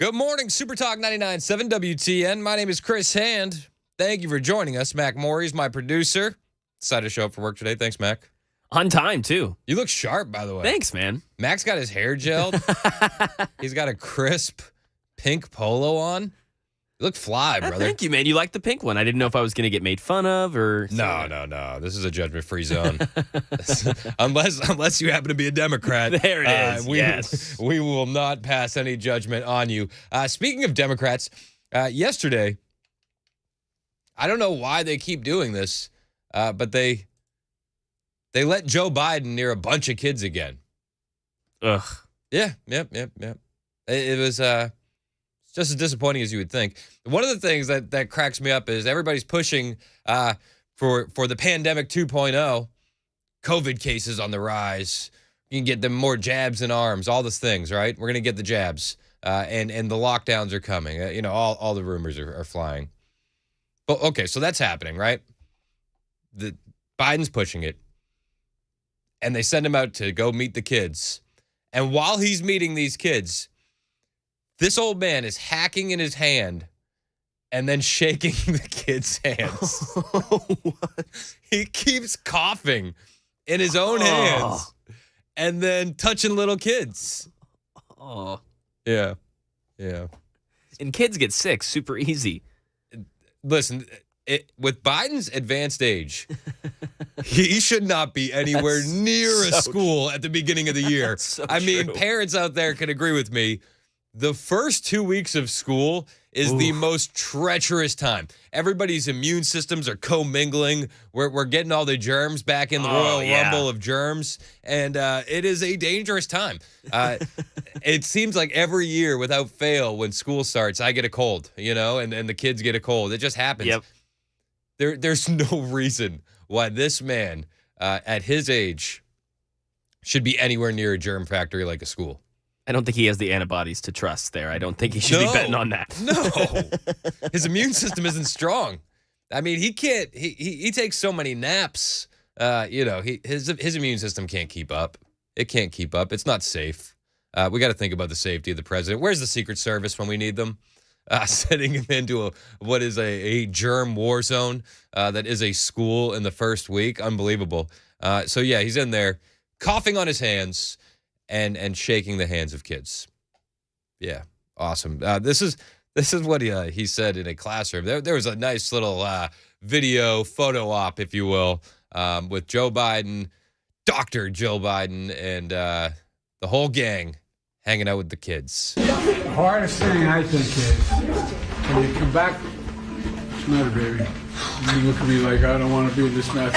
Good morning, Super Talk 99.7 WTN. My name is Chris Hand. Thank you for joining us. Mac Morey's my producer. Decided to show up for work today. Thanks, Mac. On time, too. You look sharp, by the way. Thanks, man. Mac's got his hair gelled. He's got a crisp pink polo on. You look fly, brother. Thank you, man. You like the pink one. I didn't know if I was going to get made fun of or... No. This is a judgment-free zone. unless you happen to be a Democrat. There it is, yes. We will not pass any judgment on you. Speaking of Democrats, yesterday, I don't know why they keep doing this, but they let Joe Biden near a bunch of kids again. Ugh. Yeah. It was just as disappointing as you would think. One of the things that cracks me up is everybody's pushing for the pandemic 2.0, COVID cases on the rise. You can get them more jabs and arms, all those things, right? We're going to get the jabs, and the lockdowns are coming. All the rumors are flying. But okay, so that's happening, right? Biden's pushing it, and they send him out to go meet the kids. And while he's meeting these kids, this old man is hacking in his hand and then shaking the kids' hands. What? He keeps coughing in his own hands and then touching little kids. Oh. Yeah. And kids get sick super easy. Listen, with Biden's advanced age, he should not be anywhere near a school at the beginning of the year. So I mean, true. parents out there can agree with me. The first 2 weeks of school is the most treacherous time. Everybody's immune systems are commingling. We're getting all the germs back in the royal rumble of germs, and it is a dangerous time. It seems like every year, without fail, when school starts, I get a cold, and the kids get a cold. It just happens. Yep. There's no reason why this man, at his age, should be anywhere near a germ factory like a school. I don't think he has the antibodies to trust there. I don't think he should be betting on that. No. His immune system isn't strong. I mean, he can't, he takes so many naps. His immune system can't keep up. It can't keep up. It's not safe. We got to think about the safety of the president. Where's the Secret Service when we need them? Sending him into what is a germ war zone that is a school in the first week. Unbelievable. So, yeah, he's in there coughing on his hands and shaking the hands of kids. Yeah, awesome. This is what he said in a classroom. There was a nice little video photo op, if you will, with Joe Biden, Dr. Joe Biden, and the whole gang hanging out with the kids. The hardest thing I think is when you come back. What's the matter, baby? You look at me like I don't want to be in this mess.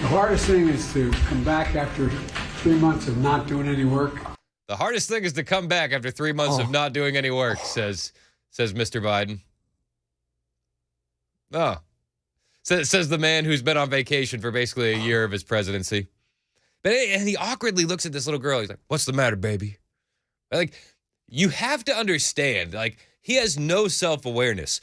The hardest thing is to come back after 3 months of not doing any work. The hardest thing is to come back after 3 months of not doing any work, says Mr. Biden. Oh. Says the man who's been on vacation for basically a year of his presidency. And he awkwardly looks at this little girl. He's like, "What's the matter, baby?" Like, you have to understand, he has no self-awareness.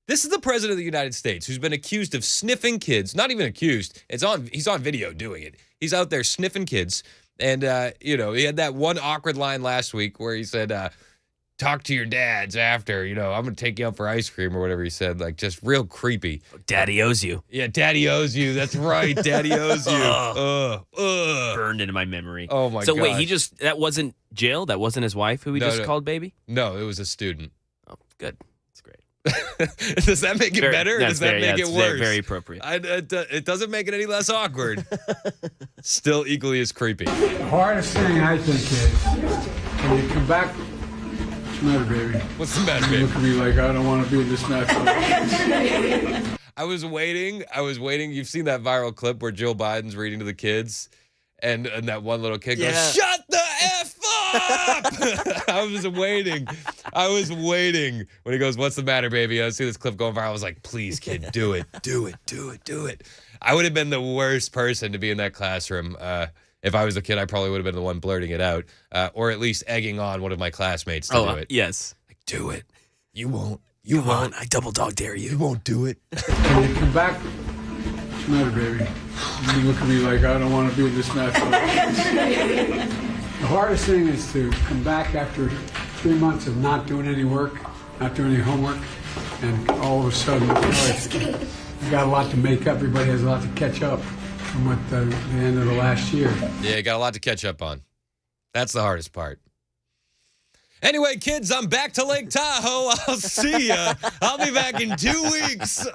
This is the president of the United States who's been accused of sniffing kids. Not even accused. He's on video doing it. He's out there sniffing kids. And, he had that one awkward line last week where he said, talk to your dads after, I'm going to take you out for ice cream or whatever he said. Just real creepy. Daddy owes you. Yeah, daddy owes you. That's right. Daddy owes you. Burned into my memory. Oh, my God. So wait, that wasn't Jill? That wasn't his wife who he just called baby? No, it was a student. Oh, good. That's great. Does that make it better? Or does that make it worse? Very appropriate. It doesn't make it any less awkward. Still equally as creepy. The hardest thing I think is when you come back. What's the matter, baby? What's the matter, You baby? look at me like I don't want to be in this mess. I was waiting. You've seen that viral clip where Jill Biden's reading to the kids, and that one little kid goes, "Shut the F up!" I was waiting when he goes, "What's the matter, baby?" I see this clip going viral. I was like, "Please, kid, do it. I would have been the worst person to be in that classroom. If I was a kid, I probably would have been the one blurting it out, or at least egging on one of my classmates to do it. Yes. Do it. You won't. You won't. I double dog dare you. You won't do it. When you come back. What's the matter, baby? You look at me like I don't want to be in this mess. The hardest thing is to come back after 3 months of not doing any work, not doing any homework, and all of a sudden, you got a lot to make up. Everybody has a lot to catch up from what the end of the last year. Yeah, you got a lot to catch up on. That's the hardest part. Anyway, kids, I'm back to Lake Tahoe. I'll see ya. I'll be back in 2 weeks.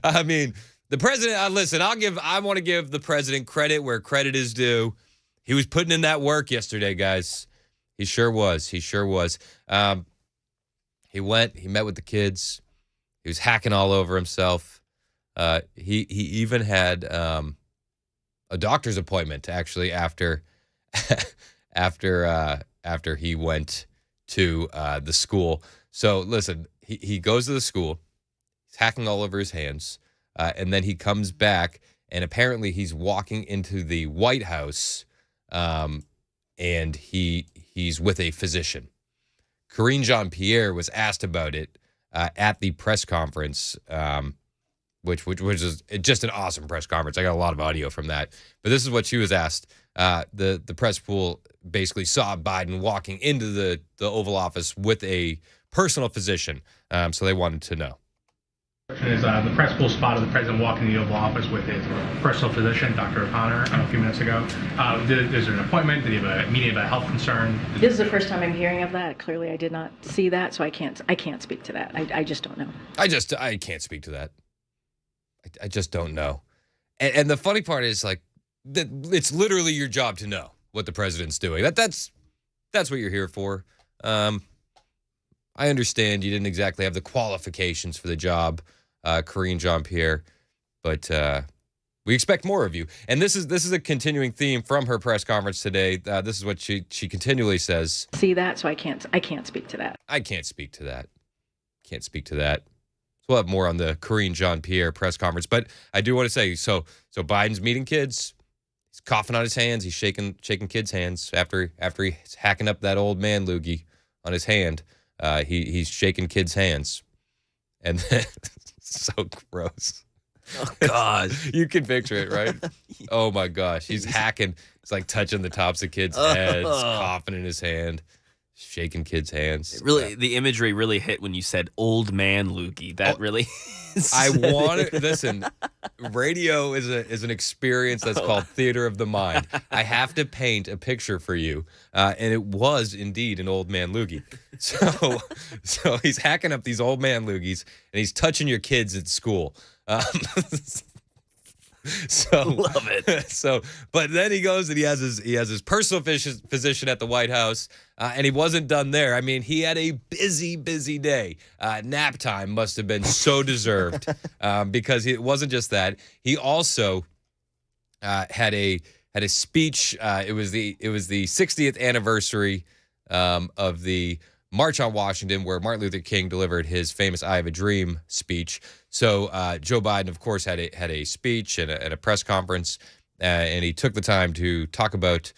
I mean, the president, listen, I want to give the president credit where credit is due. He was putting in that work yesterday, guys. He sure was. He sure was. He met with the kids. He was hacking all over himself. He even had a doctor's appointment, actually, after he went to the school. So listen, he goes to the school, he's hacking all over his hands, and then he comes back, and apparently he's walking into the White House, and he's with a physician. Karine Jean-Pierre was asked about it at the press conference, which is just an awesome press conference. I got a lot of audio from that. But this is what she was asked. The press pool basically saw Biden walking into the Oval Office with a personal physician, so they wanted to know. The press pool spotted the president walking in the Oval Office with his personal physician, Dr. O'Connor, a few minutes ago. Is there an appointment? Did he have a meeting about a health concern? This is the first time I'm hearing of that. Clearly, I did not see that, so I can't speak to that. I just don't know. I can't speak to that. I just don't know. And the funny part is, like, it's literally your job to know what the president's doing. That's what you're here for. I understand you didn't exactly have the qualifications for the job, Karine Jean-Pierre, but we expect more of you. And this is a continuing theme from her press conference today. This is what she continually says. See that, so I can't speak to that. I can't speak to that. Can't speak to that. So we'll have more on the Karine Jean-Pierre press conference. But I do want to say, so Biden's meeting kids. He's coughing on his hands. He's shaking kids' hands after he's hacking up that old man loogie on his hand. He's shaking kids' hands. And then, so gross. Oh, God. You can picture it, right? Oh, my gosh. He's hacking. It's like touching the tops of kids' heads, coughing in his hand, shaking kids' hands. The imagery really hit when you said old man loogie. That really... I want to listen. Radio is an experience that's called theater of the mind. I have to paint a picture for you, and it was indeed an old man loogie. So he's hacking up these old man loogies, and he's touching your kids at school. So love it. But then he goes and he has his personal physician at the White House, and he wasn't done there. I mean, he had a busy day. Nap time must have been so deserved, because it wasn't just that. He also had a speech. It was the 60th anniversary of the March on Washington, where Martin Luther King delivered his famous "I Have a Dream" speech. So Joe Biden, of course, had a speech and a press conference, and he took the time to talk about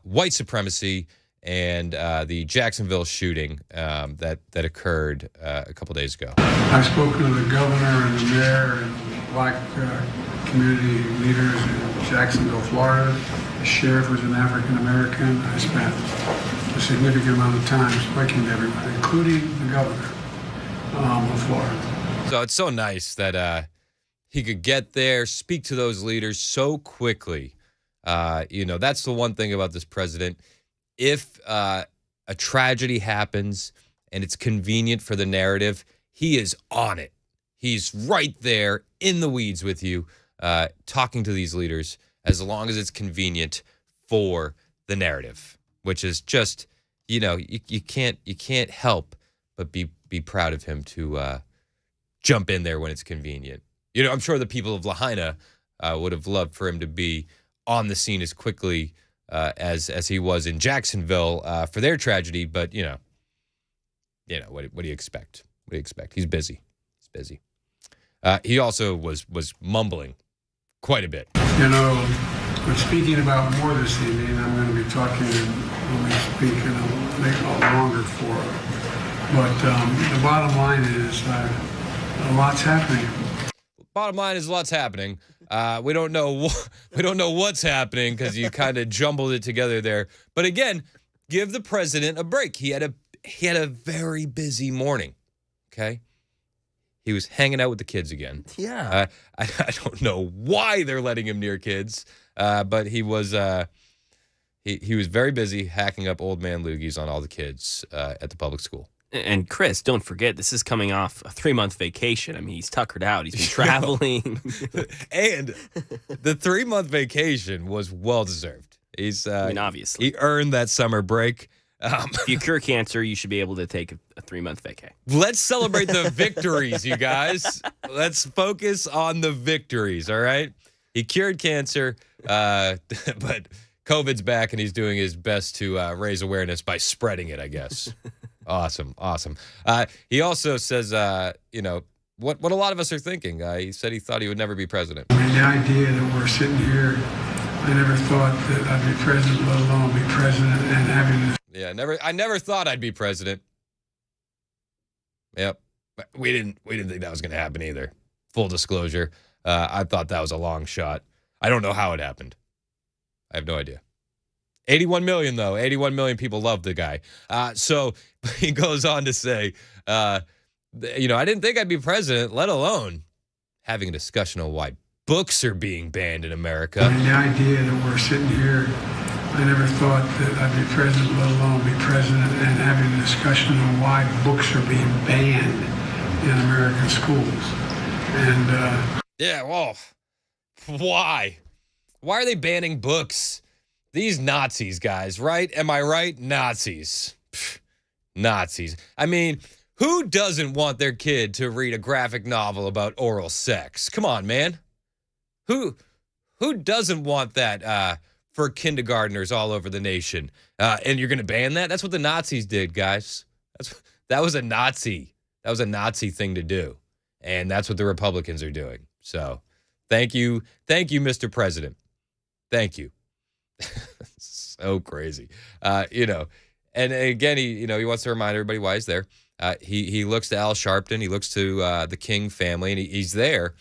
white supremacy and the Jacksonville shooting that occurred a couple days ago. I've spoken to the governor and the mayor and black community leaders in Jacksonville, Florida. The sheriff was an African American. I spent a significant amount of time speaking to everyone, including the governor of Florida. So it's so nice that he could get there, speak to those leaders so quickly. That's the one thing about this president. If a tragedy happens and it's convenient for the narrative, he is on it. He's right there in the weeds with you, talking to these leaders as long as it's convenient for the narrative, which is just, you can't help but be proud of him to jump in there when it's convenient. I'm sure the people of Lahaina would have loved for him to be on the scene as quickly as he was in Jacksonville for their tragedy. But what do you expect? What do you expect? He's busy. He also was mumbling quite a bit. We're speaking about more this evening. I'm going to be talking when we speak in a longer forum. But the bottom line is a lot's happening. Bottom line is lots happening. We don't know what's happening because you kind of jumbled it together there. But again, give the president a break. He had a very busy morning. Okay. He was hanging out with the kids again. Yeah. I don't know why they're letting him near kids, but he was very busy hacking up old man loogies on all the kids at the public school. And Chris, don't forget, this is coming off a 3-month vacation. I mean, he's tuckered out. He's been traveling. And the 3-month vacation was well-deserved. Obviously. He earned that summer break. If you cure cancer, you should be able to take a 3-month vacay. Let's celebrate the victories, you guys. Let's focus on the victories, all right? He cured cancer, but COVID's back, and he's doing his best to raise awareness by spreading it, I guess. Awesome. He also says, what a lot of us are thinking. He said he thought he would never be president. I mean, the idea that we're sitting here, I never thought that I'd be president, let alone be president and having this. Yeah, I never thought I'd be president. Yep. We didn't think that was going to happen either. Full disclosure. I thought that was a long shot. I don't know how it happened. I have no idea. 81 million, though. 81 million people love the guy. So he goes on to say, I didn't think I'd be president, let alone having a discussion on why books are being banned in America. I mean, the idea that we're sitting here, I never thought that I'd be president, let alone be president and having a discussion on why books are being banned in American schools. And yeah, well, why? Why are they banning books? These Nazis, guys, right? Am I right? Nazis. Pfft, Nazis. I mean, who doesn't want their kid to read a graphic novel about oral sex? Come on, man. Who doesn't want that for kindergartners all over the nation? And you're going to ban that? That's what the Nazis did, guys. That was a Nazi thing to do. And that's what the Republicans are doing. So thank you, Mr. President. Thank you. So crazy. And again, he wants to remind everybody why he's there. He looks to Al Sharpton. He looks to the King family, and he's there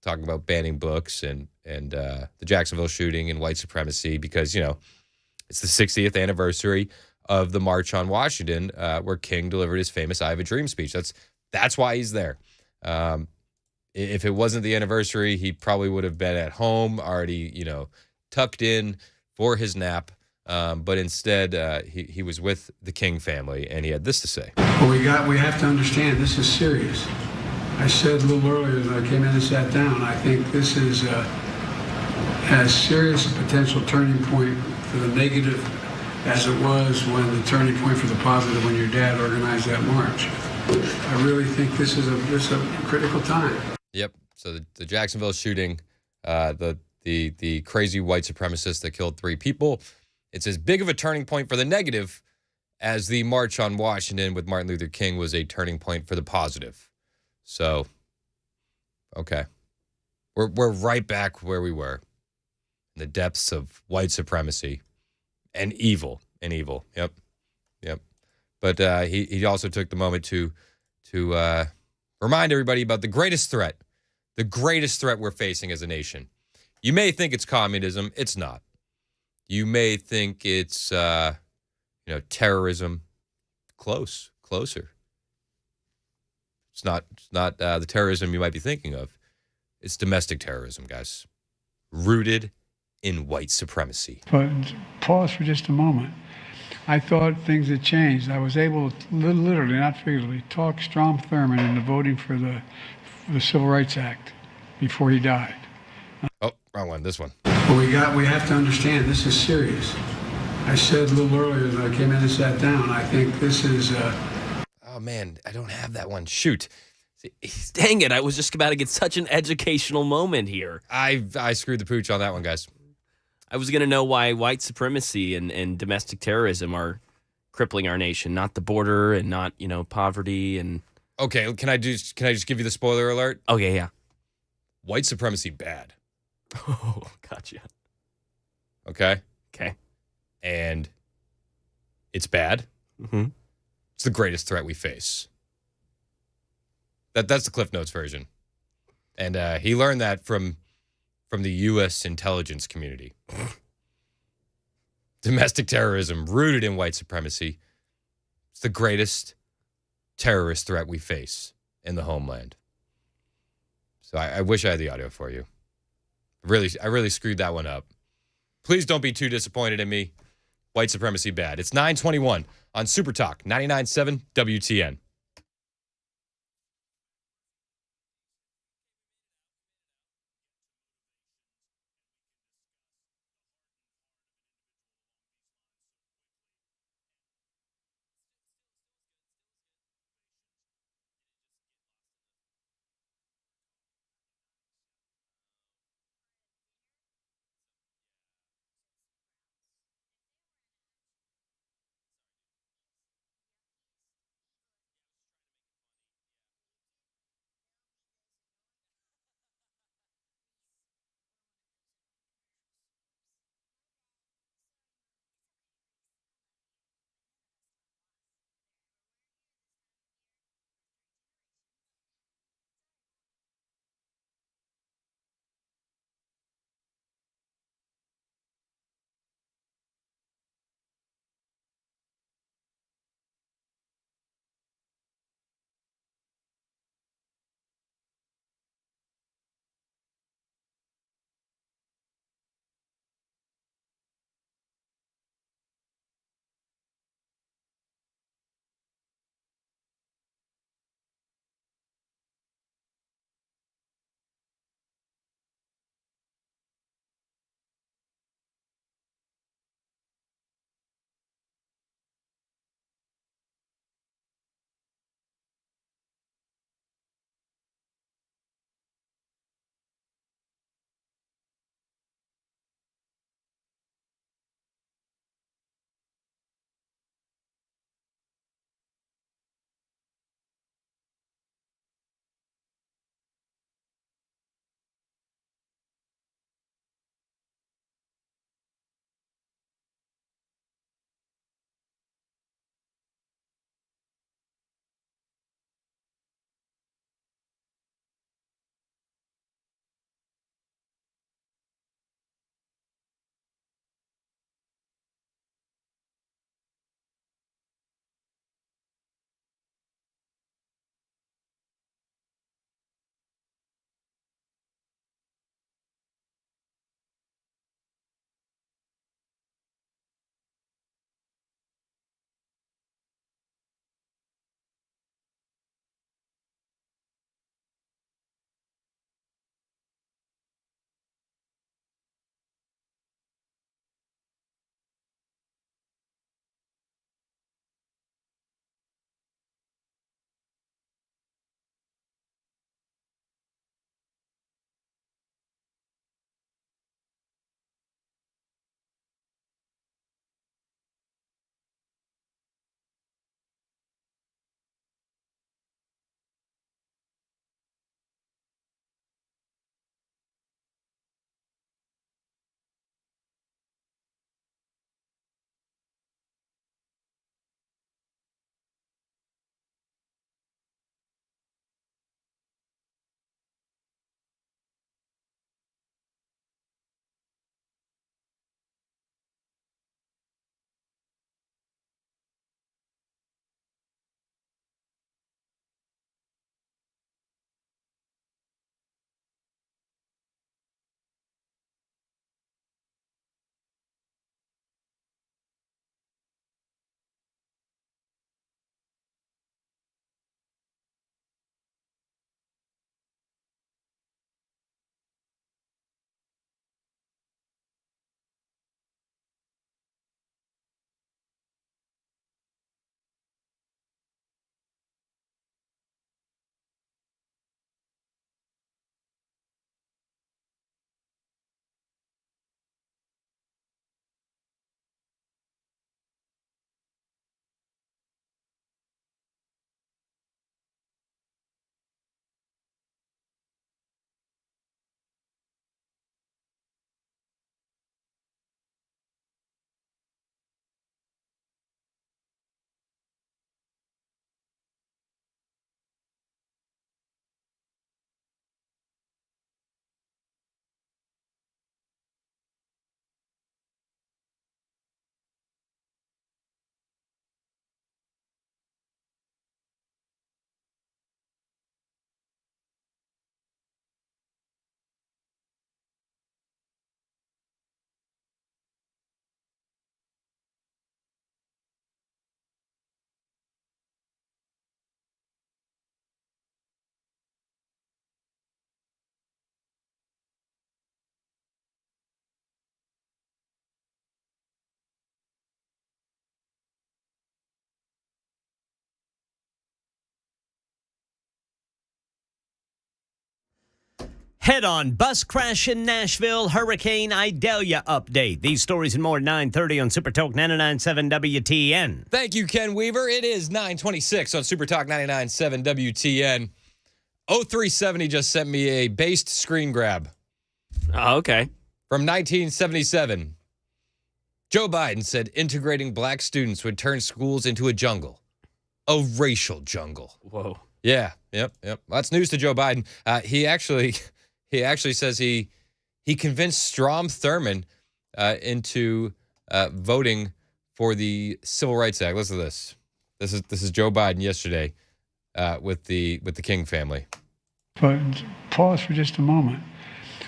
talking about banning books and the Jacksonville shooting and white supremacy because, it's the 60th anniversary of the March on Washington where King delivered his famous I Have a Dream speech. That's why he's there. If it wasn't the anniversary, he probably would have been at home already, tucked in for his nap. But instead, he was with the King family, and he had this to say. Well, we have to understand this is serious. I said a little earlier as I came in and sat down, I think this is as serious a potential turning point for the negative as it was when the turning point for the positive when your dad organized that march. I really think this is a critical time. Yep. So the Jacksonville shooting, the crazy white supremacist that killed 3 people, it's as big of a turning point for the negative as the March on Washington with Martin Luther King was a turning point for the positive. So, okay. We're right back where we were, in the depths of white supremacy and evil. Yep. But he also took the moment to remind everybody about the greatest threat we're facing as a nation. You may think it's communism. It's not. You may think it's, terrorism. Closer. It's not the terrorism you might be thinking of. It's domestic terrorism, guys. Rooted in white supremacy. But pause for just a moment. I thought things had changed. I was able to literally, not figuratively, talk Strom Thurmond into voting for the Civil Rights Act before he died. Oh, wrong one. This one. But we have to understand this is serious. I said a little earlier as I came in and sat down, I think this is... Oh, man, I don't have that one. Shoot. Dang it, I was just about to get such an educational moment here. I screwed the pooch on that one, guys. I was going to know why white supremacy and domestic terrorism are crippling our nation, not the border and not, poverty and... Okay, can I just give you the spoiler alert? Okay, yeah. White supremacy bad. Oh, gotcha. Okay? Okay. And it's bad. Mm-hmm. It's the greatest threat we face. That's the Cliff Notes version. And he learned that from the U.S. intelligence community. Domestic terrorism rooted in white supremacy. It's the greatest terrorist threat we face in the homeland. So I wish I had the audio for you. I really screwed that one up. Please don't be too disappointed in me. White supremacy bad. It's 9:21 on Super Talk 99.7 WTN. Head-on bus crash in Nashville, Hurricane Idalia update. These stories and more at 9:30 on Super Talk 99.7 WTN. Thank you, Ken Weaver. It is 9:26 on Super Talk 99.7 WTN. 0370 just sent me a based screen grab. Oh, okay. From 1977. Joe Biden said integrating black students would turn schools into a jungle. A racial jungle. Whoa. Yeah, yep. That's news to Joe Biden. He actually says he convinced Strom Thurmond into voting for the Civil Rights Act. Listen to this. This is Joe Biden yesterday with the King family. But pause for just a moment.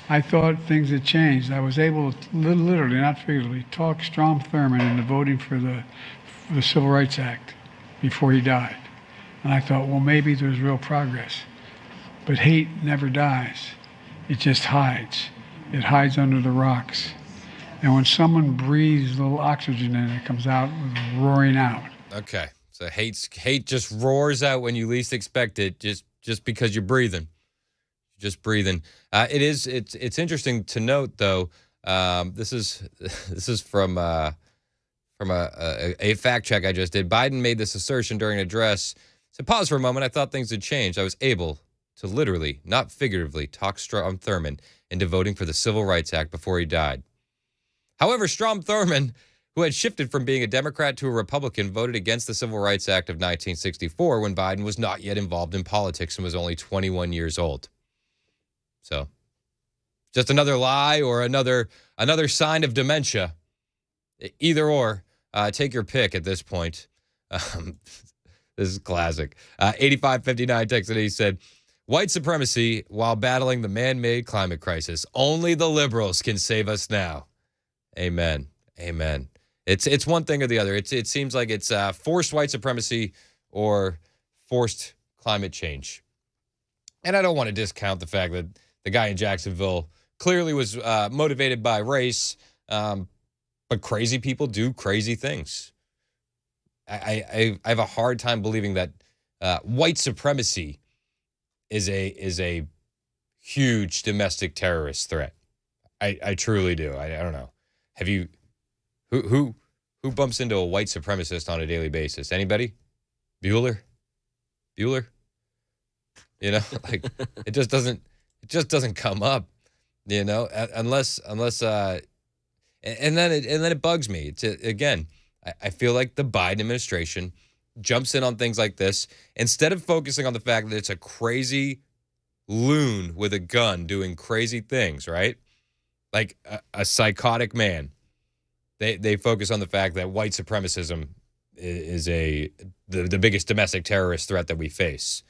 I thought things had changed. I was able to literally, not figuratively, talk Strom Thurmond into voting for the Civil Rights Act before he died. And I thought, well, maybe there's real progress. But hate never dies. It just hides. It hides under the rocks. And when someone breathes a little oxygen in, it comes out roaring out. Okay. So hate just roars out when you least expect it, just because you're breathing. Just breathing. It's interesting to note, though. This is from a fact check I just did. Biden made this assertion during an address. So pause for a moment. I thought things had changed. I was able to literally, not figuratively, talk Strom Thurmond into voting for the Civil Rights Act before he died. However, Strom Thurmond, who had shifted from being a Democrat to a Republican, voted against the Civil Rights Act of 1964 when Biden was not yet involved in politics and was only 21 years old. So, just another lie or another sign of dementia. Either or, take your pick at this point. This is classic. 8559 texted, he said, white supremacy while battling the man-made climate crisis. Only the liberals can save us now. Amen. Amen. It's one thing or the other. It seems like it's forced white supremacy or forced climate change. And I don't want to discount the fact that the guy in Jacksonville clearly was motivated by race, but crazy people do crazy things. I have a hard time believing that white supremacy is a huge domestic terrorist threat. I truly do. I don't know. Have you who bumps into a white supremacist on a daily basis? Anybody? Bueller? You know, like it just doesn't come up, you know, unless and then it bugs me. Again, I feel like the Biden administration jumps in on things like this instead of focusing on the fact that it's a crazy loon with a gun doing crazy things, right? Like a psychotic man. They focus on the fact that white supremacism is the biggest domestic terrorist threat that we face.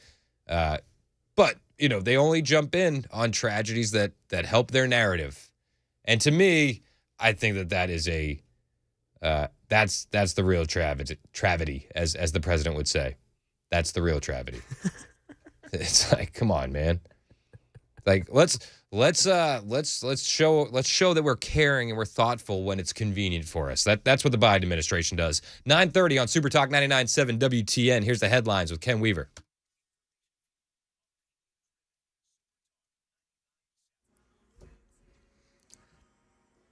But, you know, they only jump in on tragedies that help their narrative. And to me, I think that is that's the real travesty, as the president would say. That's the real tragedy. It's like, come on, man. Like, let's show that we're caring and we're thoughtful when it's convenient for us. That's what the Biden administration does. 9:30 on Super Talk 99.7 WTN. Here's the headlines with Ken Weaver.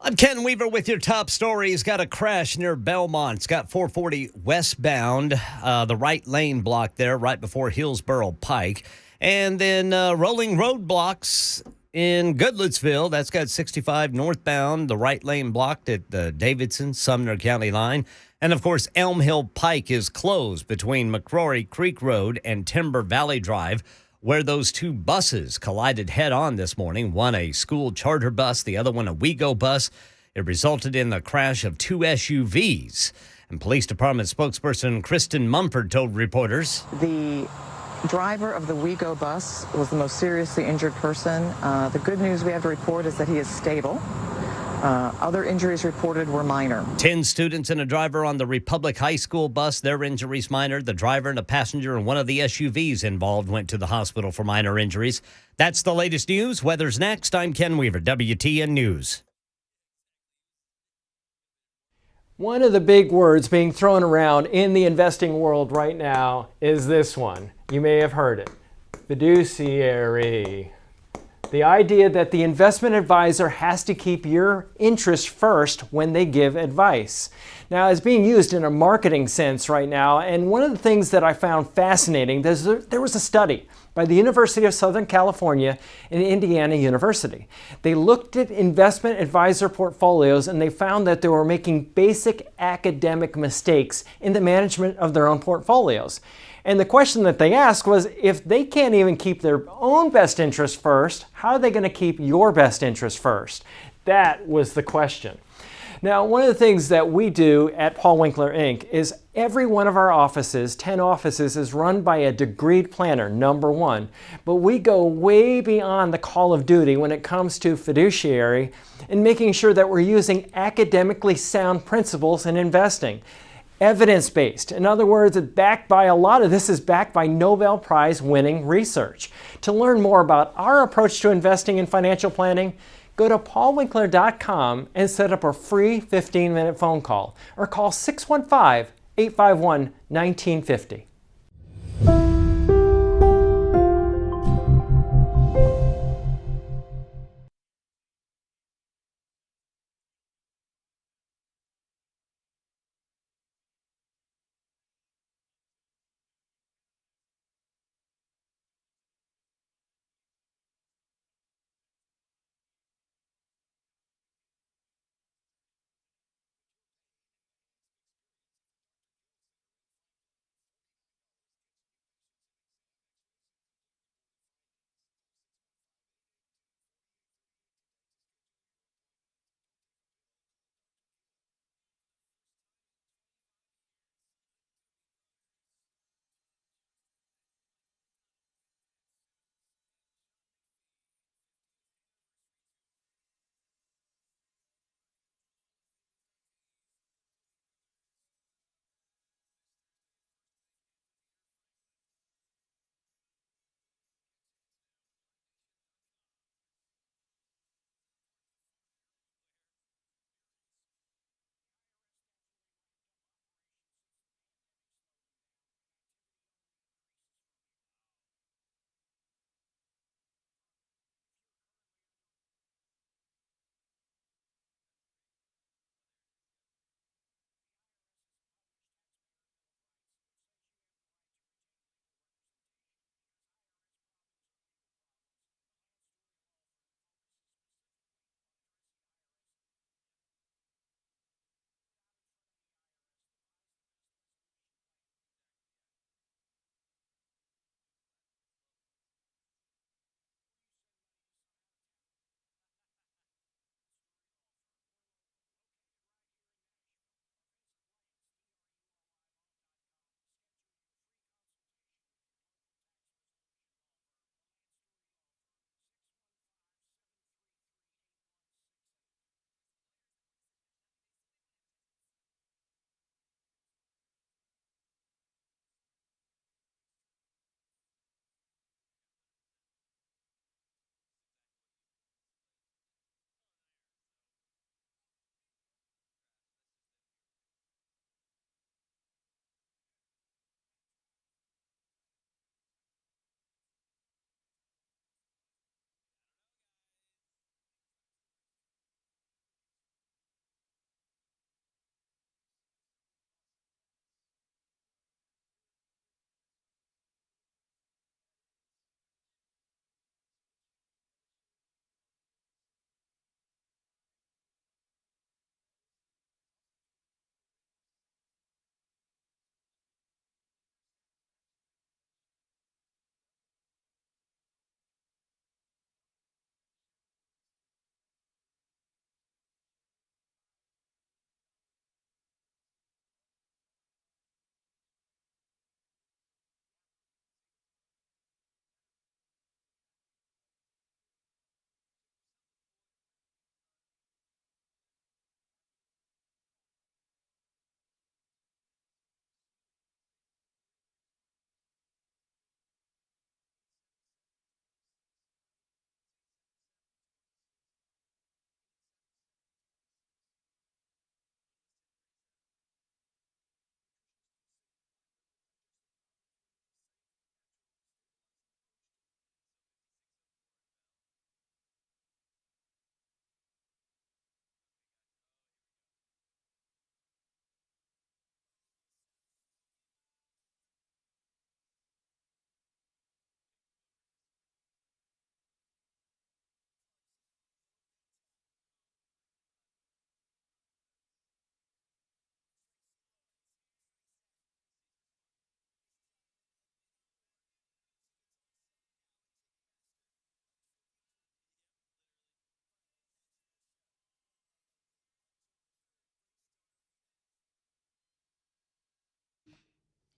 I'm Ken Weaver with your top stories. Got a crash near Belmont. It's got 440 westbound, the right lane blocked there right before Hillsborough Pike. And then rolling roadblocks in Goodlettsville. That's got 65 northbound, the right lane blocked at the Davidson-Sumner County line. And, of course, Elm Hill Pike is closed between McCrory Creek Road and Timber Valley Drive, where those two buses collided head-on this morning. One a school charter bus, the other one a WeGo bus. It resulted in the crash of two SUVs. And Police Department spokesperson Kristen Mumford told reporters, The driver of the WeGo bus was the most seriously injured person. The good news we have to report is that he is stable. Other injuries reported were minor. 10 students and a driver on the Republic High School bus. Their injuries minor. The driver and a passenger in one of the SUVs involved went to the hospital for minor injuries. That's the latest news. Weather's next. I'm Ken Weaver, WTN News. One of the big words being thrown around in the investing world right now is this one. You may have heard it. Fiduciary. The idea that the investment advisor has to keep your interest first when they give advice. Now, it's being used in a marketing sense right now, and one of the things that I found fascinating, there was a study by the University of Southern California and Indiana University. They looked at investment advisor portfolios and they found that they were making basic academic mistakes in the management of their own portfolios. And the question that they asked was, if they can't even keep their own best interest first, how are they going to keep your best interest first? That was the question. Now, one of the things that we do at Paul Winkler Inc. is every one of our offices, 10 offices, is run by a degreed planner, number one. But we go way beyond the call of duty when it comes to fiduciary and making sure that we're using academically sound principles in investing. Evidence-based. In other words, a lot of this is backed by Nobel Prize winning research. To learn more about our approach to investing in financial planning, go to paulwinkler.com and set up a free 15-minute phone call or call 615-851-1950.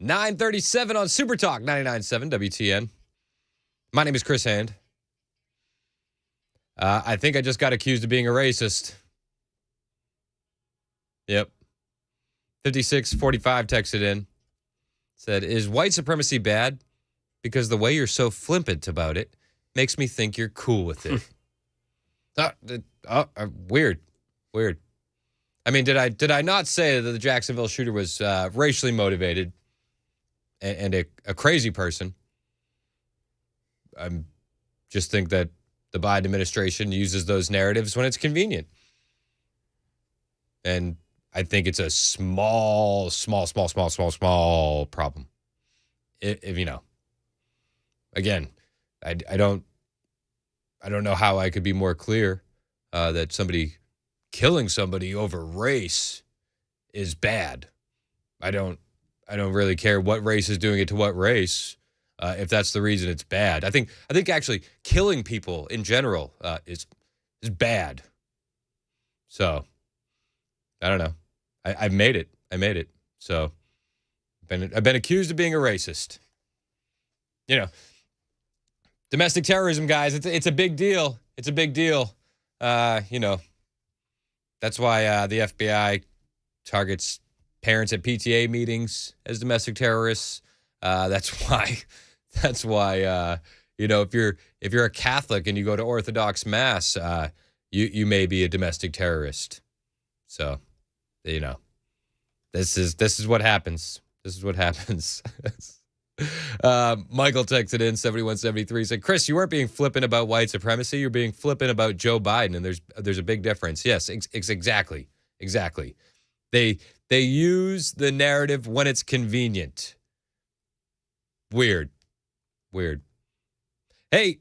9:37 on Super Talk 99.7 WTN. My name is Chris Hand. I think I just got accused of being a racist. Yep. 5645 texted in. Said, is white supremacy bad? Because the way you're so flippant about it makes me think you're cool with it. Weird. I mean, did I not say that the Jacksonville shooter was racially motivated and a crazy person? I just think that the Biden administration uses those narratives when it's convenient. And I think it's a small problem. If you know, again, I don't know how I could be more clear that somebody killing somebody over race is bad. I don't really care what race is doing it to what race. If that's the reason it's bad. I think actually killing people in general is bad. So I don't know. I've made it. So I've been accused of being a racist. You know, domestic terrorism, guys. It's a big deal. It's a big deal. You know, that's why the FBI targets parents at PTA meetings as domestic terrorists. That's why. You know, if you're a Catholic and you go to Orthodox Mass, you may be a domestic terrorist. So, you know, this is what happens. This is what happens. Michael texted in 7173 said, Chris, you weren't being flippant about white supremacy. You're being flippant about Joe Biden, and there's a big difference. Yes, exactly. They use the narrative when it's convenient. Weird. Hey,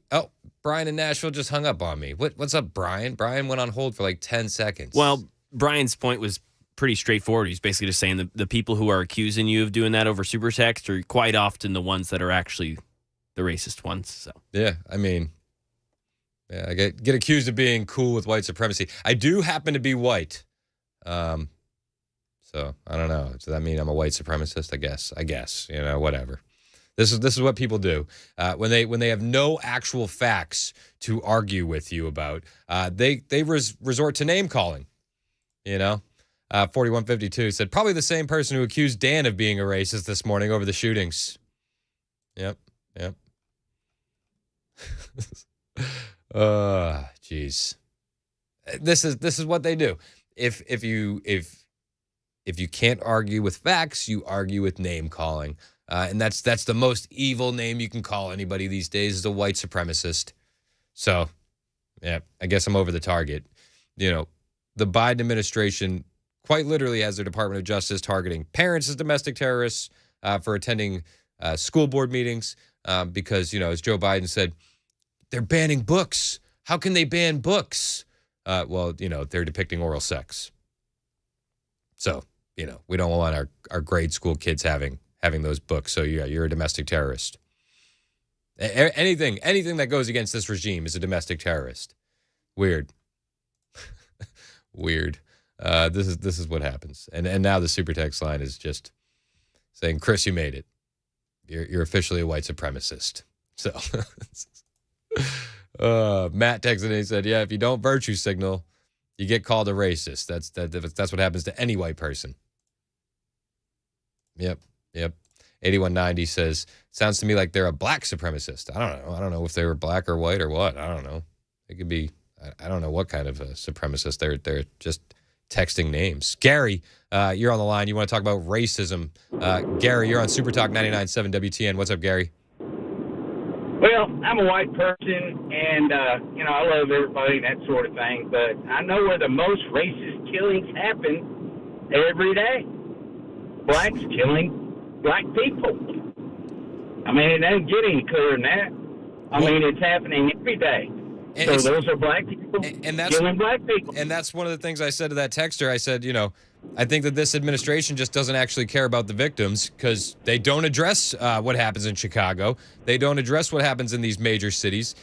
Brian in Nashville just hung up on me. What's up, Brian? Brian went on hold for like 10 seconds. Well, Brian's point was pretty straightforward. He's basically just saying the people who are accusing you of doing that over super text are quite often the ones that are actually the racist ones. So yeah, I mean, yeah, I get accused of being cool with white supremacy. I do happen to be white, so I don't know. Does that mean I'm a white supremacist? I guess you know, whatever. This is what people do when they have no actual facts to argue with you about. They resort to name calling. You know, 4152 said probably the same person who accused Dan of being a racist this morning over the shootings. Yep. Jeez. This is what they do. If you can't argue with facts, you argue with name calling. And that's the most evil name you can call anybody these days is a white supremacist. So, yeah, I guess I'm over the target. You know, the Biden administration quite literally has their Department of Justice targeting parents as domestic terrorists for attending school board meetings because, you know, as Joe Biden said, they're banning books. How can they ban books? Well, you know, they're depicting oral sex. So, you know, we don't want our grade school kids having those books. So yeah, you're a domestic terrorist. Anything that goes against this regime is a domestic terrorist. Weird. This is what happens. And now the super text line is just saying, Chris, you made it. You're officially a white supremacist. So Matt texted and he said, yeah, if you don't virtue signal, you get called a racist. That's what happens to any white person. Yep. 8190 says, sounds to me like they're a black supremacist. I don't know if they were black or white or what. I don't know. It could be, I don't know what kind of a supremacist. They're just texting names. Gary, you're on the line. You want to talk about racism. Gary, you're on Super Talk 99.7 WTN. What's up, Gary? Well, I'm a white person, and, you know, I love everybody and that sort of thing, but I know where the most racist killings happen every day. Blacks killing black people. I mean, it doesn't get any clearer than that. I mean, it's happening every day. So those are black people And that's killing black people. And that's one of the things I said to that texter. I said, I think that this administration just doesn't actually care about the victims because they don't address what happens in Chicago. They don't address what happens in these major cities.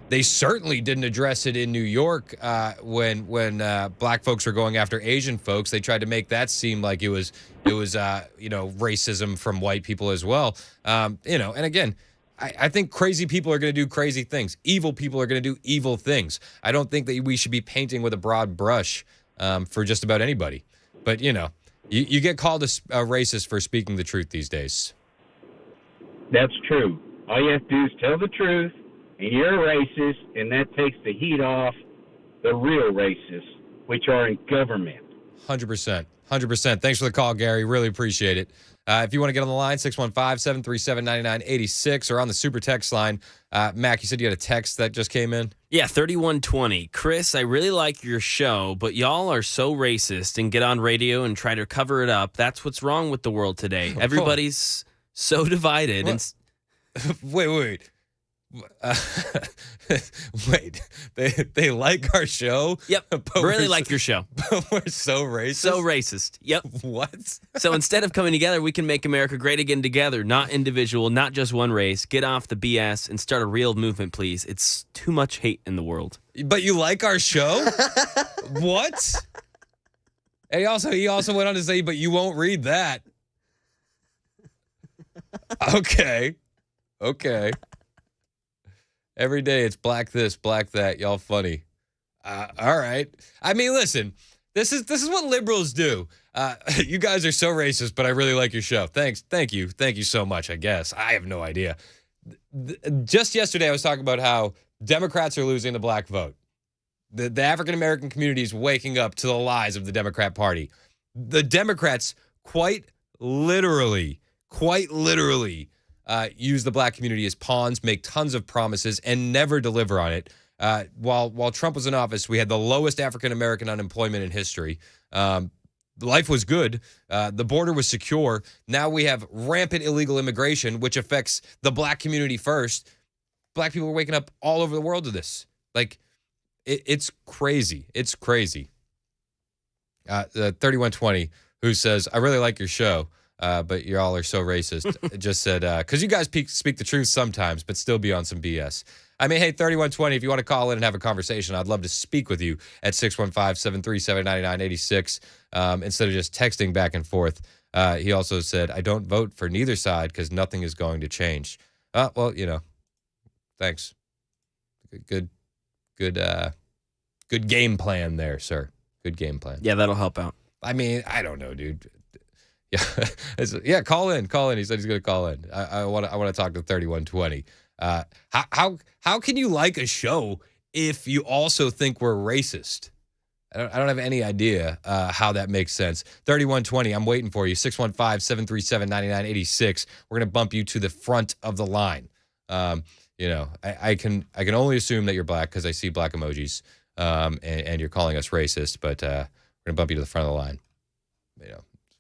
They certainly didn't address it in New York when black folks were going after Asian folks. They tried to make that seem like it was racism from white people as well. And again, I think crazy people are going to do crazy things. Evil people are going to do evil things. I don't think that we should be painting with a broad brush for just about anybody. But, you get called a racist for speaking the truth these days. That's true. All you have to do is tell the truth, and you're a racist, and that takes the heat off the real racists, which are in government. 100%. 100%. Thanks for the call, Gary. Really appreciate it. If you want to get on the line, 615-737-9986 or on the super text line. Mac, you said you had a text that just came in? Yeah, 3120. Chris, I really like your show, but y'all are so racist and get on radio and try to cover it up. That's what's wrong with the world today. Everybody's so divided. And Wait. Wait, they like our show? Yep, really like your show. But we're so racist? So racist, yep. What? So instead of coming together, we can make America great again together, not individual, not just one race. Get off the BS and start a real movement, please. It's too much hate in the world. But you like our show? What? And he also went on to say, but you won't read that. Okay. Every day it's black this, black that. Y'all funny. All right. I mean, listen, this is what liberals do. You guys are so racist, but I really like your show. Thanks. Thank you so much, I guess. I have no idea. Just yesterday I was talking about how Democrats are losing the black vote. The African-American community is waking up to the lies of the Democrat Party. The Democrats quite literally use the black community as pawns, make tons of promises, and never deliver on it. While Trump was in office, we had the lowest African-American unemployment in history. Life was good. The border was secure. Now we have rampant illegal immigration, which affects the black community first. Black people are waking up all over the world to this. Like, it's crazy. It's crazy. 3120, who says, I really like your show. But y'all are so racist. It just said, because you guys speak the truth sometimes, but still be on some BS. I mean, hey, 3120, if you want to call in and have a conversation, I'd love to speak with you at 615-737-9986 instead of just texting back and forth. He also said, I don't vote for neither side because nothing is going to change. Well, thanks. Good game plan there, sir. Good game plan. Yeah, that'll help out. I mean, I don't know, dude. Yeah, call in. He said he's going to call in. I want to talk to 3120. How can you like a show if you also think we're racist? I don't have any idea how that makes sense. 3120, I'm waiting for you. 615-737-9986. We're going to bump you to the front of the line. I can only assume that you're black because I see black emojis, and you're calling us racist, but we're going to bump you to the front of the line.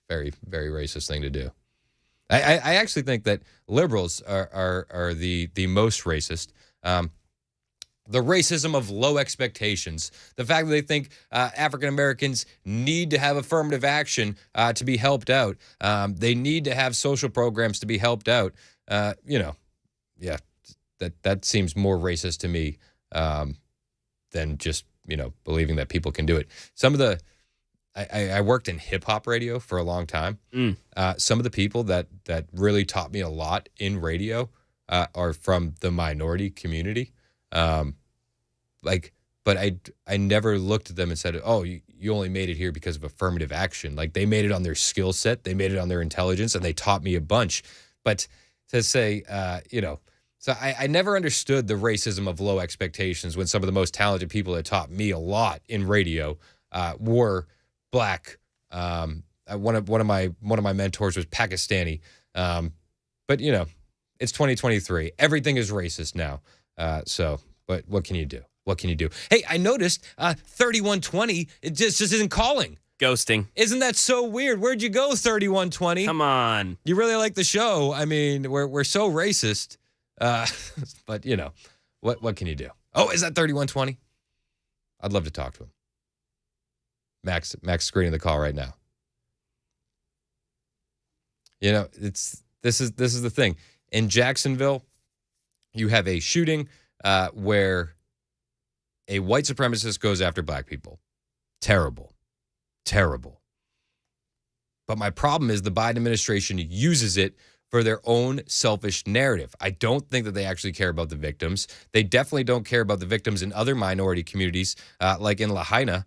Very, very racist thing to do. I actually think that liberals are the most racist. The racism of low expectations. The fact that they think African Americans need to have affirmative action to be helped out. They need to have social programs to be helped out. That seems more racist to me than just believing that people can do it. Some of the I worked in hip-hop radio for a long time. Some of the people that really taught me a lot in radio are from the minority community. But I never looked at them and said, oh, you only made it here because of affirmative action. Like, they made it on their skill set, they made it on their intelligence, and they taught me a bunch. But to say, so I never understood the racism of low expectations when some of the most talented people that taught me a lot in radio were black. One of my mentors was Pakistani. But it's 2023. Everything is racist now. But what can you do? Hey, I noticed 3120 it just isn't calling. Ghosting. Isn't that so weird? Where'd you go, 3120? Come on. You really like the show. I mean, we're so racist. But what can you do? Oh, is that 3120? I'd love to talk to him. Max screening the call right now. You know, this is the thing. In Jacksonville, you have a shooting where a white supremacist goes after black people. Terrible. Terrible. But my problem is the Biden administration uses it for their own selfish narrative. I don't think that they actually care about the victims. They definitely don't care about the victims in other minority communities, like in Lahaina.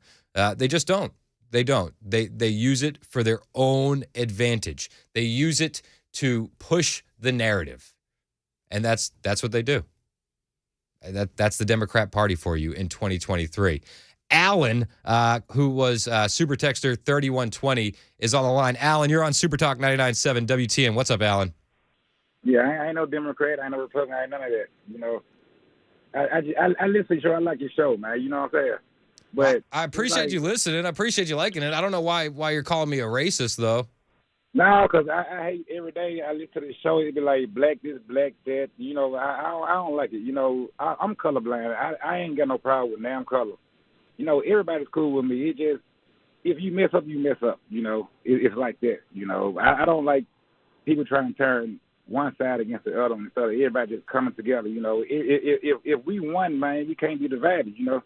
They just don't. They don't. They use it for their own advantage. They use it to push the narrative. And that's what they do. That's the Democrat Party for you in 2023. Alan, who was Super Texter 3120, is on the line. Alan, you're on Super Talk 99.7 WTN. What's up, Alan? Yeah, I ain't no Democrat. I ain't no Republican. I ain't none of that. You know, I listen to your show. I like your show, man. You know what I'm saying? But I appreciate you listening. I appreciate you liking it. I don't know why you're calling me a racist, though. No, because I hate every day I listen to the show. It be like black this, black that. You know, I don't like it. You know, I'm colorblind. I ain't got no problem with damn color. You know, everybody's cool with me. It just, if you mess up, you mess up. You know, it's like that. You know, I don't like people trying to turn one side against the other instead of everybody just coming together. You know, if we won, man, we can't be divided. You know.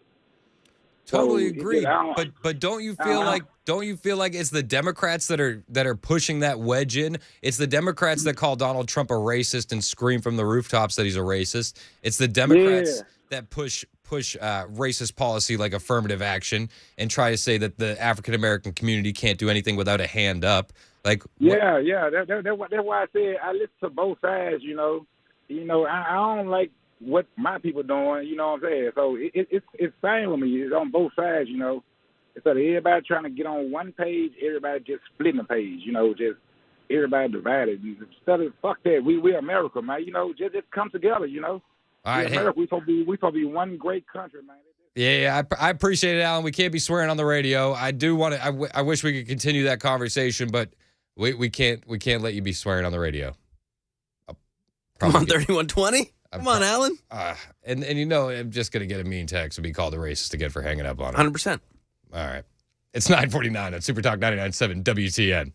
Totally So, agree. But don't you feel like it's the Democrats that are pushing that wedge in? It's the Democrats that call Donald Trump a racist and scream from the rooftops that he's a racist. It's the Democrats that push racist policy like affirmative action and try to say that the African American community can't do anything without a hand up. Like yeah. That's why I said I listen to both sides. You know, I don't like what my people doing, you know what I'm saying? So it's same with me. It's on both sides, you know. Instead of everybody trying to get on one page, everybody just splitting the page, you know, just everybody divided. Instead of fuck that, we America, man. You know, just come together, you know. All right, America, we supposed to be one great country, man. Yeah, I appreciate it, Alan. We can't be swearing on the radio. I do want to. I wish we could continue that conversation, but we can't let you be swearing on the radio. Come on, 3120. Come on, Alan. And you know, I'm just going to get a mean text and be called a racist again for hanging up on it. 100%. All right. It's 9:49 at Super Talk 99.7 WTN.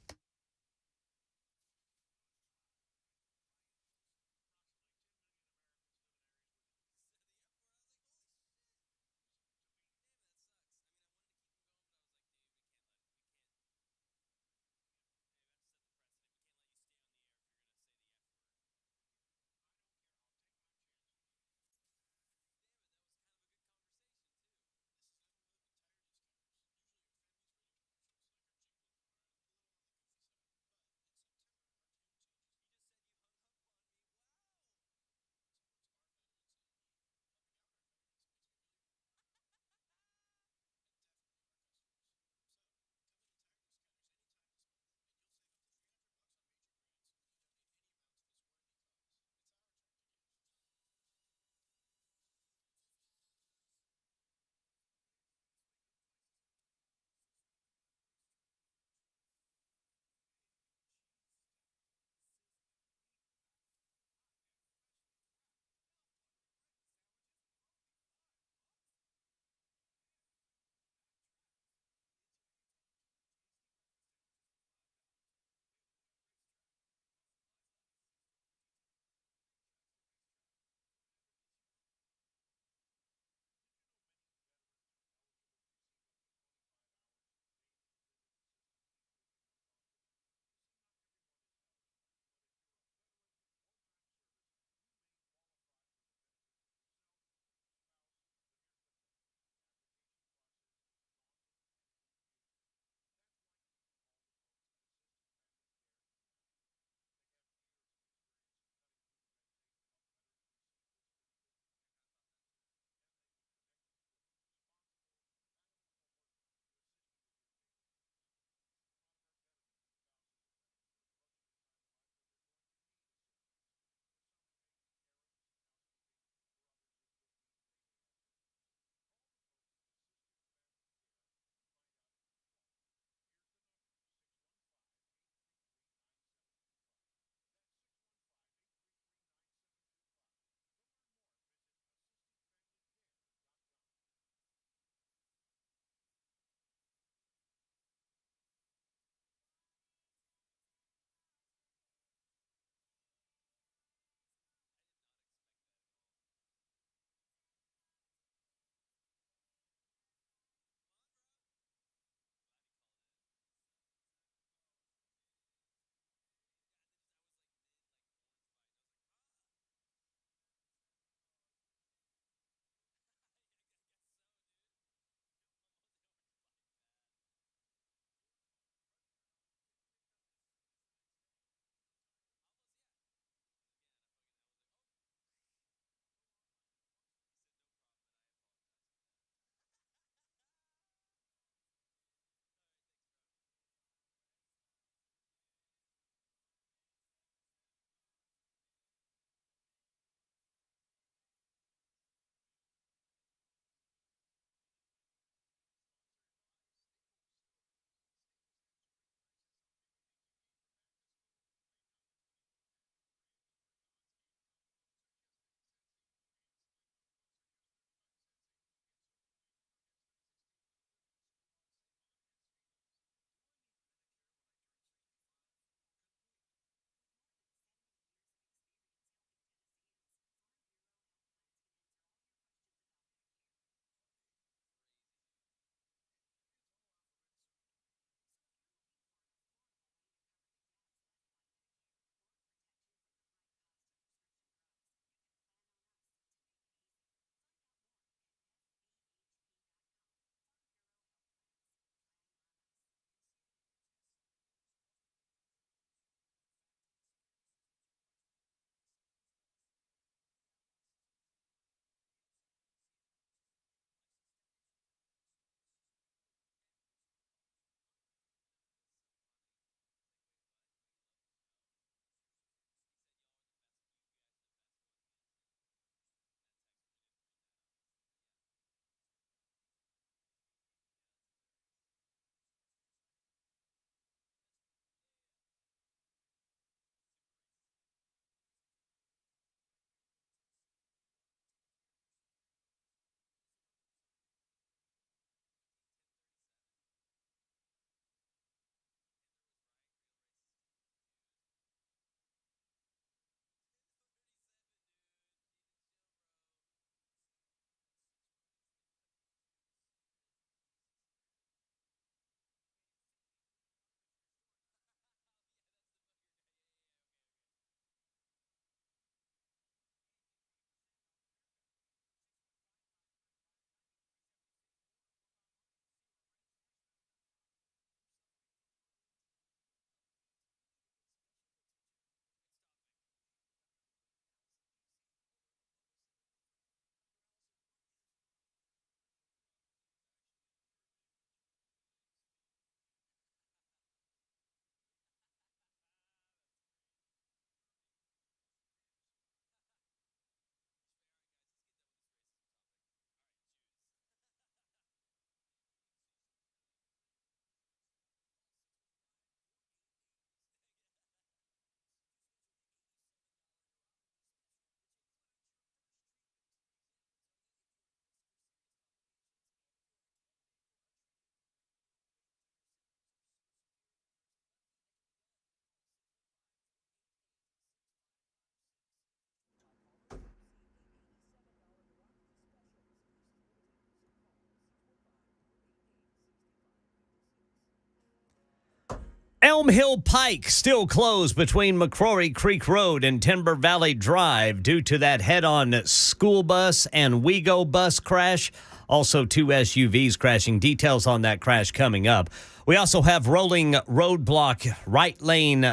Elm Hill Pike still closed between McCrory Creek Road and Timber Valley Drive due to that head-on school bus and WeGo bus crash. Also, 2 SUVs crashing. Details on that crash coming up. We also have rolling roadblock right lane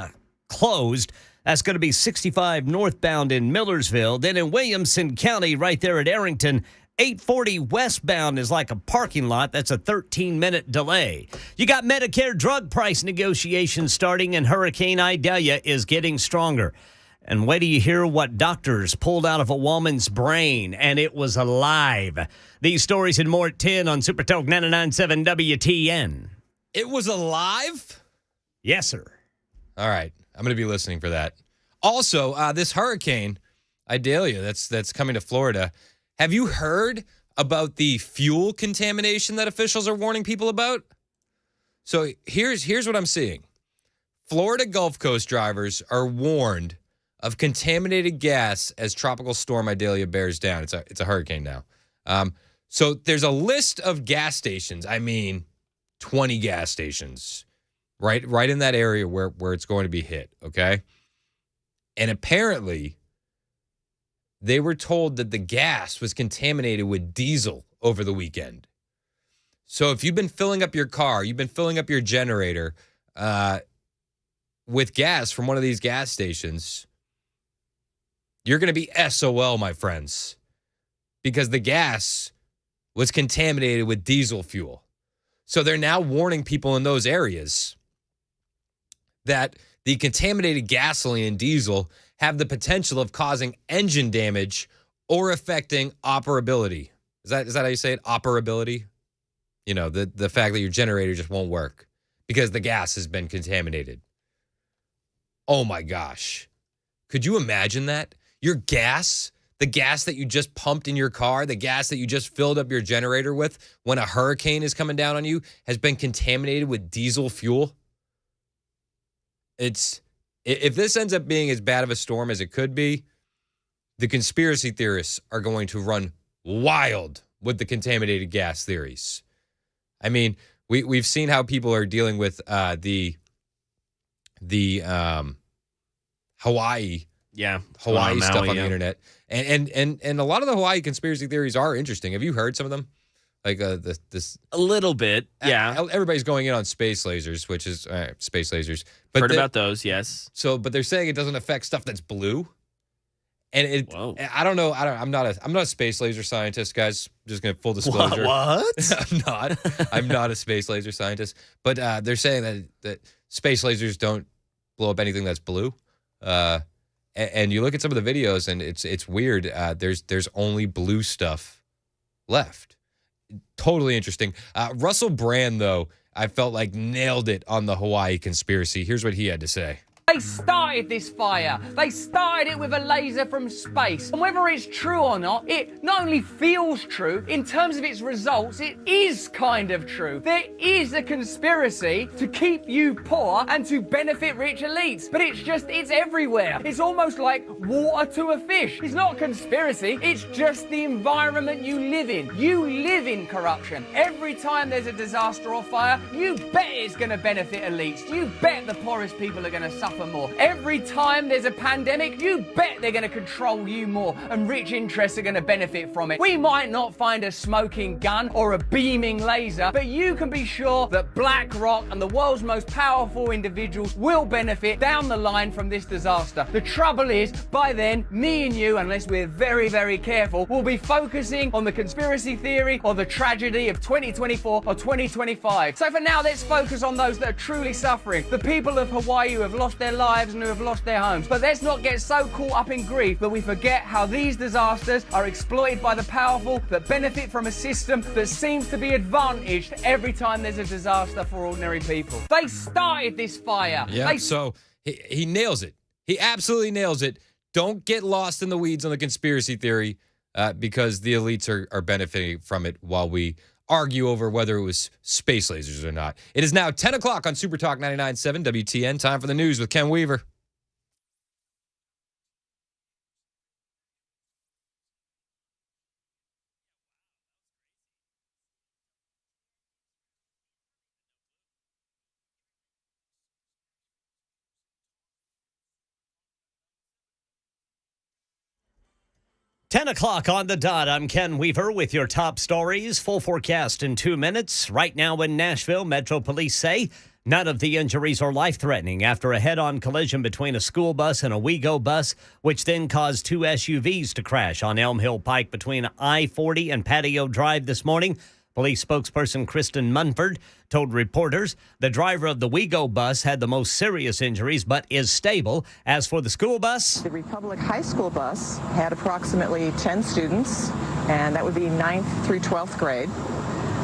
closed. That's going to be 65 northbound in Millersville. Then in Williamson County, right there at Arrington, 840 westbound is like a parking lot. That's a 13-minute delay. You got Medicare drug price negotiations starting, and Hurricane Idalia is getting stronger. And wait till you hear what doctors pulled out of a woman's brain, and it was alive. These stories and more at 10 on Super Talk 99.7 WTN. It was alive? Yes, sir. All right. I'm going to be listening for that. Also, this hurricane, Idalia, that's coming to Florida. Have you heard about the fuel contamination that officials are warning people about? So here's what I'm seeing. Florida Gulf Coast drivers are warned of contaminated gas as Tropical Storm Idalia bears down. It's a hurricane now. So there's a list of gas stations. 20 gas stations, right in that area where it's going to be hit. Okay, and apparently they were told that the gas was contaminated with diesel over the weekend. So if you've been filling up your car, you've been filling up your generator with gas from one of these gas stations, you're going to be SOL, my friends, because the gas was contaminated with diesel fuel. So they're now warning people in those areas that the contaminated gasoline and diesel have the potential of causing engine damage or affecting operability. Is that how you say it? Operability? You know, the fact that your generator just won't work because the gas has been contaminated. Oh my gosh. Could you imagine that? Your gas, the gas that you just pumped in your car, the gas that you just filled up your generator with when a hurricane is coming down on you has been contaminated with diesel fuel? If this ends up being as bad of a storm as it could be, the conspiracy theorists are going to run wild with the contaminated gas theories. We've seen how people are dealing with the Hawaii stuff on the internet, and a lot of the Hawaii conspiracy theories are interesting. Have you heard some of them? Like this a little bit, yeah. Everybody's going in on space lasers, which is space lasers. But heard about those, yes. So, but they're saying it doesn't affect stuff that's blue. And I don't know. I'm not a space laser scientist, guys. Just gonna full disclosure. What? I'm not a space laser scientist. But they're saying that space lasers don't blow up anything that's blue. And you look at some of the videos, and it's weird. There's only blue stuff left. Totally interesting. Russell Brand, though, I felt like nailed it on the Hawaii conspiracy. Here's what he had to say. They started this fire. They started it with a laser from space. And whether it's true or not, it not only feels true, in terms of its results, it is kind of true. There is a conspiracy to keep you poor and to benefit rich elites. But it's everywhere. It's almost like water to a fish. It's not a conspiracy. It's just the environment you live in. You live in corruption. Every time there's a disaster or fire, you bet it's going to benefit elites. You bet the poorest people are going to suffer more. Every time there's a pandemic, you bet they're going to control you more, and rich interests are going to benefit from it. We might not find a smoking gun or a beaming laser, but you can be sure that BlackRock and the world's most powerful individuals will benefit down the line from this disaster. The trouble is, by then, me and you, unless we're very, very careful, will be focusing on the conspiracy theory or the tragedy of 2024 or 2025. So for now, let's focus on those that are truly suffering. The people of Hawaii who have lost their lives and who have lost their homes. But let's not get so caught up in grief that we forget how these disasters are exploited by the powerful that benefit from a system that seems to be advantaged every time there's a disaster for ordinary people. They started this fire. Yeah, so he nails it. He absolutely nails it. Don't get lost in the weeds on the conspiracy theory because the elites are benefiting from it while we argue over whether it was space lasers or not. It is now 10 o'clock on Super Talk 99.7 WTN. Time for the news with Ken Weaver. 10 o'clock on the dot. I'm Ken Weaver with your top stories. Full forecast in 2 minutes. Right now in Nashville, Metro Police say none of the injuries are life-threatening after a head-on collision between a school bus and a WeGo bus, which then caused two SUVs to crash on Elm Hill Pike between I-40 and Patio Drive this morning. Police spokesperson Kristen Munford told reporters the driver of the WeGo bus had the most serious injuries but is stable. As for the school bus, The Republic High School bus had approximately 10 students, and that would be 9th through 12th grade.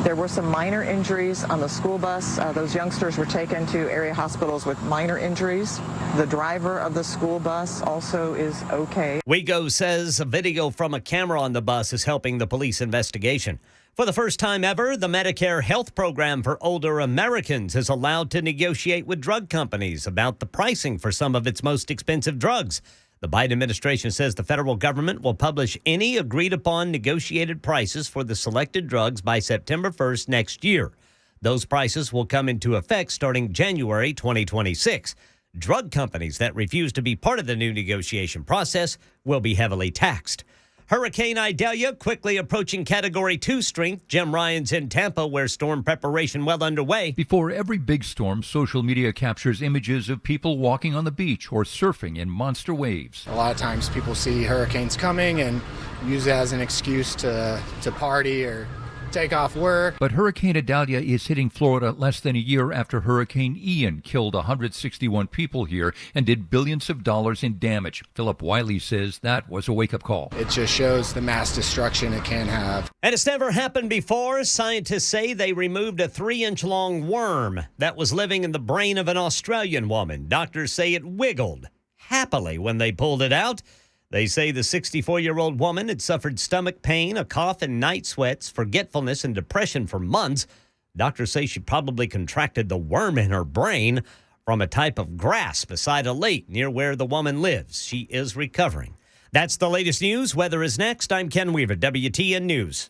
There were some minor injuries on the school bus. Those youngsters were taken to area hospitals with minor injuries. The driver of the school bus also is okay. WeGo says a video from a camera on the bus is helping the police investigation. For the first time ever, the Medicare health program for older Americans is allowed to negotiate with drug companies about the pricing for some of its most expensive drugs. The Biden administration says the federal government will publish any agreed-upon negotiated prices for the selected drugs by September 1st next year. Those prices will come into effect starting January 2026. Drug companies that refuse to be part of the new negotiation process will be heavily taxed. Hurricane Idalia quickly approaching Category 2 strength. Jim Ryan's in Tampa, where storm preparation well underway. Before every big storm, social media captures images of people walking on the beach or surfing in monster waves. A lot of times people see hurricanes coming and use it as an excuse to party or take off work. But Hurricane Idalia is hitting Florida less than a year after Hurricane Ian killed 161 people here and did billions of dollars in damage. Philip Wiley says that was a wake-up call. It just shows the mass destruction it can have. And it's never happened before. Scientists say they removed a 3-inch long worm that was living in the brain of an Australian woman. Doctors say it wiggled happily when they pulled it out. They say the 64-year-old woman had suffered stomach pain, a cough, and night sweats, forgetfulness, and depression for months. Doctors say she probably contracted the worm in her brain from a type of grass beside a lake near where the woman lives. She is recovering. That's the latest news. Weather is next. I'm Ken Weaver, WTN News.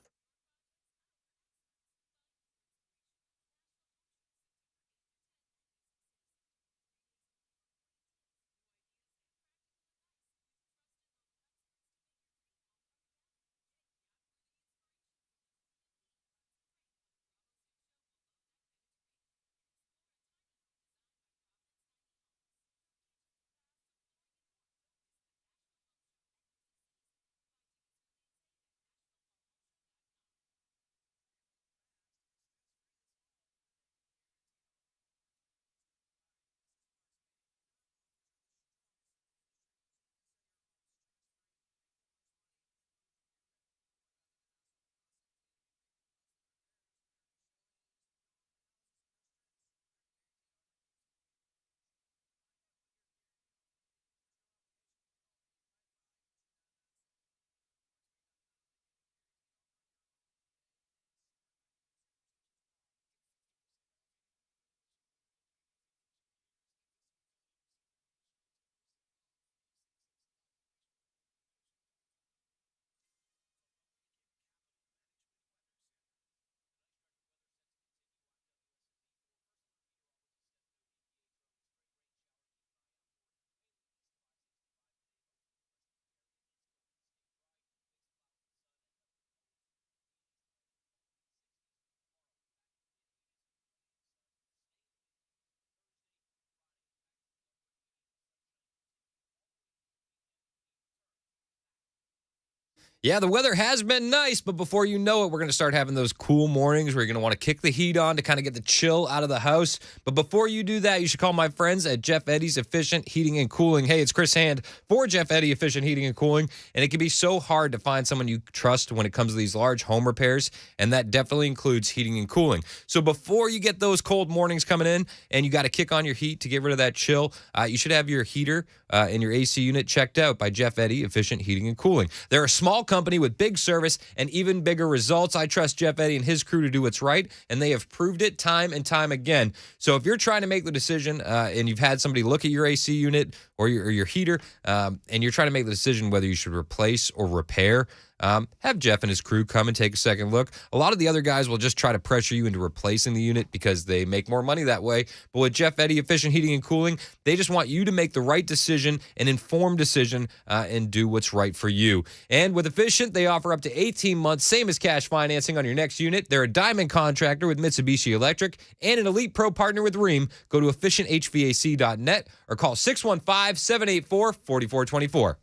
Yeah, the weather has been nice, but before you know it, we're going to start having those cool mornings where you're going to want to kick the heat on to kind of get the chill out of the house. But before you do that, you should call my friends at Jeff Eddy's Efficient Heating and Cooling. Hey, it's Chris Hand for Jeff Eddy Efficient Heating and Cooling, and it can be so hard to find someone you trust when it comes to these large home repairs, and that definitely includes heating and cooling. So before you get those cold mornings coming in and you got to kick on your heat to get rid of that chill, you should have your heater and your AC unit checked out by Jeff Eddy Efficient Heating and Cooling. They're a small company with big service and even bigger results. I trust Jeff Eddy and his crew to do what's right, and they have proved it time and time again. So if you're trying to make the decision and you've had somebody look at your AC unit or your heater and you're trying to make the decision whether you should replace or repair, have Jeff and his crew come and take a second look. A lot of the other guys will just try to pressure you into replacing the unit because they make more money that way. But with Jeff Eddy Efficient Heating and Cooling, they just want you to make the right decision, an informed decision, and do what's right for you. And with Efficient, they offer up to 18 months, same as cash financing on your next unit. They're a diamond contractor with Mitsubishi Electric and an elite pro partner with Rheem. Go to efficienthvac.net or call 615-784-4424.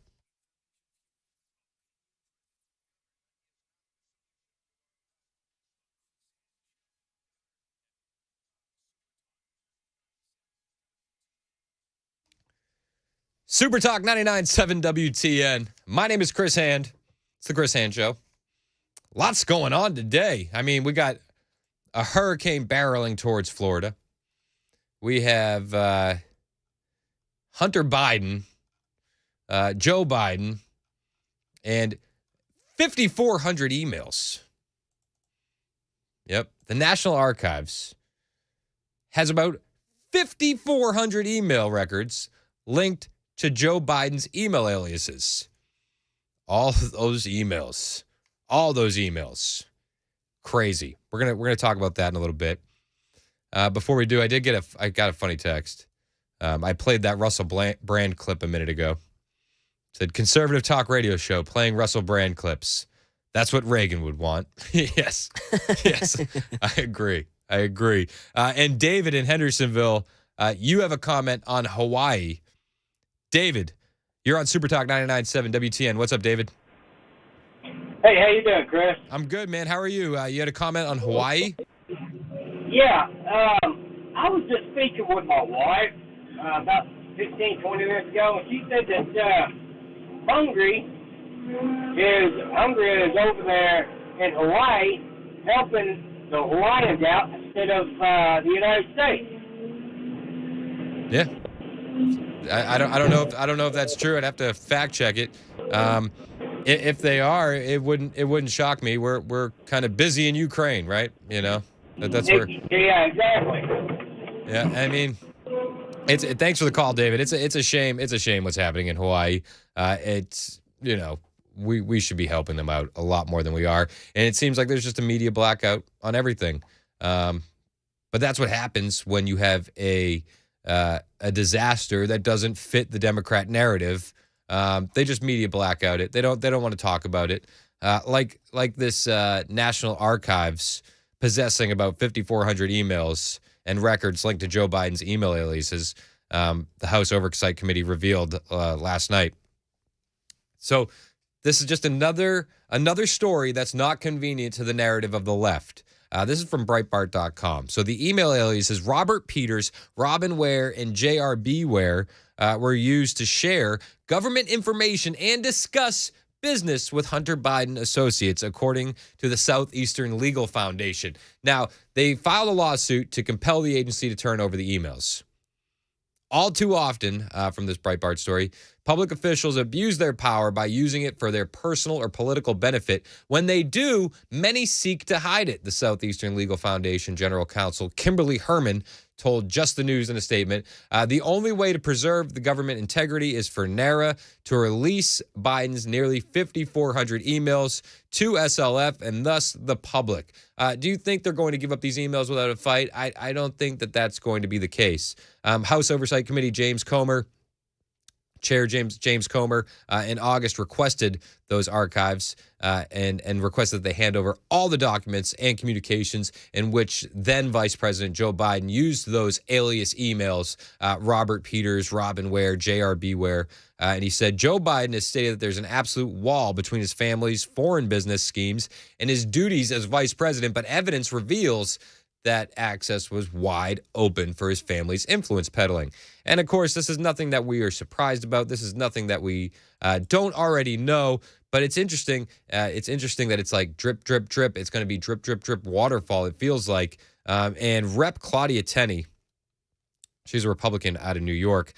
Super Talk 99.7 WTN. My name is Chris Hand. It's the Chris Hand Show. Lots going on today. I mean, we got a hurricane barreling towards Florida. We have Hunter Biden, Joe Biden, and 5,400 emails. Yep. The National Archives has about 5,400 email records linked to Joe Biden's email aliases. All those emails. Crazy. We're gonna talk about that in a little bit. Before we do, I got a funny text. I played that Russell Brand clip a minute ago. It said conservative talk radio show playing Russell Brand clips. That's what Reagan would want. Yes. I agree. And David in Hendersonville, you have a comment on Hawaii. David, you're on Super Talk 99.7 WTN. What's up, David? Hey, how you doing, Chris? I'm good, man. How are you? You had a comment on Hawaii? Yeah, I was just speaking with my wife about 15, 20 minutes ago, and she said that Hungary is over there in Hawaii helping the Hawaiians out instead of the United States. Yeah. I don't know if that's true. I'd have to fact check it. If they are, it wouldn't shock me. We're kind of busy in Ukraine, right? You know, that's where. Yeah, exactly. Yeah, I mean, thanks for the call, David. It's a shame. It's a shame what's happening in Hawaii. It's we should be helping them out a lot more than we are, and it seems like there's just a media blackout on everything. But that's what happens when you have a disaster that doesn't fit the Democrat narrative. They just media blackout it. They don't want to talk about it. Like this National Archives possessing about 5,400 emails and records linked to Joe Biden's email aliases. The House Oversight Committee revealed last night. So this is just another story that's not convenient to the narrative of the left. This is from Breitbart.com. So the email aliases Robert Peters, Robin Ware, and JRB Ware were used to share government information and discuss business with Hunter Biden associates, according to the Southeastern Legal Foundation. Now, they filed a lawsuit to compel the agency to turn over the emails. All too often, from this Breitbart story, public officials abuse their power by using it for their personal or political benefit. When they do, many seek to hide it, the Southeastern Legal Foundation General Counsel Kimberly Herman told Just the News in a statement. The only way to preserve the government integrity is for NARA to release Biden's nearly 5,400 emails to SLF and thus the public. Do you think they're going to give up these emails without a fight? I don't think that that's going to be the case. House Oversight Committee Chair James Comer in August requested those archives and requested that they hand over all the documents and communications in which then Vice President Joe Biden used those alias emails, Robert Peters, Robin Ware, JRB Ware. And he said, Joe Biden has stated that there's an absolute wall between his family's foreign business schemes and his duties as vice president, but evidence reveals that access was wide open for his family's influence peddling. And of course, this is nothing that we are surprised about. This is nothing that we don't already know, but it's interesting. It's interesting that it's like drip, drip, drip. It's going to be drip, drip, drip waterfall, it feels like. And Rep. Claudia Tenney, she's a Republican out of New York,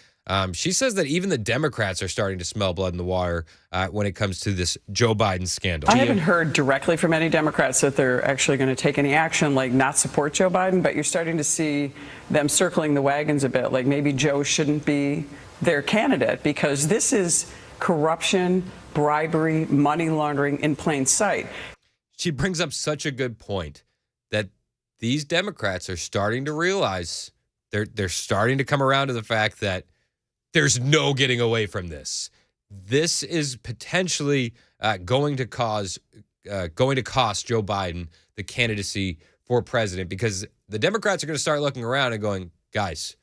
she says that even the Democrats are starting to smell blood in the water when it comes to this Joe Biden scandal. I haven't heard directly from any Democrats that they're actually going to take any action, like not support Joe Biden, but you're starting to see them circling the wagons a bit, like maybe Joe shouldn't be their candidate, because this is corruption bribery, money laundering in plain sight. She brings up such a good point that these Democrats are starting to realize, they're starting to come around to the fact that there's no getting away from this. This is potentially going to cost Joe Biden the candidacy for president, because the Democrats are going to start looking around and going, guys,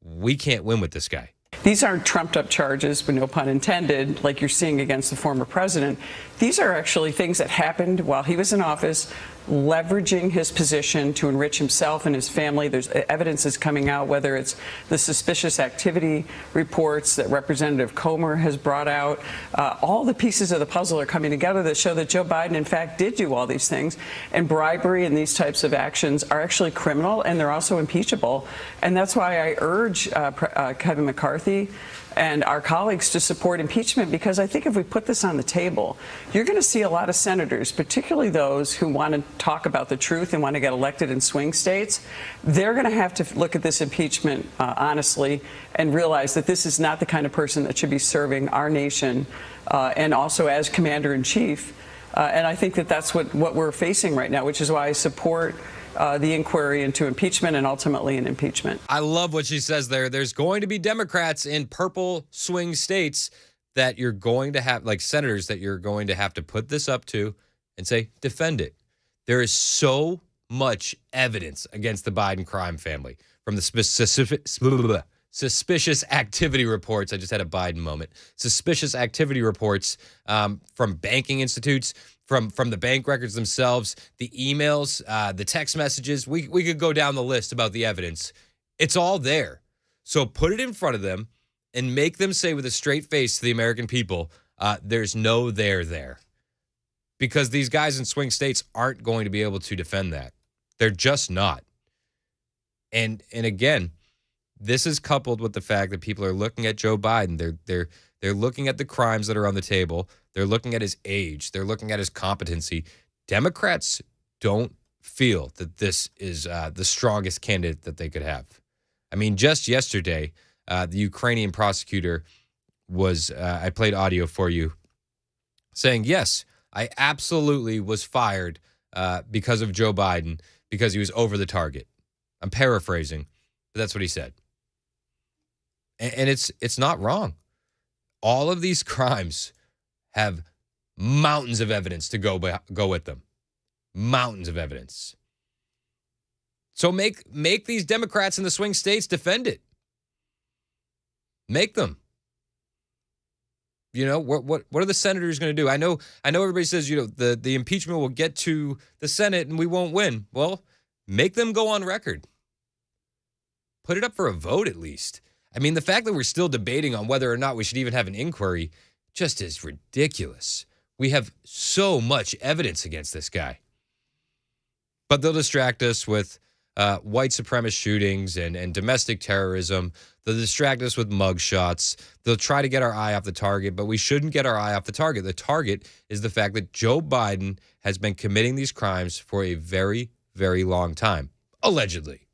we can't win with this guy. These aren't trumped up charges, but no pun intended, like you're seeing against the former president. These are actually things that happened while he was in office, leveraging his position to enrich himself and his family. There's evidence is coming out, whether it's the suspicious activity reports that Representative Comer has brought out. All the pieces of the puzzle are coming together that show that Joe Biden, in fact, did do all these things. And bribery and these types of actions are actually criminal, and they're also impeachable. And that's why I urge Kevin McCarthy and our colleagues to support impeachment, because I think if we put this on the table, you're going to see a lot of senators, particularly those who want to talk about the truth and want to get elected in swing states. They're going to have to look at this impeachment honestly and realize that this is not the kind of person that should be serving our nation and also as commander in chief. And I think that that's what we're facing right now, which is why I support the inquiry into impeachment and ultimately an impeachment. I love what she says there. There's going to be Democrats in purple swing states that you're going to have, like senators, that you're going to have to put this up to and say, defend it. There is so much evidence against the Biden crime family, from the suspicious activity reports. I just had a Biden moment. Suspicious activity reports from banking institutes, from the bank records themselves, the emails, the text messages. We could go down the list about the evidence. It's all there. So put it in front of them and make them say with a straight face to the American people, there's no there. Because these guys in swing states aren't going to be able to defend that. They're just not. And again, this is coupled with the fact that people are looking at Joe Biden. They're looking at the crimes that are on the table. They're looking at his age. They're looking at his competency. Democrats don't feel that this is the strongest candidate that they could have. I mean, just yesterday, the Ukrainian prosecutor was, I played audio for you, saying, yes, I absolutely was fired because of Joe Biden, because he was over the target. I'm paraphrasing, but that's what he said. And it's not wrong. All of these crimes have mountains of evidence to go with them. Mountains of evidence. So make these Democrats in the swing states defend it. Make them. You know, what are the senators going to do? I know everybody says, you know, the impeachment will get to the Senate and we won't win. Well, make them go on record. Put it up for a vote at least. I mean, the fact that we're still debating on whether or not we should even have an inquiry just is ridiculous. We have so much evidence against this guy. But they'll distract us with white supremacist shootings and domestic terrorism. They'll distract us with mugshots. They'll try to get our eye off the target, but we shouldn't get our eye off the target. The target is the fact that Joe Biden has been committing these crimes for a very, very long time. Allegedly.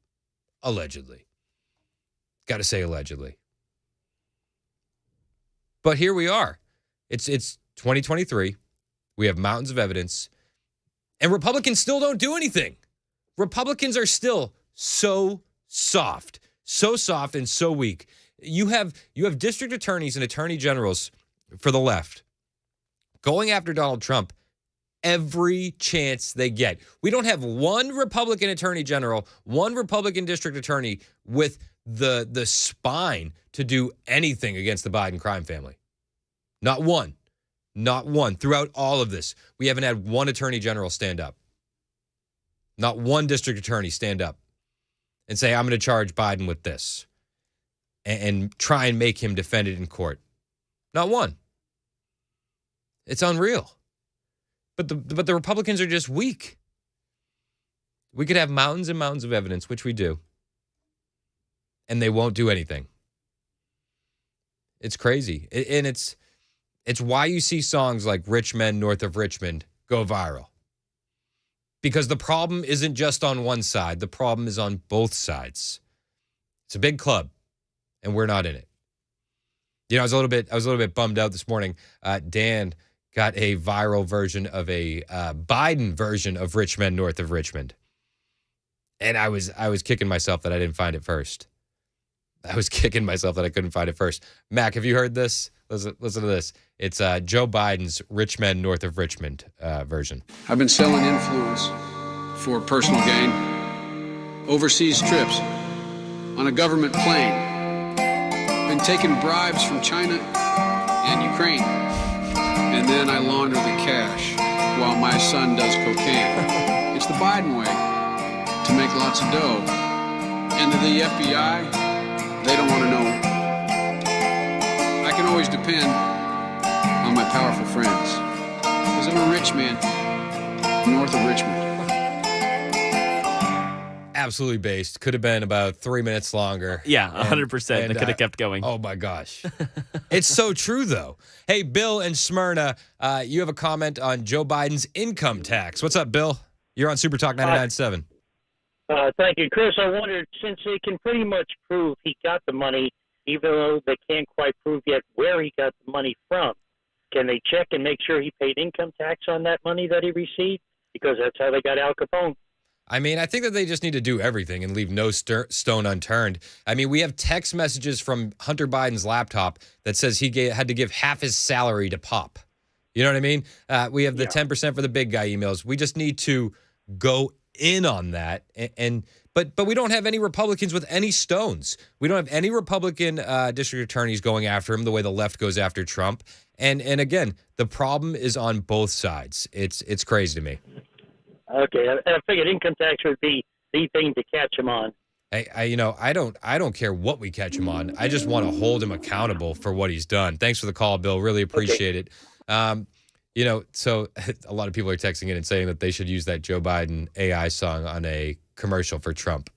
Got to say allegedly. But here we are. It's 2023. We have mountains of evidence. And Republicans still don't do anything. Republicans are still so soft and so weak. You have district attorneys and attorney generals for the left going after Donald Trump every chance they get. We don't have one Republican attorney general, one Republican district attorney with the spine to do anything against the Biden crime family. Not one. Not one. Throughout all of this, we haven't had one attorney general stand up. Not one district attorney stand up and say, I'm going to charge Biden with this and try and make him defend it in court. Not one. It's unreal. But the Republicans are just weak. We could have mountains and mountains of evidence, which we do, and they won't do anything. It's crazy. And it's why you see songs like Rich Men North of Richmond go viral. Because the problem isn't just on one side. The problem is on both sides. It's a big club, and we're not in it. I was a little bit bummed out this morning. Dan got a viral version of a Biden version of Rich Men North of Richmond. And I was kicking myself that I didn't find it first. I was kicking myself that I couldn't find it first. Mac, have you heard this? Listen to this. It's Joe Biden's Rich Men North of Richmond version. I've been selling influence for personal gain, overseas trips, on a government plane, been taking bribes from China and Ukraine, and then I launder the cash while my son does cocaine. It's the Biden way to make lots of dough. And to the FBI, they don't want to know. I can always depend on my powerful friends, because I'm a rich man north of Richmond. Absolutely based. Could have been about 3 minutes longer. Yeah, 100%. They could have kept going. Oh, my gosh. It's so true, though. Hey, Bill and Smyrna, you have a comment on Joe Biden's income tax. What's up, Bill? You're on Super Talk 99.7. Thank you, Chris. I wondered, since they can pretty much prove he got the money, even though they can't quite prove yet where he got the money from, can they check and make sure he paid income tax on that money that he received? Because that's how they got Al Capone. I mean, I think that they just need to do everything and leave no stone unturned. I mean, we have text messages from Hunter Biden's laptop that says he had to give half his salary to Pop. You know what I mean? We have the 10% for the big guy emails. We just need to go in on that. But we don't have any Republicans with any stones. We don't have any Republican district attorneys going after him the way the left goes after Trump. And again, the problem is on both sides. It's crazy to me. Okay, I figured income tax would be the thing to catch him on. I don't care what we catch him on. I just want to hold him accountable for what he's done. Thanks for the call, Bill. Really appreciate it. So a lot of people are texting in and saying that they should use that Joe Biden AI song on a commercial for Trump.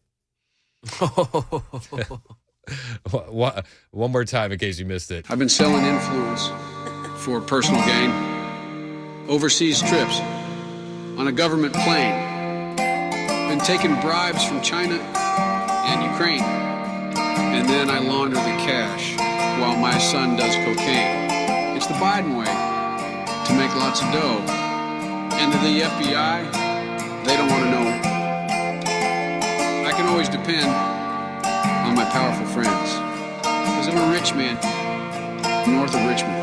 One more time in case you missed it. I've been selling influence for personal gain, overseas trips, on a government plane, been taking bribes from China and Ukraine, and then I launder the cash while my son does cocaine. It's the Biden way to make lots of dough. And to the FBI, they don't want to know. I can always depend on my powerful friends, because I'm a rich man north of Richmond.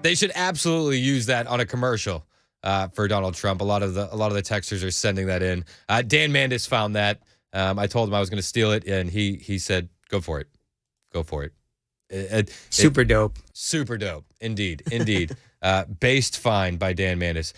They should absolutely use that on a commercial for Donald Trump. A lot of the texters are sending that in. Dan Mandis found that. I told him I was going to steal it, and he said, "Go for it, go for it." Super dope. Super dope. Indeed. Based fine by Dan Mandis.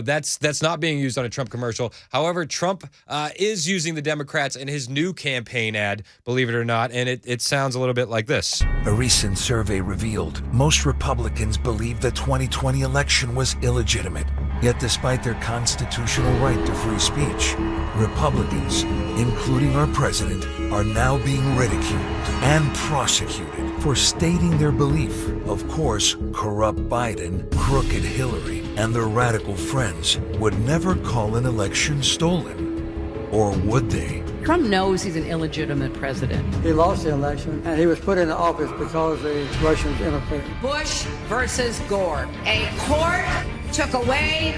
That's not being used on a Trump commercial. However, Trump is using the Democrats in his new campaign ad, believe it or not, and it sounds a little bit like this. A recent survey revealed most Republicans believe the 2020 election was illegitimate. Yet despite their constitutional right to free speech, Republicans, including our president, are now being ridiculed and prosecuted for stating their belief. Of course, corrupt Biden, crooked Hillary, and their radical friends would never call an election stolen. Or would they? Trump knows he's an illegitimate president. He lost the election, and he was put into office because the Russians interfered. Bush versus Gore. A court took away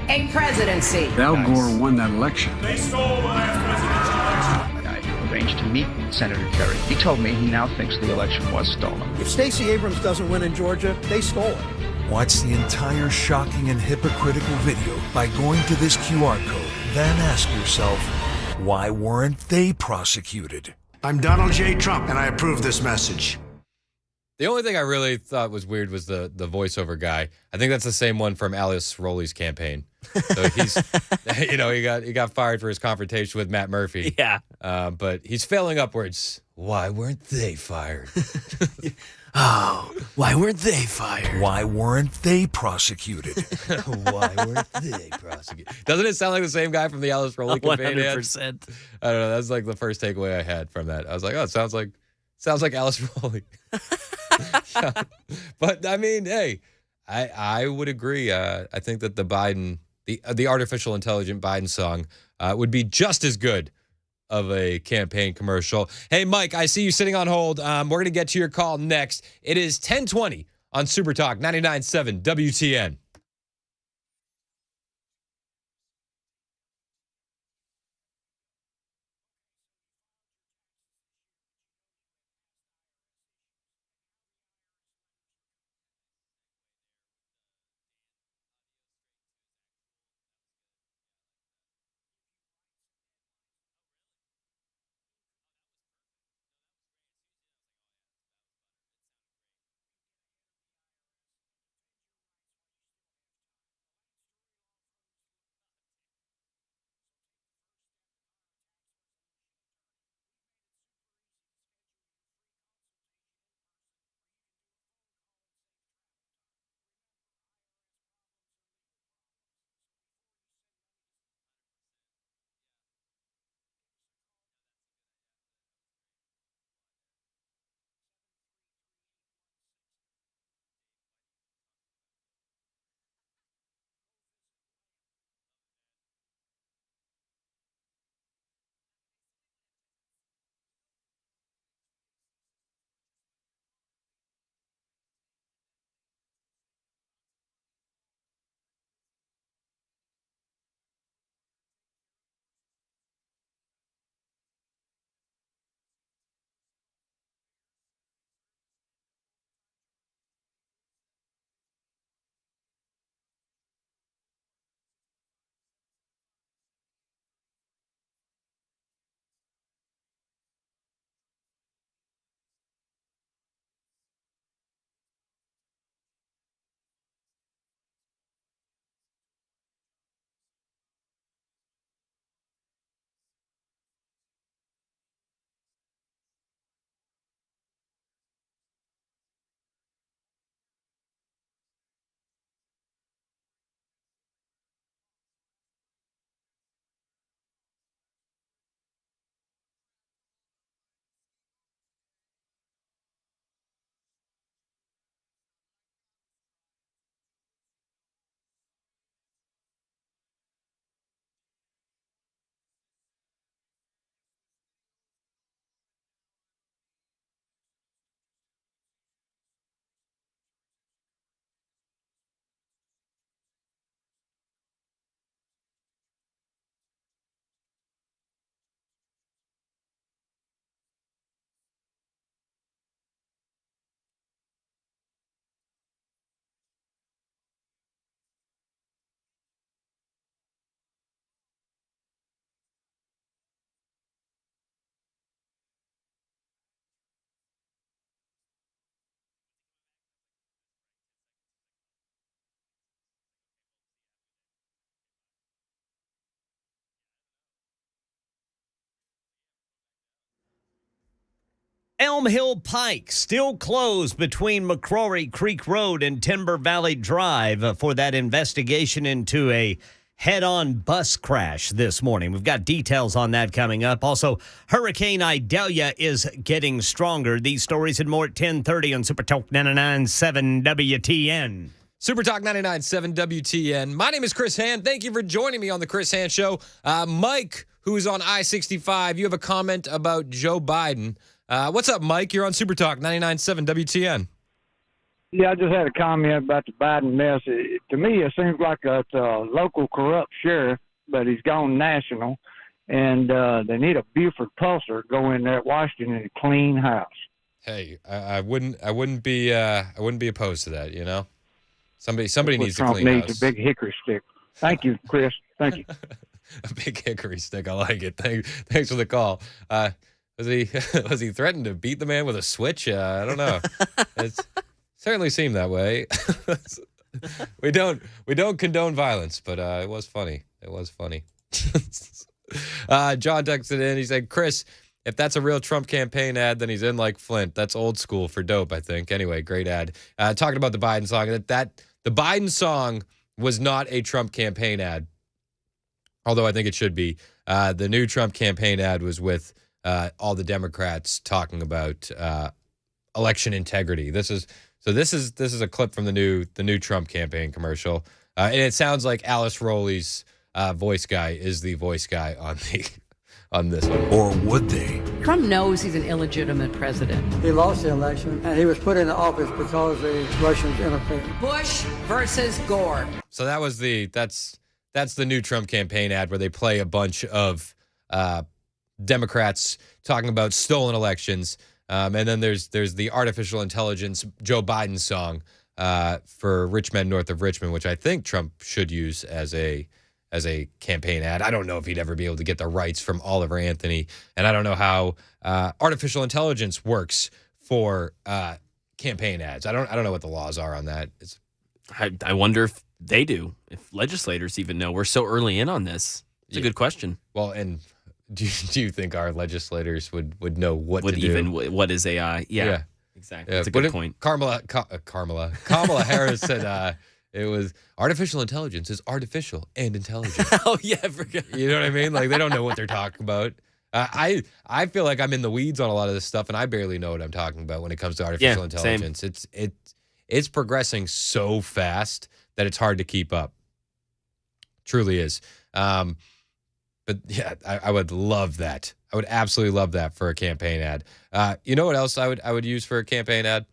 a presidency. Al Gore won that election. They stole the last presidential election. I arranged to meet Senator Kerry. He told me he now thinks the election was stolen. If Stacey Abrams doesn't win in Georgia, they stole it. Watch the entire shocking and hypocritical video by going to this QR code. Then ask yourself, why weren't they prosecuted? I'm Donald J. Trump, and I approve this message. The only thing I really thought was weird was the voiceover guy. I think that's the same one from Alice Rowley's campaign. So he's, he got fired for his confrontation with Matt Murphy. Yeah. But he's failing upwards. Why weren't they fired? Oh, why weren't they fired? Why weren't they prosecuted? Why weren't they prosecuted? Doesn't it sound like the same guy from the Alice Rowley campaign? 100%. I don't know. That's like the first takeaway I had from that. I was like, oh, it sounds like Alice Rowley. But I mean, hey, I would agree. I think that the Biden, the artificial intelligent Biden song would be just as good of a campaign commercial. Hey, Mike, I see you sitting on hold. We're going to get to your call next. It is 10:20 on Super Talk 99.7 WTN. Elm Hill Pike still closed between McCrory Creek Road and Timber Valley Drive for that investigation into a head-on bus crash this morning. We've got details on that coming up. Also, Hurricane Idalia is getting stronger. These stories and more at 10:30 on Super Talk 99.7 WTN. Super Talk 99.7 WTN. My name is Chris Hand. Thank you for joining me on the Chris Hand Show. Mike, who's on I-65, you have a comment about Joe Biden. What's up, Mike? You're on Super Talk 99.7 WTN. Yeah, I just had a comment about the Biden mess. To me, it seems like it's a local corrupt sheriff, but he's gone national, and they need a Buford Pulsar go in there at Washington and clean house. Hey, I wouldn't be opposed to that. You know, somebody needs to Trump clean needs house. A big hickory stick. Thank you, Chris. Thank you. A big hickory stick. I like it. Thanks for the call. Was he threatened to beat the man with a switch? I don't know. It certainly seemed that way. We don't condone violence, but it was funny. It was funny. John texted in. He said, "Chris, if that's a real Trump campaign ad, then he's in like Flint. That's old school for dope, I think." Anyway, great ad. Talking about the Biden song. That the Biden song was not a Trump campaign ad, although I think it should be. The new Trump campaign ad was with all the Democrats talking about election integrity. This is a clip from the new Trump campaign commercial, and it sounds like Alice Rowley's voice guy is the voice guy on this one. Or would they? Trump knows he's an illegitimate president. He lost the election, and he was put into office because the Russians interfered. Bush versus Gore. So that's the new Trump campaign ad where they play a bunch of Democrats talking about stolen elections, and then there's the artificial intelligence Joe Biden song for rich men north of Richmond, which I think Trump should use as a campaign ad. I don't know if he'd ever be able to get the rights from Oliver Anthony, and I don't know how artificial intelligence works for campaign ads. I don't know what the laws are on that. I wonder if they do, if legislators even know. We're so early in on this. It's a good question. Well, and do you think our legislators would know what to do? What is AI? Yeah. Exactly. That's a good point. Kamala Harris said it was artificial intelligence is artificial and intelligent. Oh, yeah, I forgot. You know what I mean? Like, they don't know what they're talking about. I feel like I'm in the weeds on a lot of this stuff, and I barely know what I'm talking about when it comes to artificial intelligence. Same. It's progressing so fast that it's hard to keep up. Truly is. But yeah, I would love that. I would absolutely love that for a campaign ad. You know what else I would use for a campaign ad?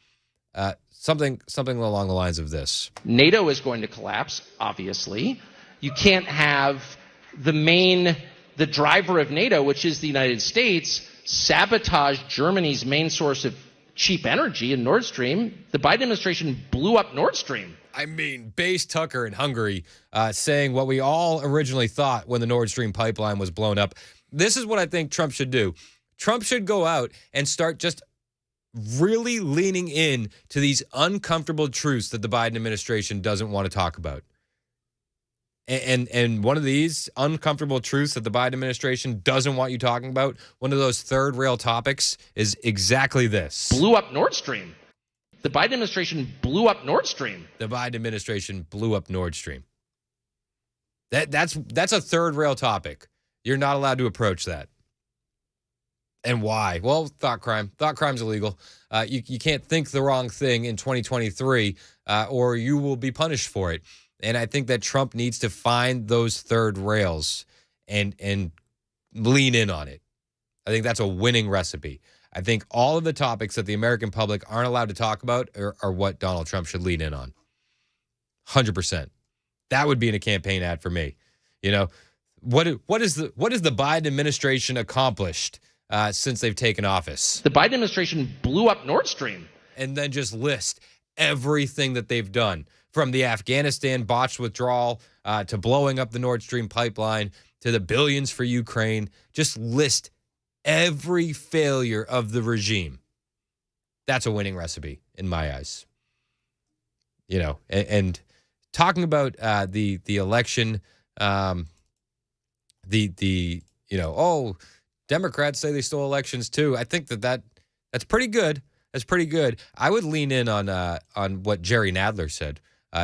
Something along the lines of this. NATO is going to collapse, obviously. You can't have the driver of NATO, which is the United States, sabotage Germany's main source of cheap energy in Nord Stream. The Biden administration blew up Nord Stream. I mean, Base Tucker in Hungary saying what we all originally thought when the Nord Stream pipeline was blown up. This is what I think Trump should do. Trump should go out and start just really leaning in to these uncomfortable truths that the Biden administration doesn't want to talk about. And one of these uncomfortable truths that the Biden administration doesn't want you talking about, one of those third rail topics, is exactly this. Blew up Nord Stream. The Biden administration blew up Nord Stream. The Biden administration blew up Nord Stream. That's a third rail topic. You're not allowed to approach that. And why? Well, thought crime. Thought crime's illegal. You can't think the wrong thing in 2023, or you will be punished for it. And I think that Trump needs to find those third rails and lean in on it. I think that's a winning recipe. I think all of the topics that the American public aren't allowed to talk about are what Donald Trump should lean in on. 100%. That would be in a campaign ad for me. You know, what is the Biden administration accomplished since they've taken office? The Biden administration blew up Nord Stream. And then just list everything that they've done, from the Afghanistan botched withdrawal to blowing up the Nord Stream pipeline to the billions for Ukraine. Just list every failure of the regime. That's a winning recipe in my eyes. You know, and talking about the election, Democrats say they stole elections too. I think that's pretty good. That's pretty good. I would lean in on what Jerry Nadler said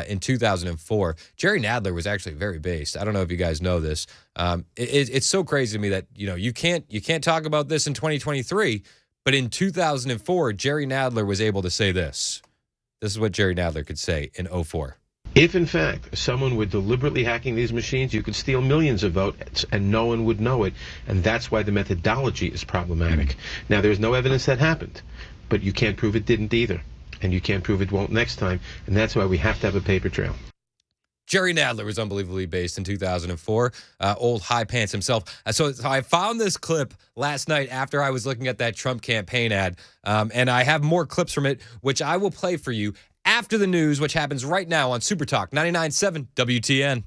in 2004. Jerry Nadler was actually very based. I don't know if you guys know this. It's so crazy to me that you can't talk about this in 2023, but in 2004, Jerry Nadler was able to say this. This is what Jerry Nadler could say in 2004. If, in fact, someone were deliberately hacking these machines, you could steal millions of votes and no one would know it, and that's why the methodology is problematic. Now, there's no evidence that happened, but you can't prove it didn't either, and you can't prove it won't next time, and that's why we have to have a paper trail. Jerry Nadler was unbelievably based in 2004, old high pants himself. So I found this clip last night after I was looking at that Trump campaign ad, and I have more clips from it, which I will play for you after the news, which happens right now on Super Talk 99.7 WTN.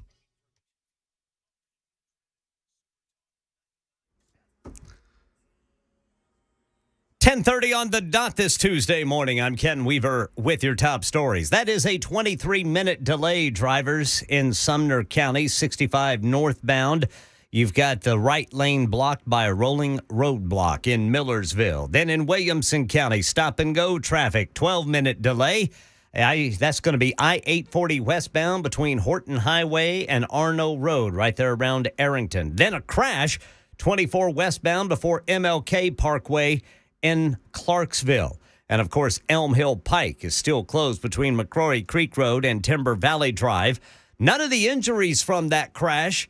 .30 on the dot this Tuesday morning. I'm Ken Weaver with your top stories. That is a 23-minute delay, drivers, in Sumner County, 65 northbound. You've got the right lane blocked by a rolling roadblock in Millersville. Then in Williamson County, stop-and-go traffic, 12-minute delay. That's going to be I-840 westbound between Horton Highway and Arno Road, right there around Arrington. Then a crash, 24 westbound before MLK Parkway in Clarksville. And, of course, Elm Hill Pike is still closed between McCrory Creek Road and Timber Valley Drive. None of the injuries from that crash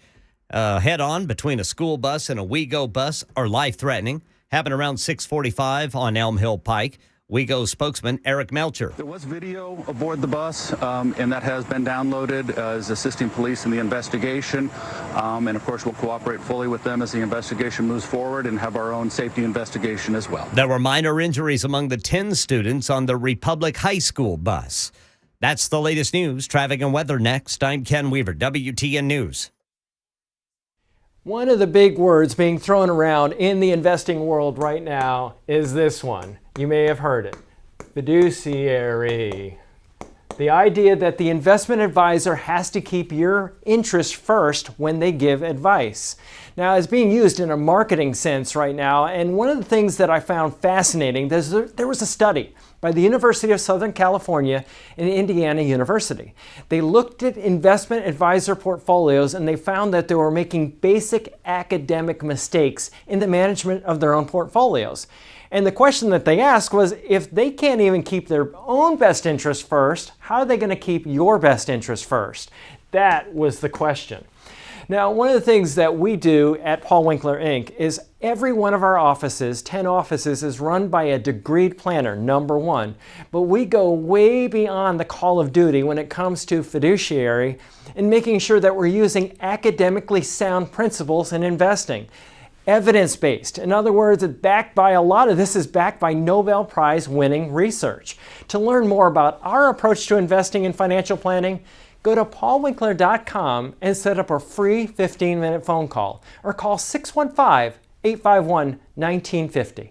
Head-on between a school bus and a WeGo bus are life-threatening. Happened around 6:45 on Elm Hill Pike. WeGo spokesman Eric Melcher. There was video aboard the bus, and that has been downloaded, is assisting police in the investigation. And of course, we'll cooperate fully with them as the investigation moves forward and have our own safety investigation as well. There were minor injuries among the 10 students on the Republic High School bus. That's the latest news. Traffic and weather next. I'm Ken Weaver, WTN News. One of the big words being thrown around in the investing world right now is this one. You may have heard it. Fiduciary. The idea that the investment advisor has to keep your interest first when they give advice. Now, it's being used in a marketing sense right now, and one of the things that I found fascinating, there was a study by the University of Southern California and Indiana University. They looked at investment advisor portfolios and they found that they were making basic academic mistakes in the management of their own portfolios. And the question that they asked was, if they can't even keep their own best interest first, how are they going to keep your best interest first? That was the question. Now, one of the things that we do at Paul Winkler Inc. is every one of our offices, 10 offices, is run by a degreed planner, number one. But we go way beyond the call of duty when it comes to fiduciary and making sure that we're using academically sound principles in investing. Evidence-based. In other words, a lot of this is backed by Nobel Prize winning research. To learn more about our approach to investing in financial planning, go to paulwinkler.com and set up a free 15-minute phone call or call 615-851-1950.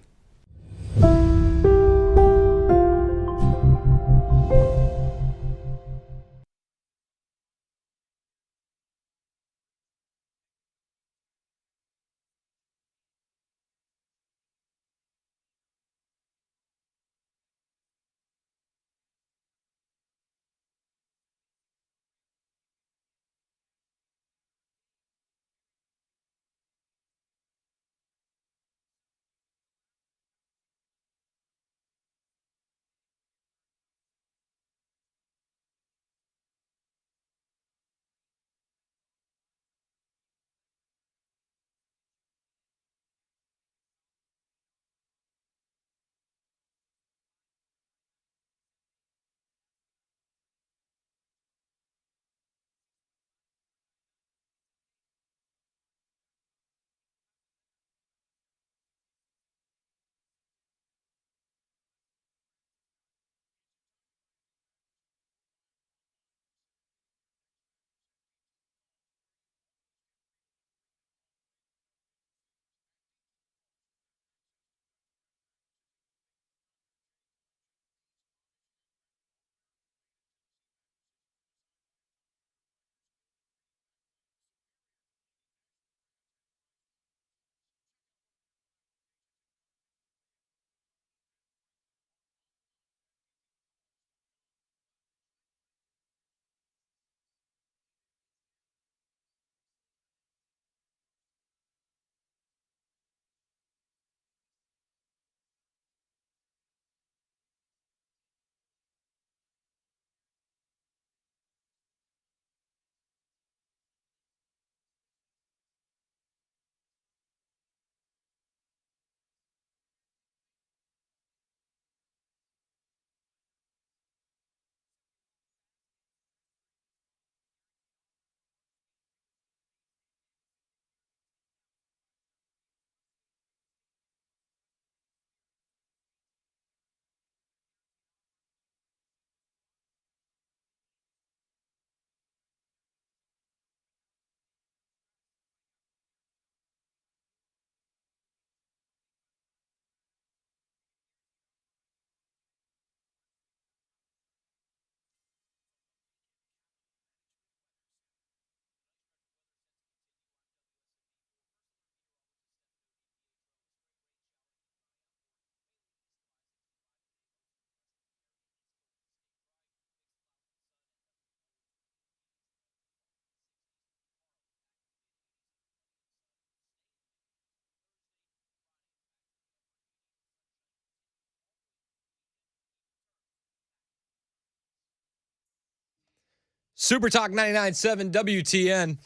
Super Talk 99.7 WTN.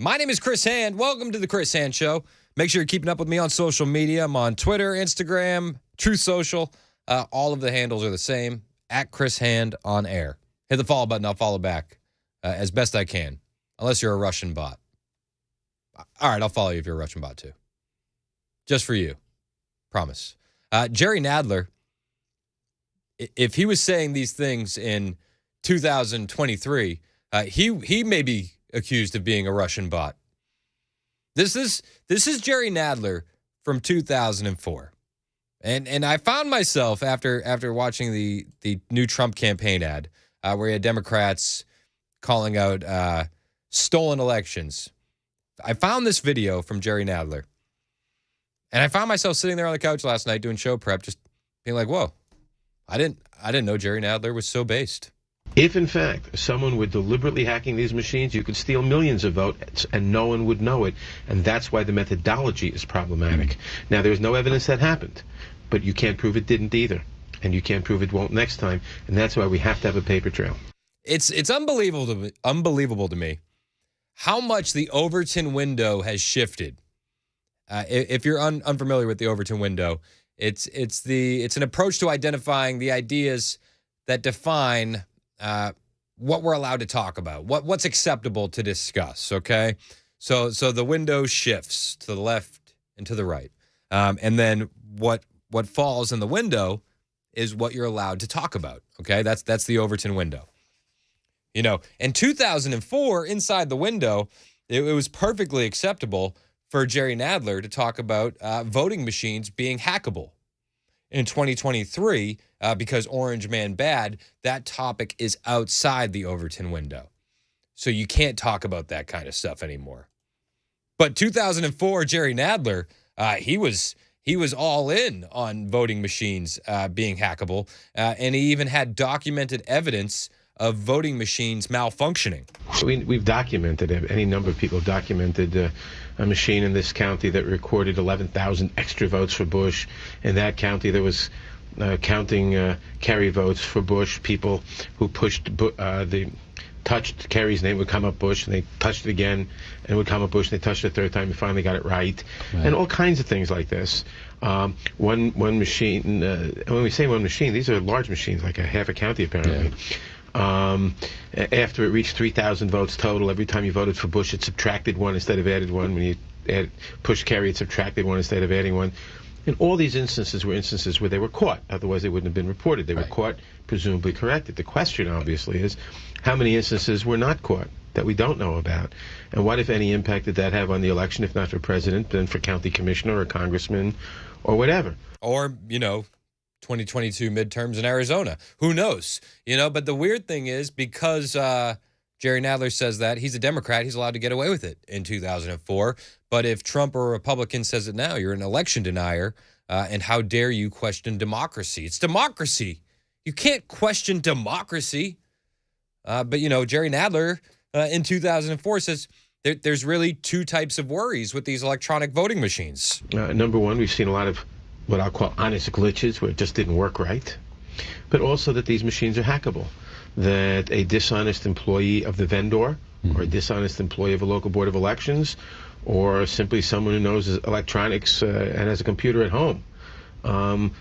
My name is Chris Hand. Welcome to the Chris Hand Show. Make sure you're keeping up with me on social media. I'm on Twitter, Instagram, Truth Social. All of the handles are the same, at Chris Hand on air. Hit the follow button. I'll follow back as best I can, unless you're a Russian bot. All right, I'll follow you if you're a Russian bot too. Just for you. Promise. Jerry Nadler, if he was saying these things in 2023, he may be accused of being a Russian bot. This is Jerry Nadler from 2004. And I found myself after watching the new Trump campaign ad where he had Democrats calling out stolen elections. I found this video from Jerry Nadler. And I found myself sitting there on the couch last night doing show prep, just being like, whoa, I didn't know Jerry Nadler was so based. If, in fact, someone were deliberately hacking these machines, you could steal millions of votes and no one would know it. And that's why the methodology is problematic. Now, there's no evidence that happened, but you can't prove it didn't either. And you can't prove it won't next time. And that's why we have to have a paper trail. It's unbelievable to me how much the Overton window has shifted. If you're unfamiliar with the Overton window, it's an approach to identifying the ideas that define what we're allowed to talk about, what's acceptable to discuss. Okay, so the window shifts to the left and to the right, and then what falls in the window is what you're allowed to talk about. Okay, that's the Overton window. You know, in 2004, inside the window, it was perfectly acceptable for Jerry Nadler to talk about voting machines being hackable. In 2023, because Orange Man bad, that topic is outside the Overton window. So you can't talk about that kind of stuff anymore. But 2004, Jerry Nadler, he was all in on voting machines being hackable, and he even had documented evidence of voting machines malfunctioning. We've documented it. Any number of people have documented a machine in this county that recorded 11,000 extra votes for Bush. In that county, there was counting Kerry votes for Bush. People who touched Kerry's name would come up Bush, and they touched it again, and it would come up Bush, and they touched it a third time, and finally got it right. And all kinds of things like this. One machine, when we say one machine, these are large machines, like a half a county apparently. Yeah. After it reached 3,000 votes total, every time you voted for Bush, it subtracted one instead of added one. When you pushed Kerry, it subtracted one instead of adding one. And all these instances were instances where they were caught. Otherwise, they wouldn't have been reported. They were caught, presumably corrected. The question, obviously, is how many instances were not caught that we don't know about? And what, if any, impact did that have on the election, if not for president, then for county commissioner or congressman or whatever? Or, 2022 midterms in Arizona. Who knows? But the weird thing is, because Jerry Nadler says that, he's a Democrat, he's allowed to get away with it in 2004. But if Trump or a Republican says it now, you're an election denier, and how dare you question democracy? It's democracy. You can't question democracy. But Jerry Nadler in 2004 says there's really two types of worries with these electronic voting machines. Number one, we've seen a lot of what I'll call honest glitches where it just didn't work right, but also that these machines are hackable, that a dishonest employee of the vendor or a dishonest employee of a local board of elections or simply someone who knows electronics and has a computer at home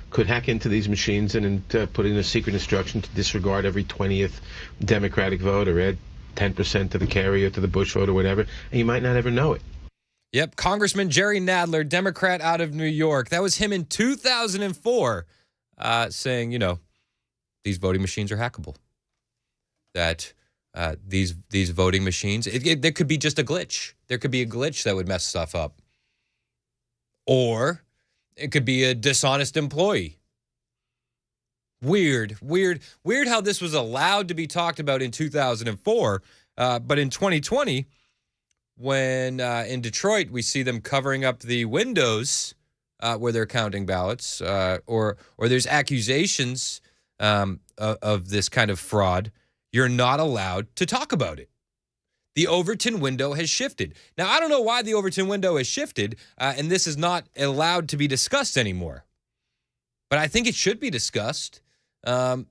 could hack into these machines and put in a secret instruction to disregard every 20th Democratic vote or add 10% to the Kerry or to the Bush vote or whatever, and you might not ever know it. Yep, Congressman Jerry Nadler, Democrat out of New York. That was him in 2004 saying, these voting machines are hackable. That these voting machines, there could be just a glitch. There could be a glitch that would mess stuff up. Or it could be a dishonest employee. Weird how this was allowed to be talked about in 2004, but in 2020, when in Detroit we see them covering up the windows where they're counting ballots, or there's accusations of this kind of fraud, you're not allowed to talk about it. The Overton window has shifted. Now, I don't know why the Overton window has shifted, and this is not allowed to be discussed anymore. But I think it should be discussed. And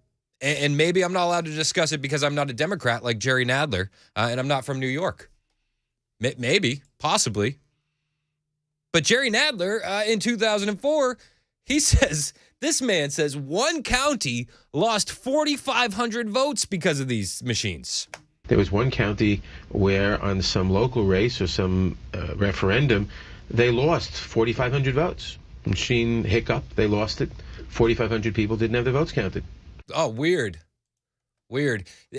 maybe I'm not allowed to discuss it because I'm not a Democrat like Jerry Nadler, and I'm not from New York. Maybe, possibly. But Jerry Nadler, in 2004, this man says one county lost 4,500 votes because of these machines. There was one county where on some local race or some referendum, they lost 4,500 votes. Machine hiccup, they lost it. 4,500 people didn't have their votes counted. Oh, weird.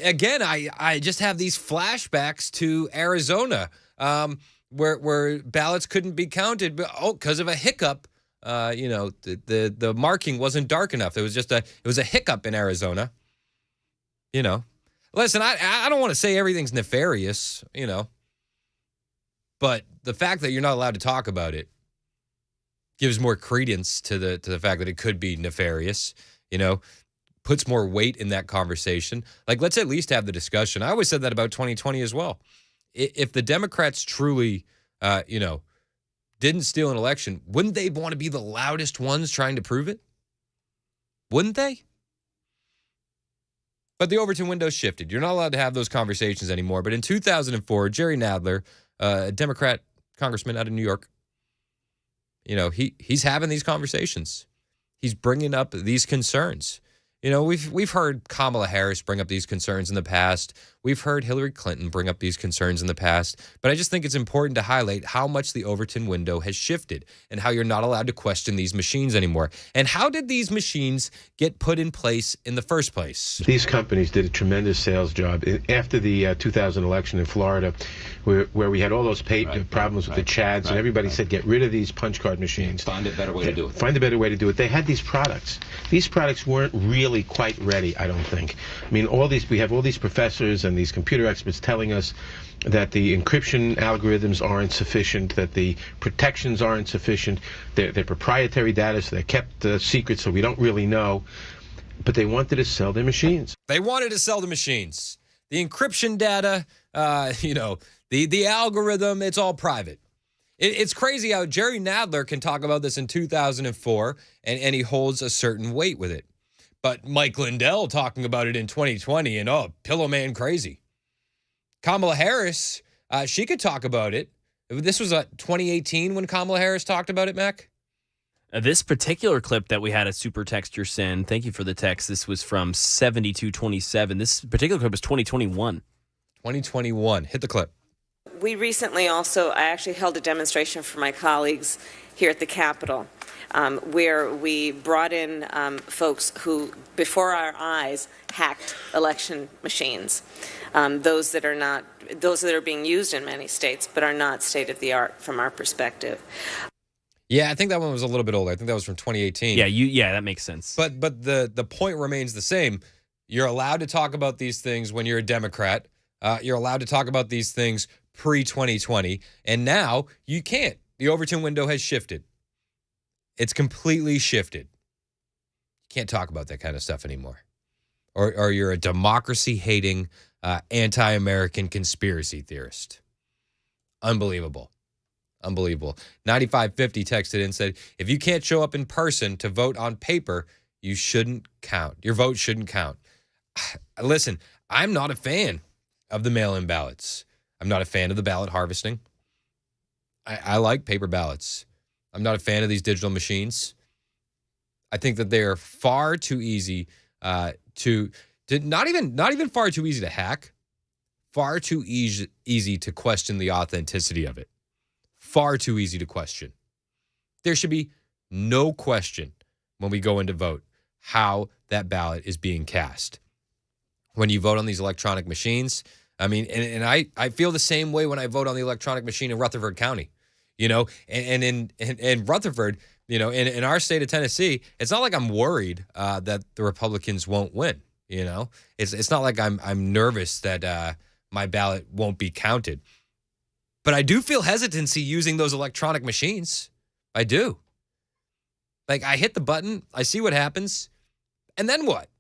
Again, I just have these flashbacks to Arizona, where ballots couldn't be counted, but because of a hiccup. The marking wasn't dark enough. It was a hiccup in Arizona. Listen, I don't want to say everything's nefarious, but the fact that you're not allowed to talk about it gives more credence to the fact that it could be nefarious, puts more weight in that conversation. Like, let's at least have the discussion. I always said that about 2020 as well. If the Democrats truly, didn't steal an election, wouldn't they want to be the loudest ones trying to prove it? Wouldn't they? But the Overton window shifted. You're not allowed to have those conversations anymore. But in 2004, Jerry Nadler, a Democrat congressman out of New York, he's having these conversations. He's bringing up these concerns. We've heard Kamala Harris bring up these concerns in the past. We've heard Hillary Clinton bring up these concerns in the past. But I just think it's important to highlight how much the Overton window has shifted and how you're not allowed to question these machines anymore. And how did these machines get put in place in the first place? These companies did a tremendous sales job. After the 2000 election in Florida, where we had all those problems with the Chads, and everybody said, get rid of these punch card machines. Find a better way to do it. Find a better way to do it. They had these products. These products weren't really quite ready, I don't think. I mean, we have all these professors and these computer experts telling us that the encryption algorithms aren't sufficient, that the protections aren't sufficient. They're proprietary data, so they're kept secret, so we don't really know. But they wanted to sell their machines. They wanted to sell the machines. The encryption data, the algorithm, it's all private. It's crazy how Jerry Nadler can talk about this in 2004, and he holds a certain weight with it. But Mike Lindell talking about it in 2020 and, pillow man crazy. Kamala Harris, she could talk about it. This was 2018 when Kamala Harris talked about it, Mac? This particular clip that we had a super texter send, thank you for the text. This was from 7227. This particular clip was 2021. 2021. Hit the clip. We recently I actually held a demonstration for my colleagues here at the Capitol, where we brought in folks who, before our eyes, hacked election machines. Those that are being used in many states, but are not state of the art from our perspective. Yeah, I think that one was a little bit older. I think that was from 2018. Yeah, that makes sense. But the point remains the same. You're allowed to talk about these things when you're a Democrat. You're allowed to talk about these things pre-2020, and now you can't. The Overton window has shifted. It's completely shifted. You can't talk about that kind of stuff anymore. Or you're a democracy-hating, anti-American conspiracy theorist. Unbelievable. 9550 texted in and said, if you can't show up in person to vote on paper, you shouldn't count. Your vote shouldn't count. Listen, I'm not a fan of the mail-in ballots. I'm not a fan of the ballot harvesting. I like paper ballots. I'm not a fan of these digital machines. I think that they are far too easy to not even far too easy to hack, far too easy to question the authenticity of it. Far too easy to question. There should be no question when we go in to vote how that ballot is being cast. When you vote on these electronic machines, I mean, and I feel the same way when I vote on the electronic machine in Rutherford County, and in Rutherford, in our state of Tennessee, it's not like I'm worried that the Republicans won't win. It's not like I'm nervous that my ballot won't be counted. But I do feel hesitancy using those electronic machines. I do. Like, I hit the button, I see what happens, and then what?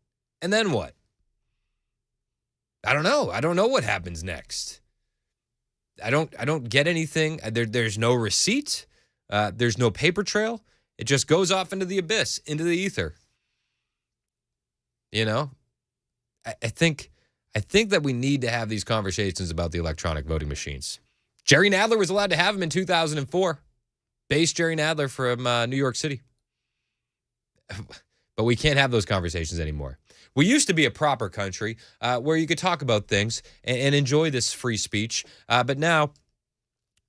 I don't know. I don't know what happens next. I don't get anything. There's no receipt. There's no paper trail. It just goes off into the abyss, into the ether. I think that we need to have these conversations about the electronic voting machines. Jerry Nadler was allowed to have him in 2004. Base Jerry Nadler from New York City. But we can't have those conversations anymore. We used to be a proper country where you could talk about things and enjoy this free speech. But now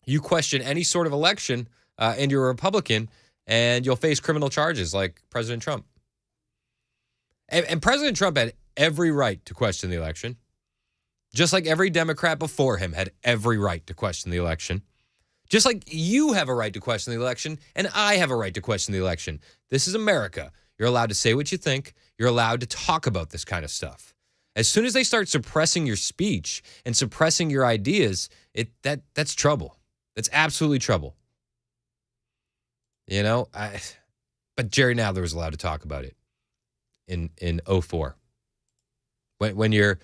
you question any sort of election and you're a Republican and you'll face criminal charges like President Trump. And President Trump had every right to question the election, just like every Democrat before him had every right to question the election. Just like you have a right to question the election, and I have a right to question the election. This is America. You're allowed to say what you think. You're allowed to talk about this kind of stuff. As soon as they start suppressing your speech and suppressing your ideas, that's trouble. That's absolutely trouble. You know, but Jerry Nadler was allowed to talk about it in 04. When you're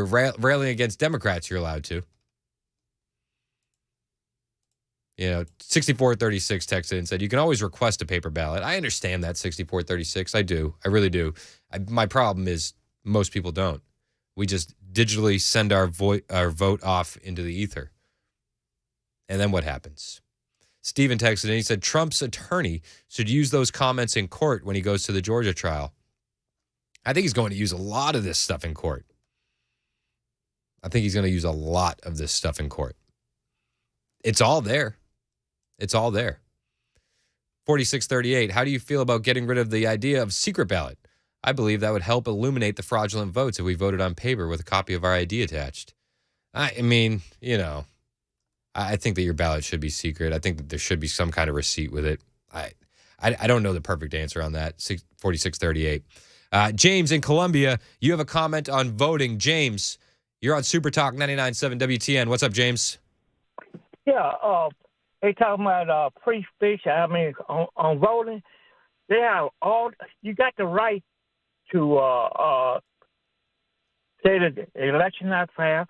railing against Democrats, you're allowed to. You know, 6436 texted and said, you can always request a paper ballot. I understand that, 6436. I do. I really do. My problem is most people don't. We just digitally send our vote off into the ether. And then what happens? Steven texted and he said, Trump's attorney should use those comments in court when he goes to the Georgia trial. I think he's going to use a lot of this stuff in court. It's all there. It's all there. 4638, how do you feel about getting rid of the idea of secret ballot? I believe that would help illuminate the fraudulent votes if we voted on paper with a copy of our ID attached. I mean, you know, I think that your ballot should be secret. I think that there should be some kind of receipt with it. I don't know the perfect answer on that. 4638. James in Columbia, you have a comment on voting. James, you're on Super Talk 99.7 WTN. What's up, James? Yeah, they talking about free speech. I mean, on voting, they have you got the right to say that the election not fair,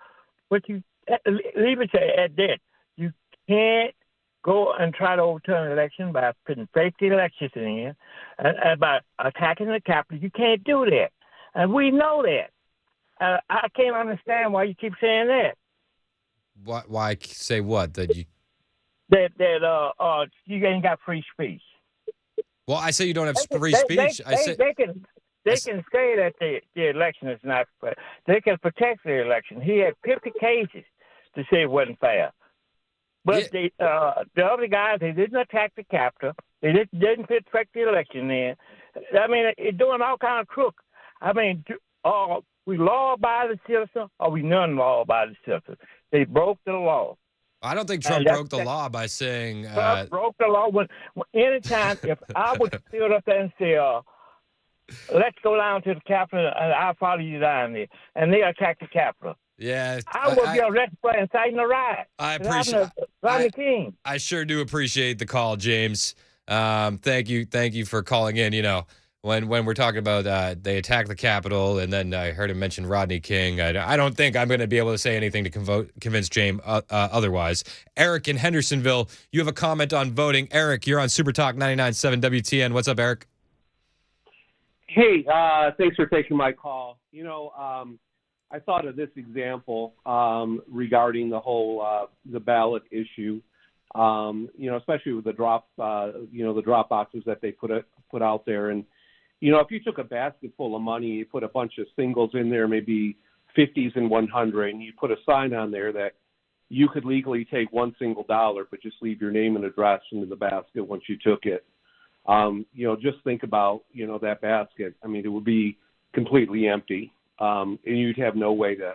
but you leave it at that. You can't go and try to overturn an election by putting fake elections in and by attacking the Capitol. You can't do that, and we know that. I can't understand why you keep saying that. Why say what? That you ain't got free speech. Well, I say you don't have free speech. They can say that the election is not fair. They can protect the election. He had 50 cases to say it wasn't fair. But the other guys, they didn't attack the Capitol. They didn't fake the election in. I mean, it's doing all kind of crook. I mean, we law-abiding citizens or we non-law-abiding citizens. They broke the law. I don't think Trump broke the law by saying... Trump broke the law. Anytime, if I would stood up there and say, let's go down to the Capitol and I'll follow you down there, and they attack the Capitol. Yeah. I would be arrested for inciting a riot. I appreciate Rodney King. I sure do appreciate the call, James. Thank you for calling in. You know, when we're talking about they attacked the Capitol, and then I heard him mention Rodney King. I don't think I'm going to be able to say anything to convince James otherwise. Eric in Hendersonville, you have a comment on voting. Eric, you're on Super Talk 99.7 WTN. What's up, Eric? Hey, thanks for taking my call. You know, I thought of this example regarding the whole the ballot issue. You know, especially with the drop boxes that they put out there. And you know, if you took a basket full of money, you put a bunch of singles in there, maybe 50s and 100, and you put a sign on there that you could legally take one single dollar, but just leave your name and address into the basket once you took it. You know, just think about, you know, that basket. I mean, it would be completely empty, and you'd have no way to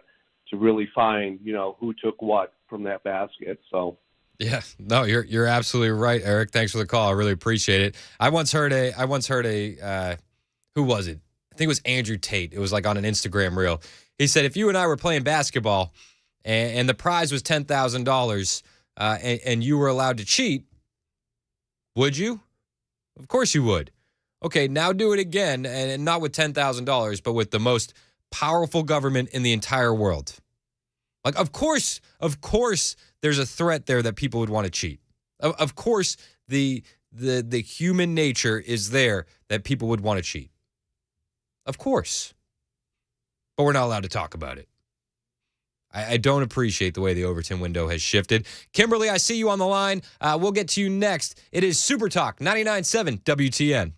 really find, you know, who took what from that basket. So. Yeah, no, you're absolutely right, Eric. Thanks for the call. I really appreciate it. I once heard a who was it? I think it was Andrew Tate. It was like on an Instagram reel. He said, if you and I were playing basketball and the prize was $10,000 and you were allowed to cheat, would you? Of course you would. Okay, now do it again, and not with $10,000, but with the most powerful government in the entire world. Like, of course, there's a threat there that people would want to cheat. Of course, the human nature is there that people would want to cheat. Of course. But we're not allowed to talk about it. I don't appreciate the way the Overton window has shifted. Kimberly, I see you on the line. We'll get to you next. It is Super Talk 99.7 WTN.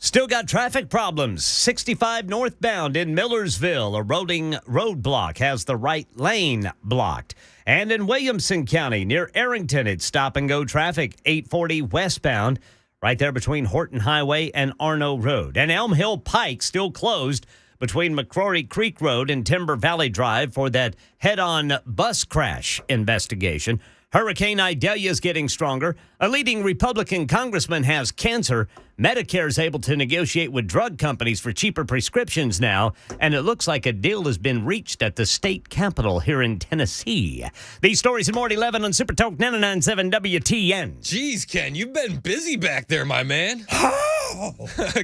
Still got traffic problems. 65 northbound in Millersville. A rolling roadblock has the right lane blocked. And in Williamson County near Arrington, it's stop-and-go traffic. 840 westbound, right there between Horton Highway and Arno Road. And Elm Hill Pike still closed between McCrory Creek Road and Timber Valley Drive for that head-on bus crash investigation. Hurricane Idalia is getting stronger. A leading Republican congressman has cancer. Medicare is able to negotiate with drug companies for cheaper prescriptions now, and it looks like a deal has been reached at the state capitol here in Tennessee. These stories and more at 11 on Super Talk 99.7 WTN. Jeez, Ken, you've been busy back there, my man.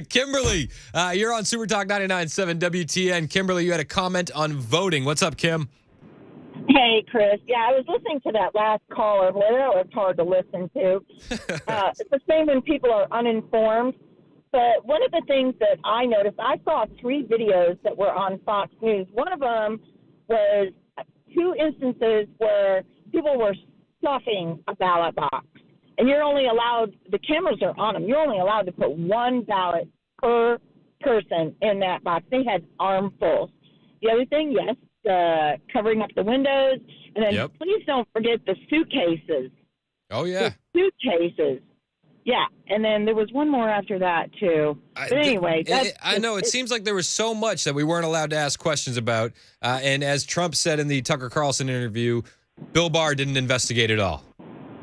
Kimberly, you're on Super Talk 99.7 WTN. Kimberly, you had a comment on voting. What's up, Kim? Hey, Chris. Yeah, I was listening to that last caller. Well, that was hard to listen to. It's the same when people are uninformed. But one of the things that I noticed, I saw 3 videos that were on Fox News. One of them was 2 instances where people were stuffing a ballot box. And you're only allowed, the cameras are on them, you're only allowed to put 1 ballot per person in that box. They had armfuls. The other thing, yes, covering up the windows. And then please don't forget the suitcases. Oh, yeah. The suitcases. Yeah. And then there was one more after that, too. But anyway. I know. It seems like there was so much that we weren't allowed to ask questions about. And as Trump said in the Tucker Carlson interview, Bill Barr didn't investigate it all.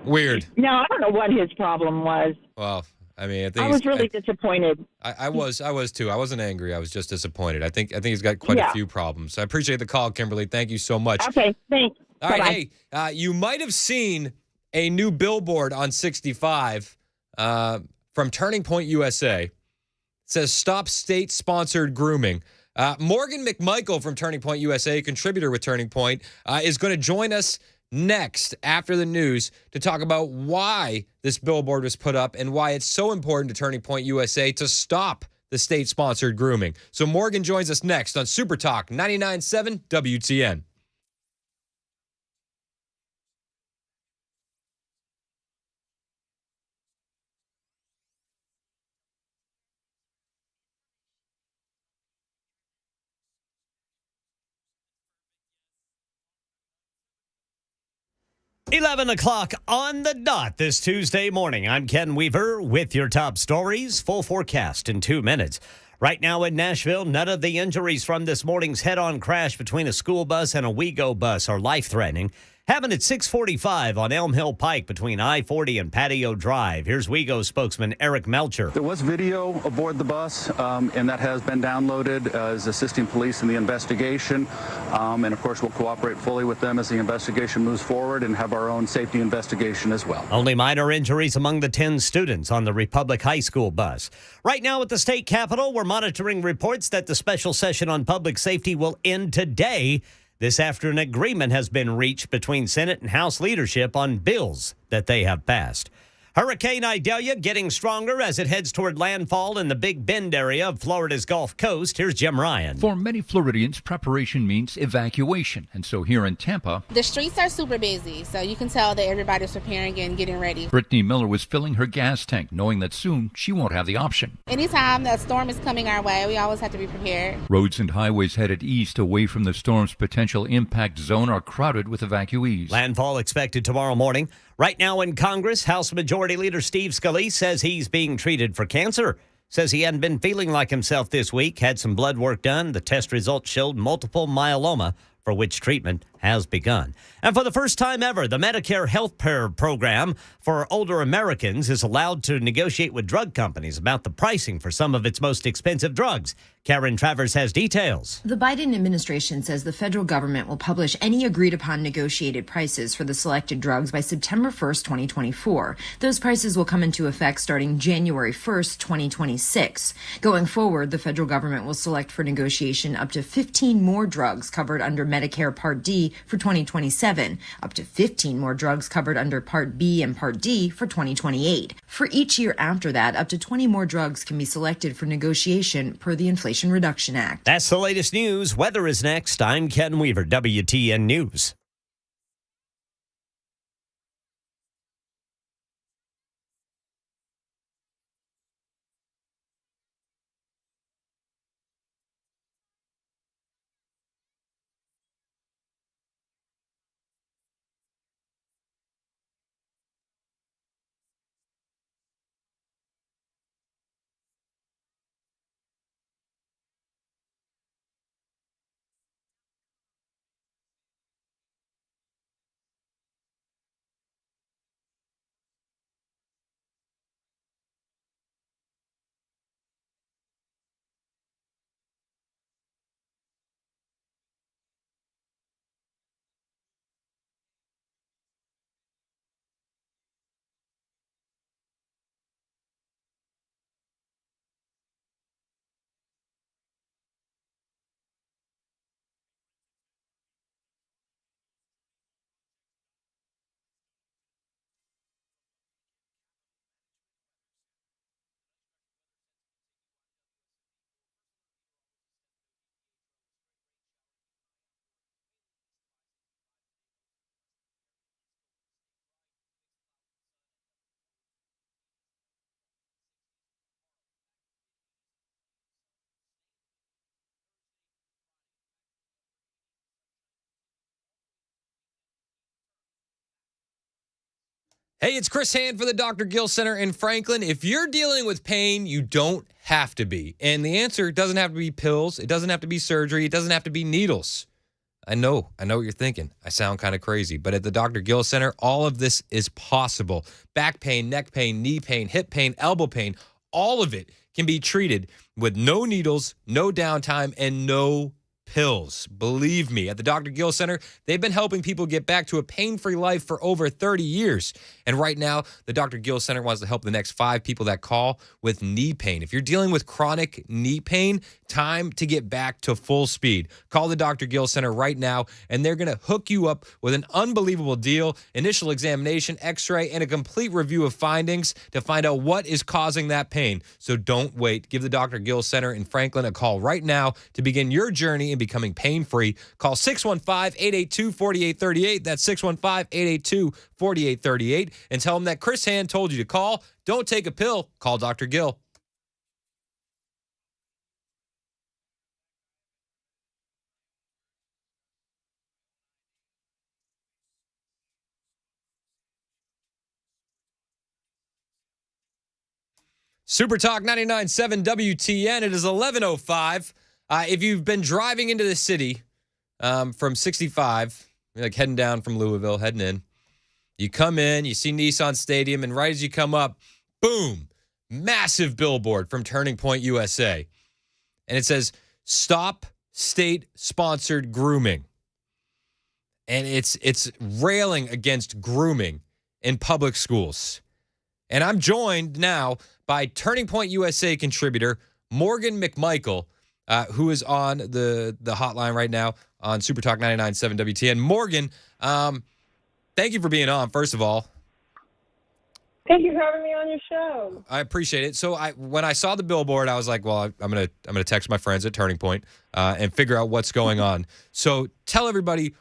Weird. No, I don't know what his problem was. Well, I mean, I think I was really disappointed. I was too. I wasn't angry. I was just disappointed. I think he's got quite a few problems. I appreciate the call, Kimberly. Thank you so much. Okay, thanks. All right, hey, you might have seen a new billboard on 65 from Turning Point USA. It says "Stop State-Sponsored Grooming." Morgan McMichael from Turning Point USA, a contributor with Turning Point, is going to join us next after the news to talk about why this billboard was put up and why it's so important to Turning Point USA to stop the state-sponsored grooming. So Morgan joins us next on Super Talk 99.7 WTN. $11 o'clock on the dot this Tuesday morning. I'm Ken Weaver with your top stories. Full forecast in 2 minutes. Right now in Nashville, none of the injuries from this morning's head-on crash between a school bus and a WeGo bus are life-threatening. Happened at 6:45 on Elm Hill Pike between I-40 and Patio Drive. Here's WeGo spokesman Eric Melcher. There was video aboard the bus, and that has been downloaded as assisting police in the investigation. And, of course, we'll cooperate fully with them as the investigation moves forward and have our own safety investigation as well. Only minor injuries among the 10 students on the Republic High School bus. Right now at the state capitol, we're monitoring reports that the special session on public safety will end today. This after an agreement has been reached between Senate and House leadership on bills that they have passed. Hurricane Idalia getting stronger as it heads toward landfall in the Big Bend area of Florida's Gulf Coast. Here's Jim Ryan. For many Floridians, preparation means evacuation. And so here in Tampa, the streets are super busy, so you can tell that everybody's preparing and getting ready. Brittany Miller was filling her gas tank, knowing that soon she won't have the option. Anytime that storm is coming our way, we always have to be prepared. Roads and highways headed east away from the storm's potential impact zone are crowded with evacuees. Landfall expected tomorrow morning. Right now in Congress, House Majority Leader Steve Scalise says he's being treated for cancer. Says he hadn't been feeling like himself this week, had some blood work done. The test results showed multiple myeloma, for which treatment has begun. And for the first time ever, the Medicare health care program for older Americans is allowed to negotiate with drug companies about the pricing for some of its most expensive drugs. Karen Travers has details. The Biden administration says the federal government will publish any agreed-upon negotiated prices for the selected drugs by September 1st, 2024. Those prices will come into effect starting January 1st, 2026. Going forward, the federal government will select for negotiation up to 15 more drugs covered under Medicare Part D for 2027, up to 15 more drugs covered under Part B and Part D for 2028. For each year after that, up to 20 more drugs can be selected for negotiation per the Inflation Reduction Act. That's the latest news. Weather is next. I'm Ken Weaver, WTN News. Hey, it's Chris Hand for the Dr. Gill Center in Franklin. If you're dealing with pain, you don't have to be. And the answer doesn't have to be pills. It doesn't have to be surgery. It doesn't have to be needles. I know what you're thinking. I sound kind of crazy. But at the Dr. Gill Center, all of this is possible. Back pain, neck pain, knee pain, hip pain, elbow pain, all of it can be treated with no needles, no downtime, and no pills. Believe me, at the Dr. Gill Center, they've been helping people get back to a pain-free life for over 30 years. And right now, the Dr. Gill Center wants to help the next 5 people that call with knee pain. If you're dealing with chronic knee pain, time to get back to full speed. Call the Dr. Gill Center right now, and they're going to hook you up with an unbelievable deal, initial examination, x-ray, and a complete review of findings to find out what is causing that pain. So don't wait. Give the Dr. Gill Center in Franklin a call right now to begin your journey in becoming pain-free. Call 615-882-4838. That's 615-882-4838. And tell them that Chris Hand told you to call. Don't take a pill. Call Dr. Gill. Super Talk 99.7 WTN. It is 11:05. If you've been driving into the city from 65, like heading down from Louisville, heading in, you come in, you see Nissan Stadium, and right as you come up, boom, massive billboard from Turning Point USA. And it says, "Stop state-sponsored grooming." And it's railing against grooming in public schools. And I'm joined now by Turning Point USA contributor Morgan McMichael, who is on the hotline right now on Super Talk 99.7 WTN. Morgan, thank you for being on, first of all. Thank you for having me on your show. I appreciate it. So when I saw the billboard, I was like, well, I'm gonna text my friends at Turning Point and figure out what's going on. So tell everybody,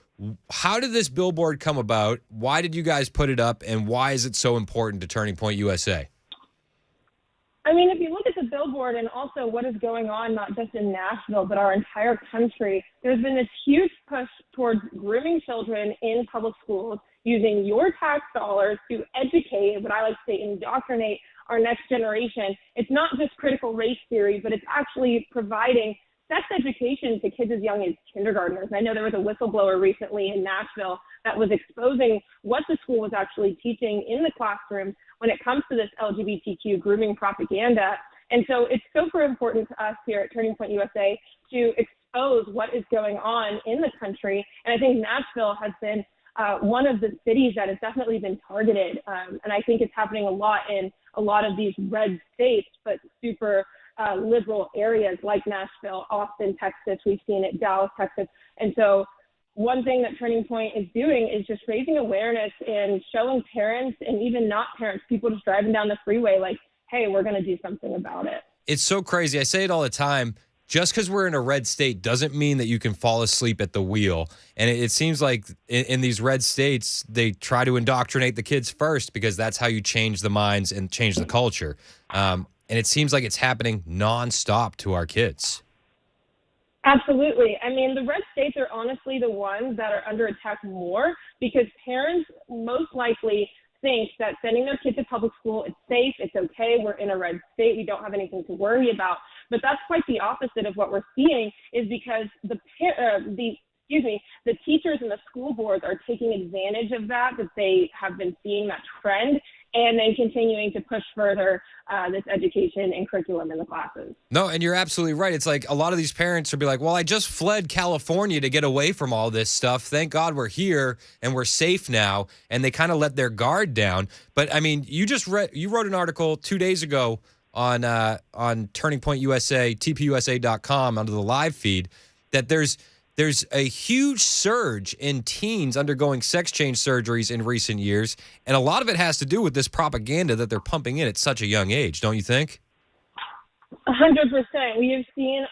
how did this billboard come about? Why did you guys put it up, and why is it so important to Turning Point USA? I mean, if you look at the billboard and also what is going on, not just in Nashville, but our entire country, there's been this huge push towards grooming children in public schools, using your tax dollars to educate, what I like to say, indoctrinate our next generation. It's not just critical race theory, but it's actually providing sex education to kids as young as kindergartners. I know there was a whistleblower recently in Nashville that was exposing what the school was actually teaching in the classroom when it comes to this LGBTQ grooming propaganda. And so it's super important to us here at Turning Point USA to expose what is going on in the country. And I think Nashville has been one of the cities that has definitely been targeted. And I think it's happening a lot in a lot of these red states, but super liberal areas like Nashville, Austin, Texas. We've seen it, Dallas, Texas. And so one thing that Turning Point is doing is just raising awareness and showing parents and even not parents, people just driving down the freeway, like, hey, we're going to do something about it. It's so crazy. I say it all the time. Just because we're in a red state doesn't mean that you can fall asleep at the wheel. And it seems like in these red states, they try to indoctrinate the kids first because that's how you change the minds and change the culture. And it seems like it's happening nonstop to our kids. Absolutely. I mean, the red states are honestly the ones that are under attack more because parents most likely think that sending their kids to public school, it's safe, it's okay, we're in a red state, we don't have anything to worry about. But that's quite the opposite of what we're seeing, is because the teachers and the school boards are taking advantage of that they have been seeing that trend, and then continuing to push further this education and curriculum in the classes. No, and you're absolutely right. It's like a lot of these parents will be like, well, I just fled California to get away from all this stuff. Thank God we're here and we're safe now. And they kind of let their guard down. But I mean, you wrote an article 2 days ago on Turning Point USA, tpusa.com, under the live feed, that there's a huge surge in teens undergoing sex change surgeries in recent years, and a lot of it has to do with this propaganda that they're pumping in at such a young age, don't you think? 100%. We have seen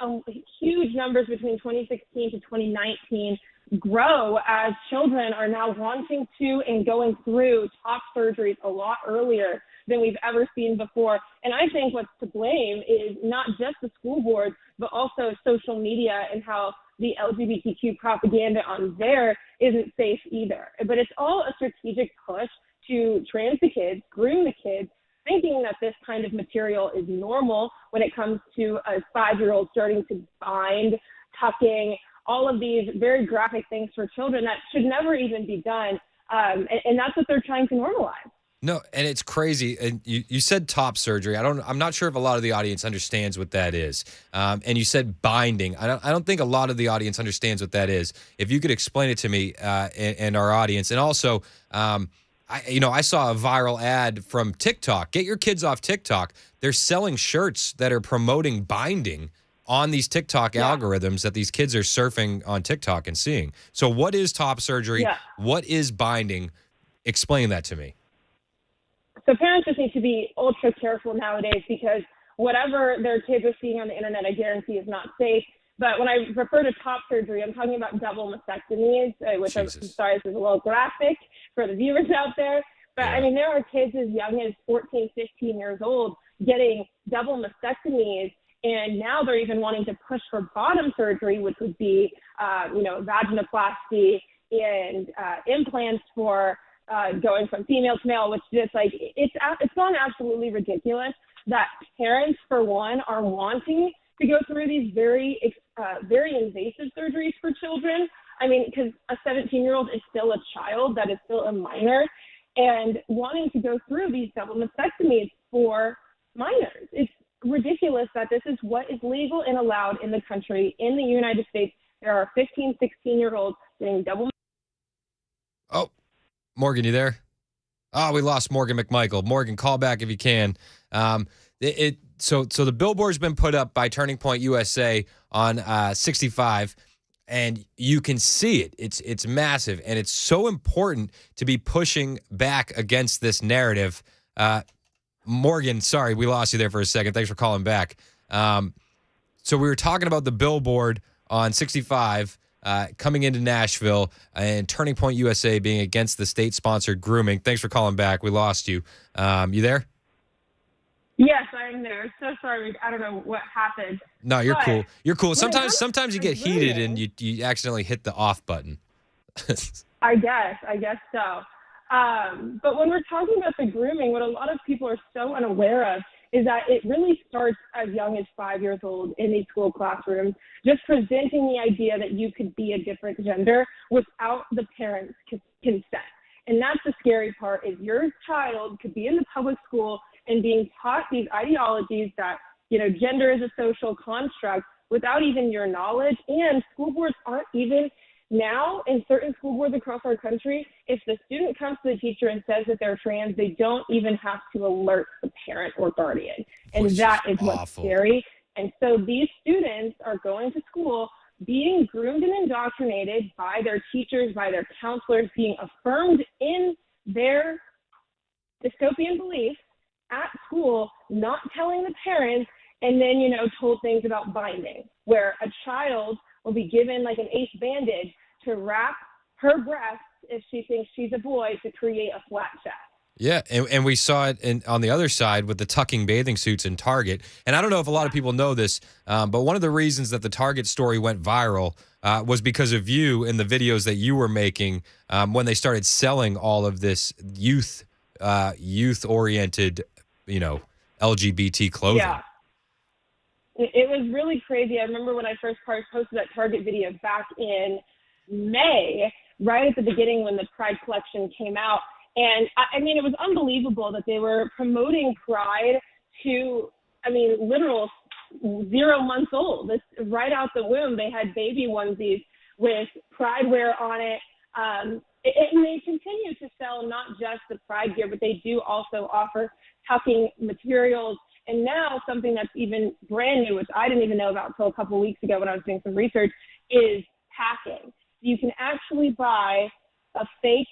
huge numbers between 2016 to 2019 grow as children are now wanting to and going through top surgeries a lot earlier than we've ever seen before. And I think what's to blame is not just the school board, but also social media and how the LGBTQ propaganda on there isn't safe either. But it's all a strategic push to trans the kids, groom the kids, thinking that this kind of material is normal when it comes to a 5-year-old starting to bind, tucking, all of these very graphic things for children that should never even be done. And that's what they're trying to normalize. No, and it's crazy. And you said top surgery. I'm not sure if a lot of the audience understands what that is. And you said binding. I don't think a lot of the audience understands what that is. If you could explain it to me and our audience, and also, I saw a viral ad from TikTok. Get your kids off TikTok. They're selling shirts that are promoting binding on these TikTok algorithms that these kids are surfing on TikTok and seeing. So, what is top surgery? Yeah. What is binding? Explain that to me. So parents just need to be ultra careful nowadays because whatever their kids are seeing on the internet, I guarantee is not safe. But when I refer to top surgery, I'm talking about double mastectomies, which I'm sorry, this is a little graphic for the viewers out there. But I mean, there are kids as young as 14, 15 years old getting double mastectomies. And now they're even wanting to push for bottom surgery, which would be, vaginoplasty and implants for going from female to male, which just like it's gone absolutely ridiculous that parents, for one, are wanting to go through these very invasive surgeries for children. I mean, because a 17-year-old is still a child, that is still a minor, and wanting to go through these double mastectomies for minors. It's ridiculous that this is what is legal and allowed in the country. In the United States, there are 15, 16-year-olds getting double. Oh, Morgan, you there? Oh, we lost Morgan McMichael. Morgan, call back if you can. So the billboard's been put up by Turning Point USA on 65, and you can see it. It's massive, and it's so important to be pushing back against this narrative. Morgan, sorry, we lost you there for a second. Thanks for calling back. So we were talking about the billboard on 65 coming into Nashville and Turning Point USA being against the state-sponsored grooming. Thanks for calling back. We lost you. You there? Yes, I'm there. So sorry. I don't know what happened. No, you're But cool. You're cool. when Sometimes you get heated and you accidentally hit the off button. I guess so. But when we're talking about the grooming, what a lot of people are so unaware of is that it really starts as young as 5 years old in these school classrooms, just presenting the idea that you could be a different gender without the parents' consent. And that's the scary part, is your child could be in the public school and being taught these ideologies that, gender is a social construct without even your knowledge. And school boards aren't even now, in certain school boards across our country, if the student comes to the teacher and says that they're trans, they don't even have to alert the parent or guardian. And that is what's scary. And so these students are going to school being groomed and indoctrinated by their teachers, by their counselors, being affirmed in their dystopian beliefs at school, not telling the parents, and then, told things about binding, where a child will be given like an ace bandage to wrap her breasts if she thinks she's a boy to create a flat chest. Yeah, and we saw it on the other side with the tucking bathing suits in Target. And I don't know if a lot of people know this, but one of the reasons that the Target story went viral was because of you and the videos that you were making when they started selling all of this youth-oriented, LGBT clothing. Yeah. It was really crazy. I remember when I first posted that Target video back in May, right at the beginning when the Pride collection came out. And it was unbelievable that they were promoting Pride to, literal 0 months old. This right out the womb, they had baby onesies with Pride wear on it. And they continue to sell not just the Pride gear, but they do also offer tucking materials. And now something that's even brand new, which I didn't even know about until a couple of weeks ago when I was doing some research, is packing. You can actually buy a fake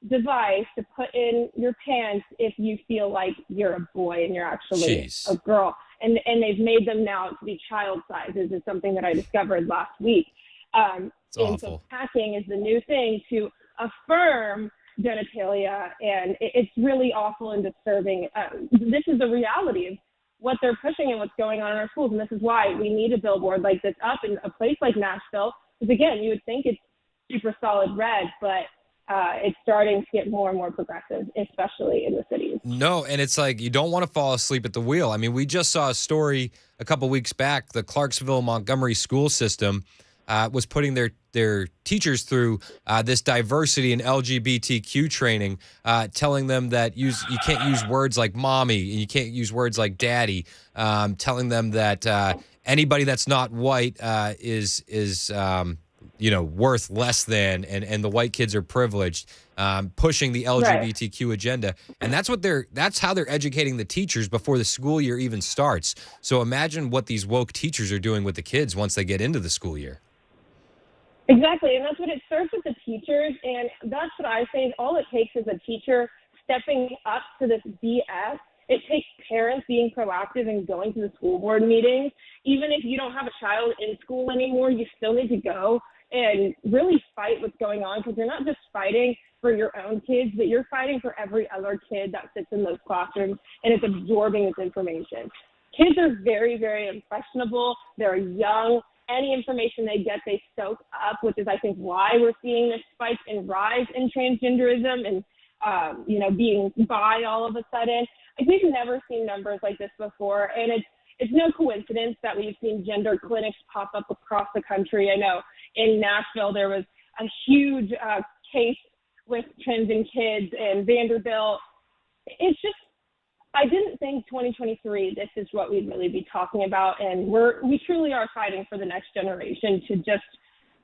device to put in your pants if you feel like you're a boy and you're actually a girl. And they've made them now to be child sizes. Is something that I discovered last week. It's awful. So packing is the new thing to affirm genitalia, and it's really awful and disturbing. This is the reality of what they're pushing and what's going on in our schools, and this is why we need a billboard like this up in a place like Nashville. Because again, you would think it's super solid red, but it's starting to get more and more progressive, especially in the cities. No, and it's like you don't want to fall asleep at the wheel. I mean, we just saw a story a couple weeks back. The Clarksville Montgomery school system was putting their teachers through this diversity and LGBTQ training, telling them that you can't use words like mommy and you can't use words like daddy, telling them that anybody that's not white is worth less than, and the white kids are privileged, pushing the LGBTQ agenda. And that's how they're educating the teachers before the school year even starts. So imagine what these woke teachers are doing with the kids once they get into the school year. Exactly, and that's what it starts with the teachers, and that's what I think. All it takes is a teacher stepping up to this BS. It takes parents being proactive and going to the school board meetings. Even if you don't have a child in school anymore, you still need to go and really fight what's going on, because you're not just fighting for your own kids, but you're fighting for every other kid that sits in those classrooms and is absorbing this information. Kids are very, very impressionable. They're young. Any information they get, they soak up, which is, I think, why we're seeing this spike and rise in transgenderism and, being bi all of a sudden. Like, we've never seen numbers like this before, and it's no coincidence that we've seen gender clinics pop up across the country. I know in Nashville there was a huge case with trans in kids, and Vanderbilt. It's just, I didn't think 2023, this is what we'd really be talking about. And we truly are fighting for the next generation to just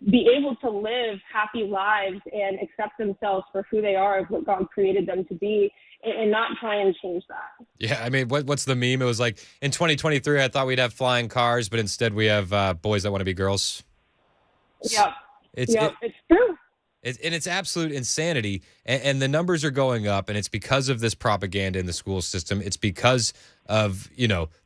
be able to live happy lives and accept themselves for who they are, what God created them to be, and not try and change that. Yeah, I mean, what's the meme? It was like, in 2023, I thought we'd have flying cars, but instead we have boys that want to be girls. Yep. It's true. It's absolute insanity, and the numbers are going up, and it's because of this propaganda in the school system. It's because of,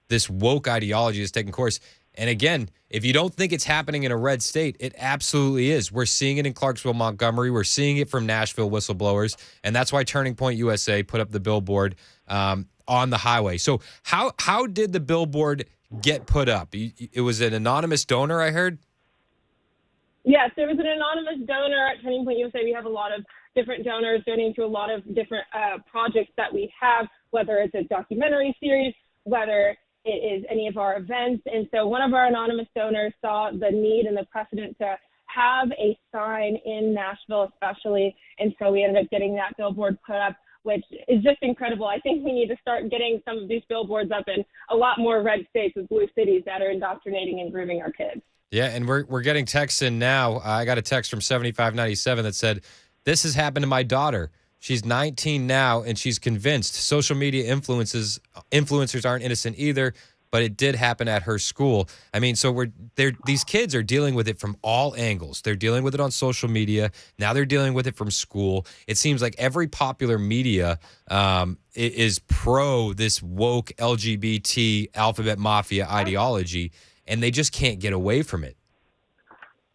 this woke ideology that's taking course. And again, if you don't think it's happening in a red state, it absolutely is. We're seeing it in Clarksville, Montgomery. We're seeing it from Nashville whistleblowers, and that's why Turning Point USA put up the billboard on the highway. So how did the billboard get put up? It was an anonymous donor, I heard? Yes, there was an anonymous donor at Turning Point USA. We have a lot of different donors donating to a lot of different projects that we have, whether it's a documentary series, whether it is any of our events. And so one of our anonymous donors saw the need and the precedent to have a sign in Nashville especially. And so we ended up getting that billboard put up, which is just incredible. I think we need to start getting some of these billboards up in a lot more red states with blue cities that are indoctrinating and grooming our kids. Yeah, and we're getting texts in now. I got a text from 7597 that said, "This has happened to my daughter. She's 19 now, and she's convinced social media influencers aren't innocent either, but it did happen at her school." I mean, so these kids are dealing with it from all angles. They're dealing with it on social media. Now they're dealing with it from school. It seems like every popular media is pro this woke LGBT alphabet mafia ideology, and they just can't get away from it.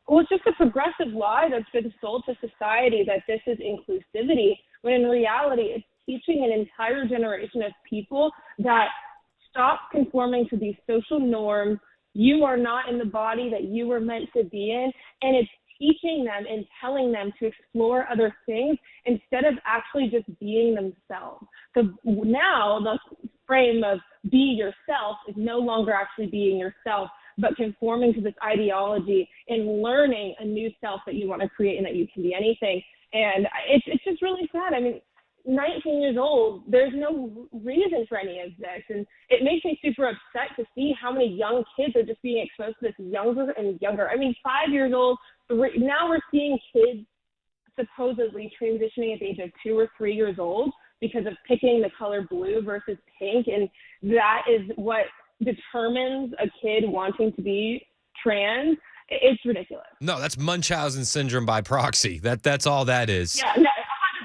Well, it's just a progressive lie that's been sold to society that this is inclusivity, when in reality, it's teaching an entire generation of people that stop conforming to these social norms. You are not in the body that you were meant to be in, and it's teaching them and telling them to explore other things instead of actually just being themselves. So now the frame of be yourself is no longer actually being yourself, but conforming to this ideology and learning a new self that you want to create and that you can be anything. And it's just really sad. I mean, 19 years old, there's no reason for any of this. And it makes me super upset to see how many young kids are just being exposed to this younger and younger. I mean, 5 years old, now we're seeing kids supposedly transitioning at the age of 2 or 3 years old because of picking the color blue versus pink. And that is what determines a kid wanting to be trans. It's ridiculous. No, that's Munchausen syndrome by proxy. That's all that is. Yeah, no,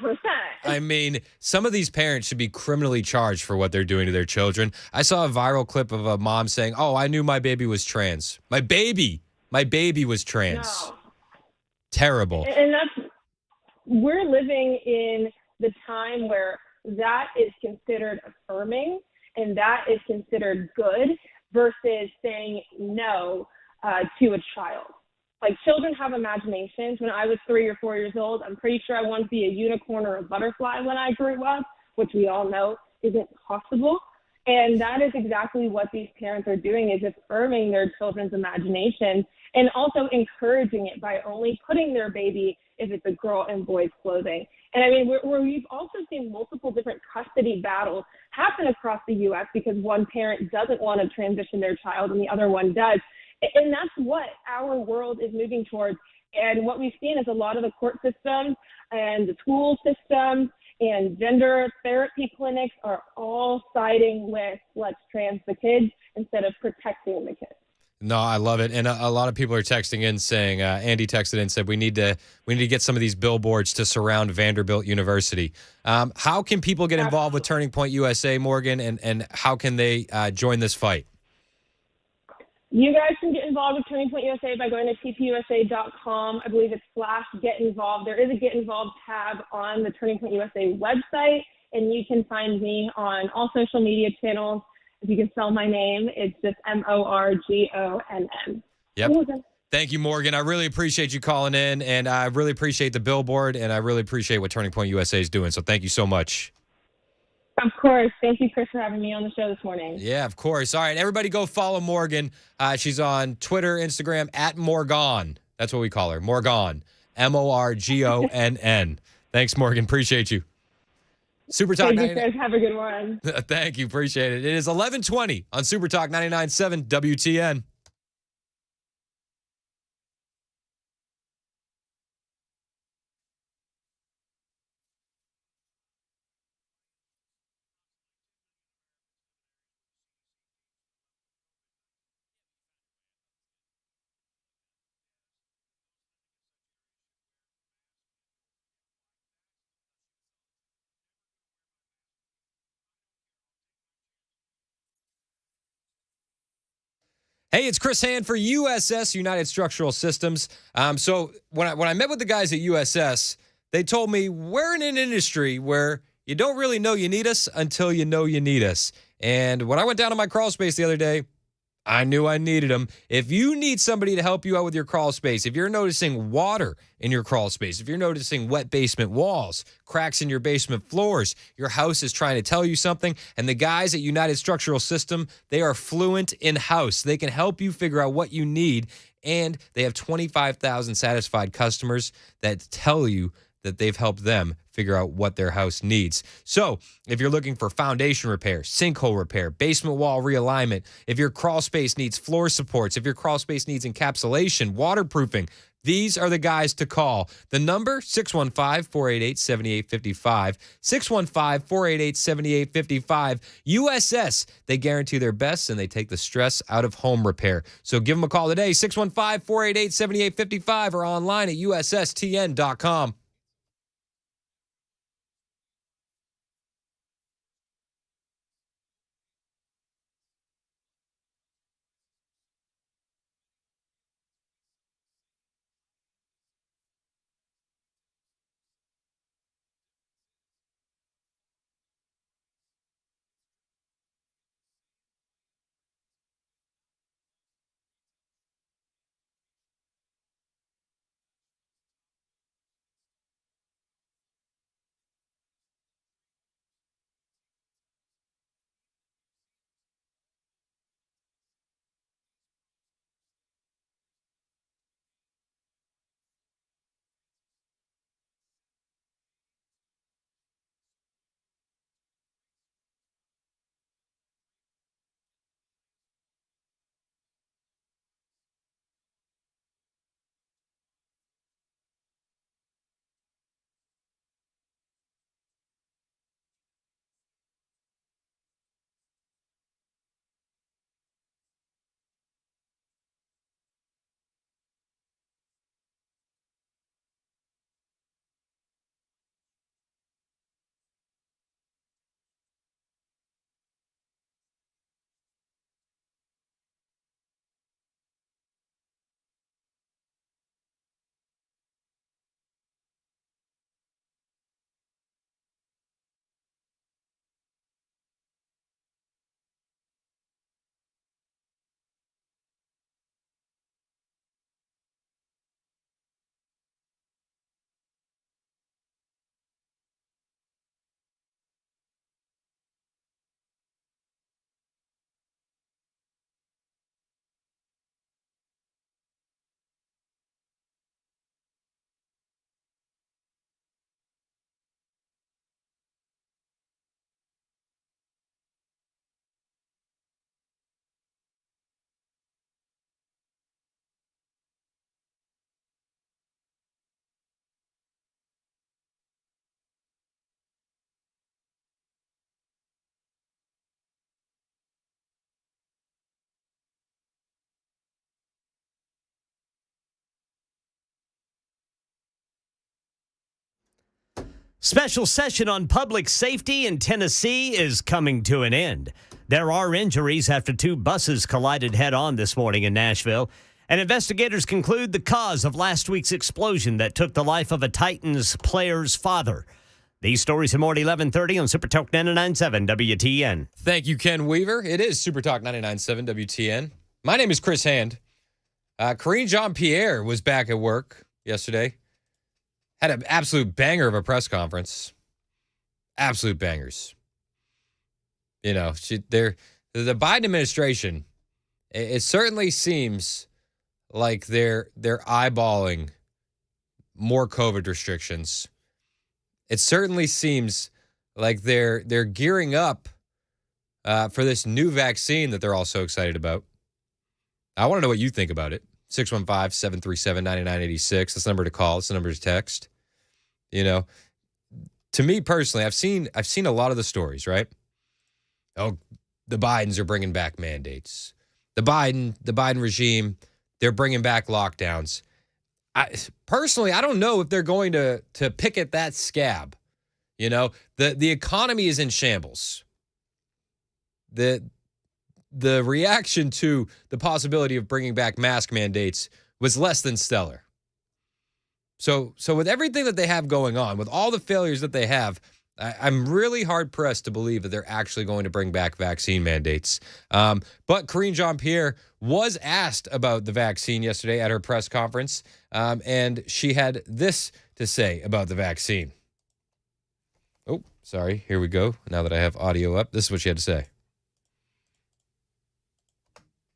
100%. I mean, some of these parents should be criminally charged for what they're doing to their children. I saw a viral clip of a mom saying, "Oh, I knew my baby was trans. My baby was trans." No. Terrible. And we're living in the time where that is considered affirming and that is considered good versus saying no to a child. Like, children have imaginations. When I was 3 or 4 years old, I'm pretty sure I wanted to be a unicorn or a butterfly when I grew up, which we all know isn't possible. And that is exactly what these parents are doing, is affirming their children's imagination and also encouraging it by only putting their baby if it's a girl in boys' clothing. And I mean, we've also seen multiple different custody battles happen across the U.S. because one parent doesn't want to transition their child and the other one does. And that's what our world is moving towards. And what we've seen is a lot of the court systems and the school systems and gender therapy clinics are all siding with let's trans the kids instead of protecting the kids. No, I love it, and a lot of people are texting in saying. Andy texted in and said we need to get some of these billboards to surround Vanderbilt University. How can people get involved with Turning Point USA, Morgan, and how can they join this fight? You guys can get involved with Turning Point USA by going to tpusa.com. I believe it's /get involved. There is a get involved tab on the Turning Point USA website, and you can find me on all social media channels. If you can spell my name, it's just Morgonn. Yep. Thank you, Morgan. I really appreciate you calling in, and I really appreciate the billboard, and I really appreciate what Turning Point USA is doing. So thank you so much. Of course. Thank you, Chris, for having me on the show this morning. Yeah, of course. All right, everybody go follow Morgan. She's on Twitter, Instagram, @Morgonn. That's what we call her, Morgonn. Morgonn. Thanks, Morgan. Appreciate you. Super Talk. Thank you, Chris. Have a good one. Thank you. Appreciate it. It is 11:20 on Super Talk 99.7 WTN. Hey, it's Chris Hand for USS, United Structural Systems. So when I met with the guys at USS, they told me we're in an industry where you don't really know you need us until you know you need us. And when I went down to my crawl space the other day, I knew I needed them. If you need somebody to help you out with your crawl space, if you're noticing water in your crawl space, if you're noticing wet basement walls, cracks in your basement floors, your house is trying to tell you something, and the guys at United Structural System, they are fluent in-house. They can help you figure out what you need, and they have 25,000 satisfied customers that tell you that they've helped them figure out what their house needs. So if you're looking for foundation repair, sinkhole repair, basement wall realignment, if your crawl space needs floor supports, if your crawl space needs encapsulation, waterproofing, these are the guys to call. The number, 615-488-7855, 615-488-7855. USS, they guarantee their best and they take the stress out of home repair. So give them a call today, 615-488-7855 or online at USSTN.com. Special session on public safety in Tennessee is coming to an end. There are injuries after two buses collided head-on this morning in Nashville, and investigators conclude the cause of last week's explosion that took the life of a Titans player's father. These stories are more at 11:30 on Super Talk 99.7 WTN. Thank you, Ken Weaver. It is Super Talk 99.7 WTN. My name is Chris Hand. Karine Jean-Pierre was back at work yesterday. Had an absolute banger of a press conference. Absolute bangers. You know, the Biden administration, it certainly seems like they're eyeballing more COVID restrictions. It certainly seems like they're gearing up for this new vaccine that they're all so excited about. I want to know what you think about it. 615-737-9986. That's the number to call. That's the number to text. You know, to me personally, I've seen a lot of the stories, right? Oh, the Bidens are bringing back mandates. The Biden regime, they're bringing back lockdowns. Personally, I don't know if they're going to pick at that scab. You know, the economy is in shambles. The reaction to the possibility of bringing back mask mandates was less than stellar. So with everything that they have going on, with all the failures that they have, I'm really hard-pressed to believe that they're actually going to bring back vaccine mandates. But Karine Jean-Pierre was asked about the vaccine yesterday at her press conference, and she had this to say about the vaccine. Oh, sorry. Here we go. Now that I have audio up, this is what she had to say.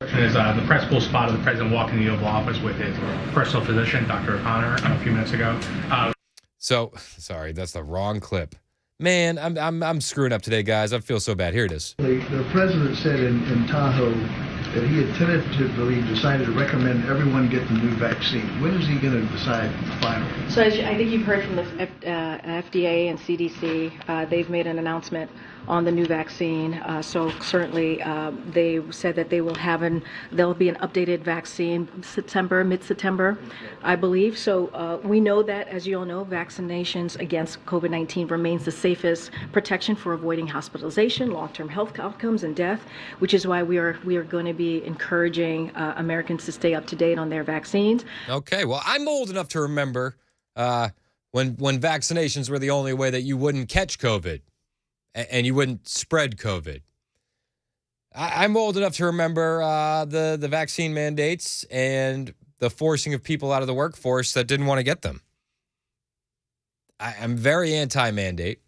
Is the press pool spotted the president walking the Oval Office with his personal physician, Dr. O'Connor, a few minutes ago. So, sorry, that's the wrong clip. Man, I'm screwing up today, guys. I feel so bad. Here it is. The president said in Tahoe that he had tentatively decided to recommend everyone get the new vaccine. When is he going to decide finally? So I think you've heard from the FDA and CDC. They've made an announcement on the new vaccine. So certainly they said that there'll be an updated vaccine mid-September, I believe. So we know that, as you all know, vaccinations against COVID-19 remains the safest protection for avoiding hospitalization, long-term health outcomes, and death, which is why we are going to be encouraging Americans to stay up to date on their vaccines. Okay, well, I'm old enough to remember when vaccinations were the only way that you wouldn't catch COVID and you wouldn't spread COVID. I'm old enough to remember the vaccine mandates and the forcing of people out of the workforce that didn't want to get them. I'm very anti-mandate.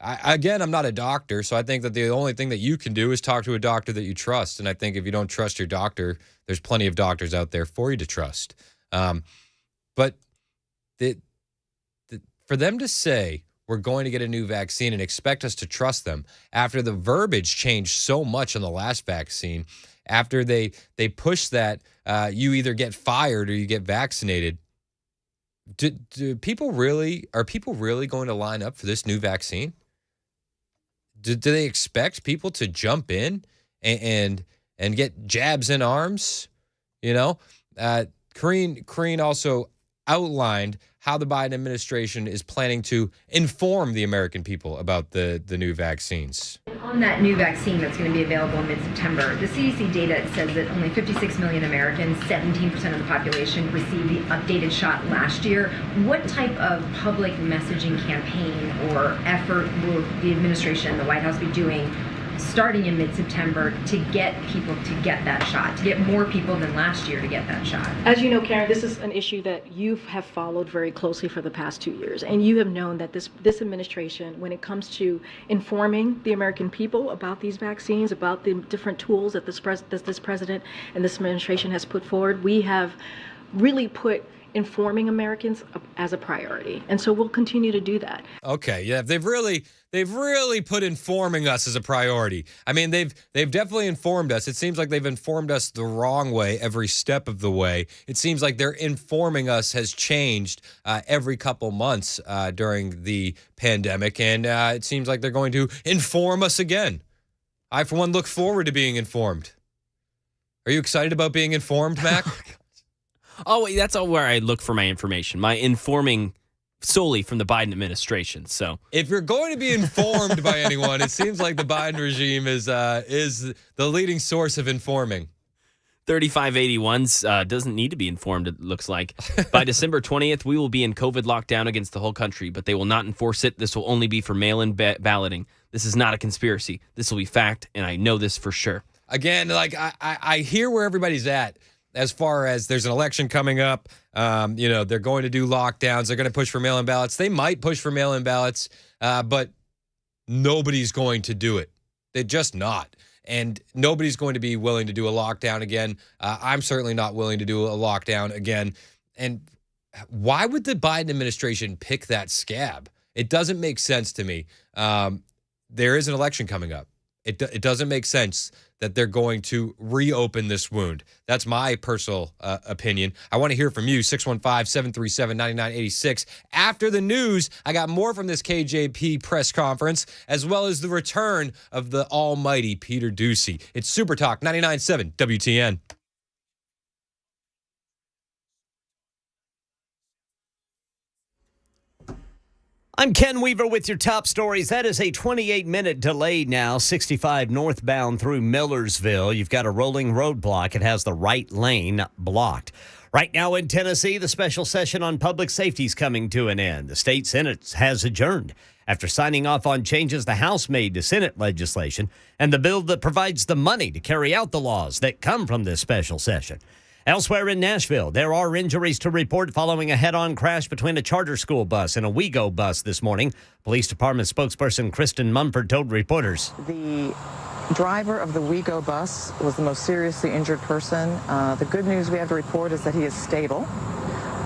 I'm not a doctor, so I think that the only thing that you can do is talk to a doctor that you trust. And I think if you don't trust your doctor, there's plenty of doctors out there for you to trust. But for them to say we're going to get a new vaccine and expect us to trust them after the verbiage changed so much on the last vaccine, after they push that you either get fired or you get vaccinated, are people really going to line up for this new vaccine? Do they expect people to jump in and get jabs in arms? You know, Karine also outlined how the Biden administration is planning to inform the American people about the new vaccines. On that new vaccine that's going to be available in mid-September, the CDC data says that only 56 million Americans, 17% of the population, received the updated shot last year. What type of public messaging campaign or effort will the administration and the White House be doing starting in mid-September to get people to get that shot, to get more people than last year to get that shot? As you know, Karen, this is an issue that you have followed very closely for the past 2 years, and you have known that this administration, when it comes to informing the American people about these vaccines, about the different tools that this president and this administration has put forward, we have really put informing Americans as a priority, and so we'll continue to do that. Okay, yeah, they've really put informing us as a priority. I mean, they've definitely informed us. It seems like they've informed us the wrong way every step of the way. It seems like their informing us has changed every couple months during the pandemic, and it seems like they're going to inform us again. I, for one, look forward to being informed. Are you excited about being informed, Mac? Oh, wait, that's all where I look for my information. My informing solely from the Biden administration. So if you're going to be informed by anyone, it seems like the Biden regime is the leading source of informing. 3581s doesn't need to be informed, it looks like. By December 20th, we will be in COVID lockdown against the whole country, but they will not enforce it. This will only be for mail-in balloting. This is not a conspiracy. This will be fact, and I know this for sure. Again, like I hear where everybody's at as far as there's an election coming up. They're going to do lockdowns. They're going to push for mail-in ballots. They might push for mail-in ballots, but nobody's going to do it. They're just not. And nobody's going to be willing to do a lockdown again. I'm certainly not willing to do a lockdown again. And why would the Biden administration pick that scab? It doesn't make sense to me. There is an election coming up. It doesn't make sense that they're going to reopen this wound. That's my personal opinion. I want to hear from you, 615-737-9986. After the news, I got more from this KJP press conference, as well as the return of the almighty Peter Doocy. It's Super Talk 99.7 WTN. I'm Ken Weaver with your top stories. That is a 28-minute delay now, 65 northbound through Millersville. You've got a rolling roadblock. It has the right lane blocked. Right now in Tennessee, the special session on public safety is coming to an end. The state Senate has adjourned after signing off on changes the House made to Senate legislation and the bill that provides the money to carry out the laws that come from this special session. Elsewhere in Nashville, there are injuries to report following a head-on crash between a charter school bus and a WeGo bus this morning. Police Department spokesperson Kristen Mumford told reporters. The driver of the WeGo bus was the most seriously injured person. The good news we have to report is that he is stable.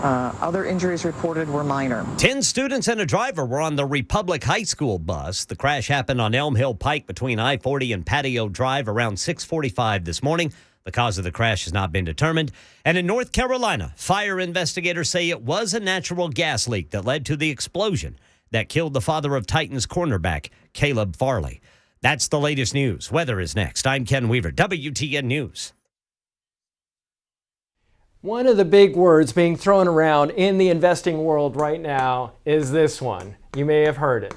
Other injuries reported were minor. 10 students and a driver were on the Republic High School bus. The crash happened on Elm Hill Pike between I-40 and Patio Drive around 6:45 this morning. The cause of the crash has not been determined. And in North Carolina, fire investigators say it was a natural gas leak that led to the explosion that killed the father of Titans cornerback, Caleb Farley. That's the latest news. Weather is next. I'm Ken Weaver, WTN News. One of the big words being thrown around in the investing world right now is this one. You may have heard it.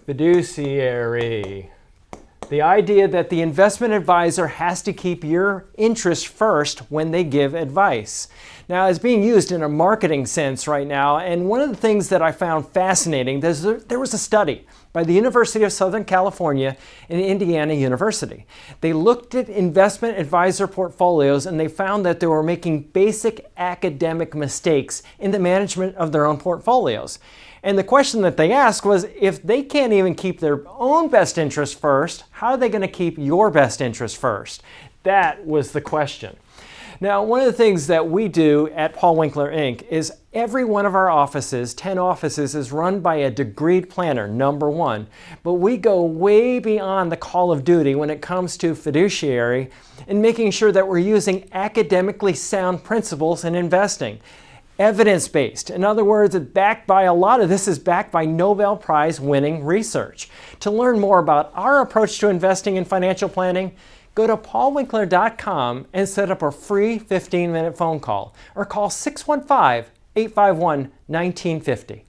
Fiduciary. The idea that the investment advisor has to keep your interest first when they give advice. Now, it's being used in a marketing sense right now, and one of the things that I found fascinating, there was a study by the University of Southern California and Indiana University. They looked at investment advisor portfolios and they found that they were making basic academic mistakes in the management of their own portfolios. And the question that they asked was, if they can't even keep their own best interest first, how are they going to keep your best interest first? That was the question. Now, one of the things that we do at Paul Winkler Inc. is every one of our offices, 10 offices, is run by a degreed planner, number one. But we go way beyond the call of duty when it comes to fiduciary and making sure that we're using academically sound principles in investing. Evidence-based. In other words, a lot of this is backed by Nobel Prize winning research. To learn more about our approach to investing in financial planning, go to paulwinkler.com and set up a free 15-minute phone call or call 615-851-1950.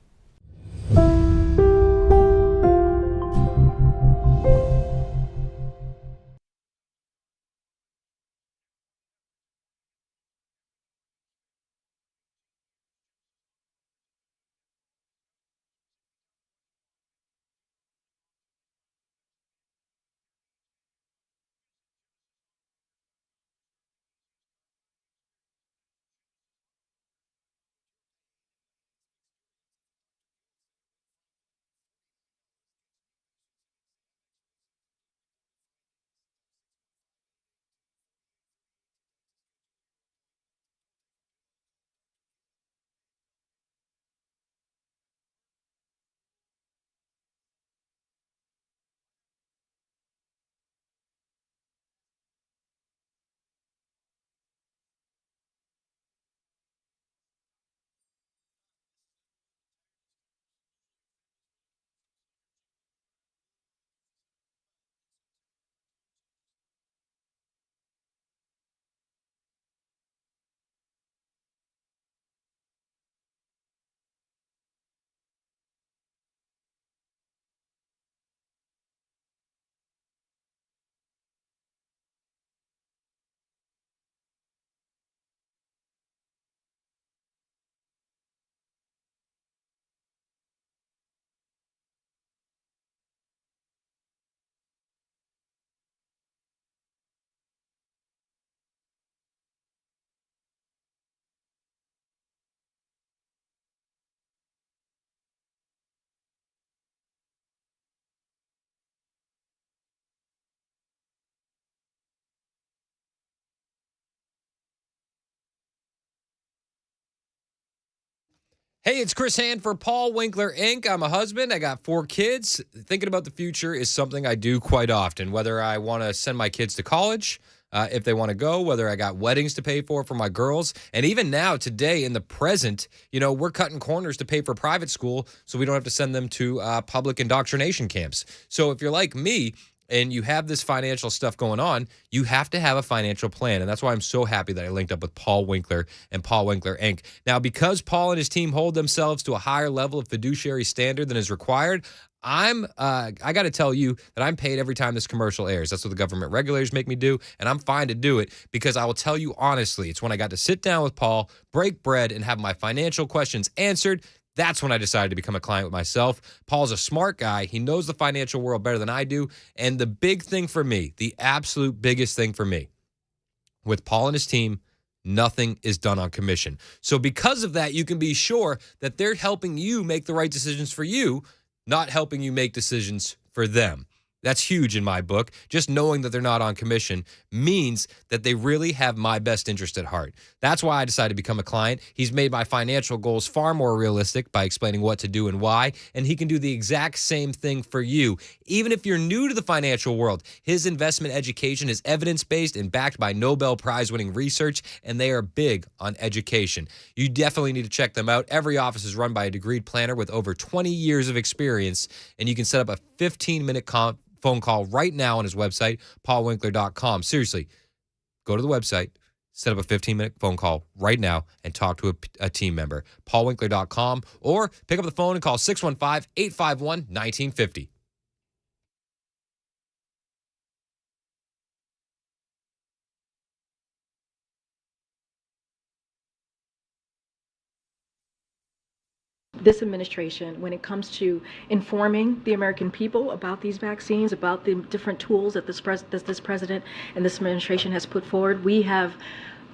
Hey, it's Chris Hand for Paul Winkler Inc. I'm a husband. I got 4 kids. Thinking about the future is something I do quite often, whether I want to send my kids to college, if they want to go, whether I got weddings to pay for my girls. And even now, today, in the present, we're cutting corners to pay for private school so we don't have to send them to public indoctrination camps. So if you're like me, and you have this financial stuff going on, you have to have a financial plan. And that's why I'm so happy that I linked up with Paul Winkler and Paul Winkler Inc. Now, because Paul and his team hold themselves to a higher level of fiduciary standard than is required, I got to tell you that I'm paid every time this commercial airs. That's what the government regulators make me do, and I'm fine to do it because I will tell you honestly, it's when I got to sit down with Paul, break bread, and have my financial questions answered. That's when I decided to become a client with myself. Paul's a smart guy. He knows the financial world better than I do. And the big thing for me, the absolute biggest thing for me, with Paul and his team, nothing is done on commission. So because of that, you can be sure that they're helping you make the right decisions for you, not helping you make decisions for them. That's huge in my book. Just knowing that they're not on commission means that they really have my best interest at heart. That's why I decided to become a client. He's made my financial goals far more realistic by explaining what to do and why, and he can do the exact same thing for you. Even if you're new to the financial world, his investment education is evidence-based and backed by Nobel Prize-winning research, and they are big on education. You definitely need to check them out. Every office is run by a degreed planner with over 20 years of experience, and you can set up a 15-minute phone call right now on his website, paulwinkler.com. Seriously, go to the website, set up a 15-minute phone call right now, and talk to a team member, paulwinkler.com, or pick up the phone and call 615-851-1950. This administration, when it comes to informing the American people about these vaccines, about the different tools that this president and this administration has put forward, we have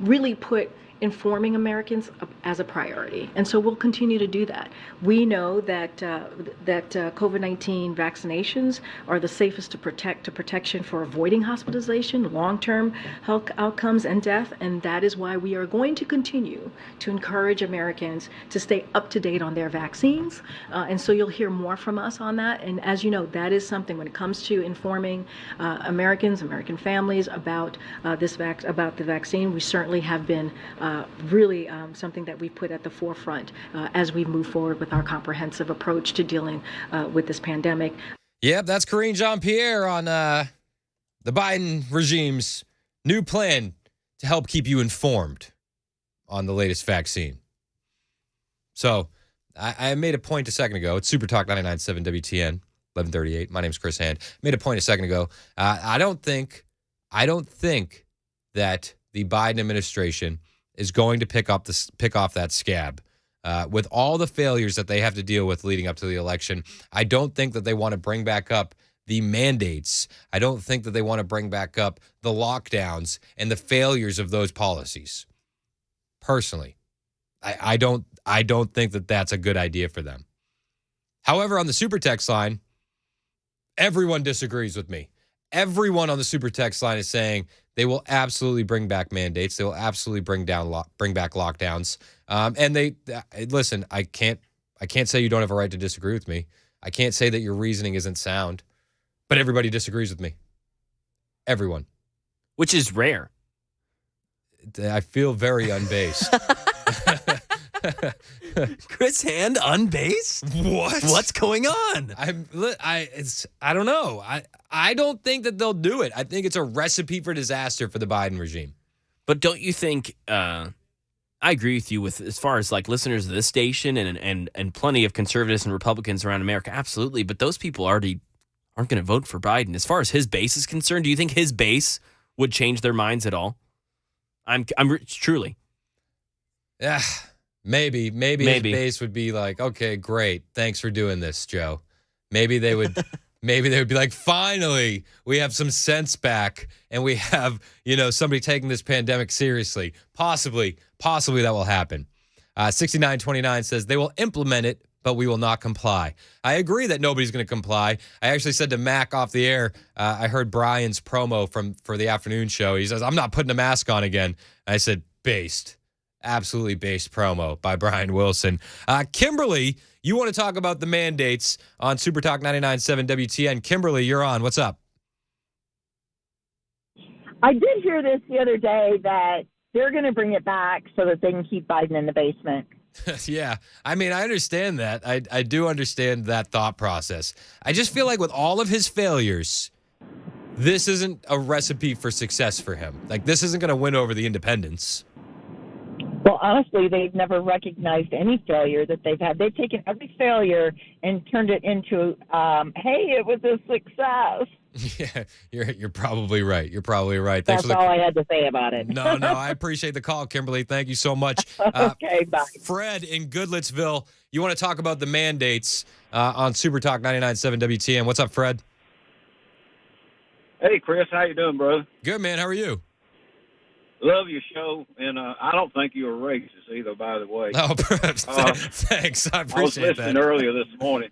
really put informing Americans as a priority. And so we'll continue to do that. We know that COVID-19 vaccinations are the safest to protection for avoiding hospitalization, long-term health outcomes, and death. And that is why we are going to continue to encourage Americans to stay up to date on their vaccines. And so you'll hear more from us on that. And as you know, that is something when it comes to informing Americans, American families about about the vaccine, we certainly have been really something that we put at the forefront as we move forward with our comprehensive approach to dealing with this pandemic. Yep, that's Karine Jean-Pierre on the Biden regime's new plan to help keep you informed on the latest vaccine. So I made a point a second ago. It's Super Talk 99.7 WTN, 1138. My name's Chris Hand. Made a point a second ago. I don't think that the Biden administration is going to pick off that scab. With all the failures that they have to deal with leading up to the election, I don't think that they want to bring back up the mandates. I don't think that they want to bring back up the lockdowns and the failures of those policies. Personally, I don't think that that's a good idea for them. However, on the Super Text line, everyone disagrees with me. Everyone on the Super Text line is saying they will absolutely bring back mandates. They will absolutely bring back lockdowns. And they listen. I can't say you don't have a right to disagree with me. I can't say that your reasoning isn't sound. But everybody disagrees with me. Everyone, which is rare. I feel very unbased. Chris Hand unbased? What? What's going on? I don't know. I don't think that they'll do it. I think it's a recipe for disaster for the Biden regime. But don't you think? I agree with you with as far as like listeners of this station and plenty of conservatives and Republicans around America. Absolutely, but those people already aren't going to vote for Biden. As far as his base is concerned, do you think his base would change their minds at all? I'm truly. Yeah. Maybe his base would be like, okay, great. Thanks for doing this, Joe. Maybe they would be like, finally, we have some sense back and we have, somebody taking this pandemic seriously. Possibly that will happen. 6929 says they will implement it, but we will not comply. I agree that nobody's going to comply. I actually said to Mac off the air, I heard Brian's promo for the afternoon show. He says, I'm not putting a mask on again. I said, based. Absolutely based promo by Brian Wilson. Kimberly, you want to talk about the mandates on Super Talk 99.7 WTN. Kimberly, you're on. What's up? I did hear this the other day that they're going to bring it back so that they can keep Biden in the basement. Yeah. I mean, I understand that. I do understand that thought process. I just feel like with all of his failures, this isn't a recipe for success for him. Like, this isn't going to win over the independents. Well, honestly, they've never recognized any failure that they've had. They've taken every failure and turned it into, hey, it was a success. Yeah, you're probably right. You're probably right. Thanks That's for all I had to say about it. No, I appreciate the call, Kimberly. Thank you so much. Okay, bye. Fred in Goodlettsville, you want to talk about the mandates on Super Talk 99.7 WTN. What's up, Fred? Hey, Chris, how you doing, brother? Good, man. How are you? Love your show, and I don't think you're a racist either, by the way. Oh, thanks. I appreciate that. I was listening earlier this morning.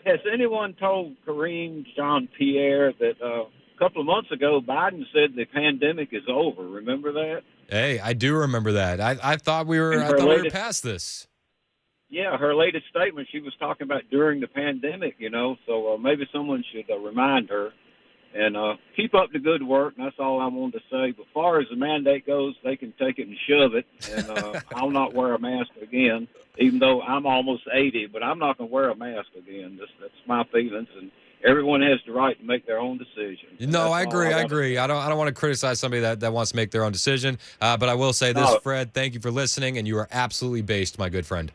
Has anyone told Kareem Jean-Pierre that a couple of months ago Biden said the pandemic is over? Remember that? Hey, I do remember that. I thought we were past this. Yeah, her latest statement, she was talking about during the pandemic, so maybe someone should remind her. And keep up the good work, and that's all I wanted to say. But as far as the mandate goes, they can take it and shove it, and I'll not wear a mask again, even though I'm almost 80, but I'm not going to wear a mask again. That's my feelings, and everyone has the right to make their own decision. No, I agree. I don't want to criticize somebody that wants to make their own decision, but I will say this, Fred, thank you for listening, and you are absolutely based, my good friend.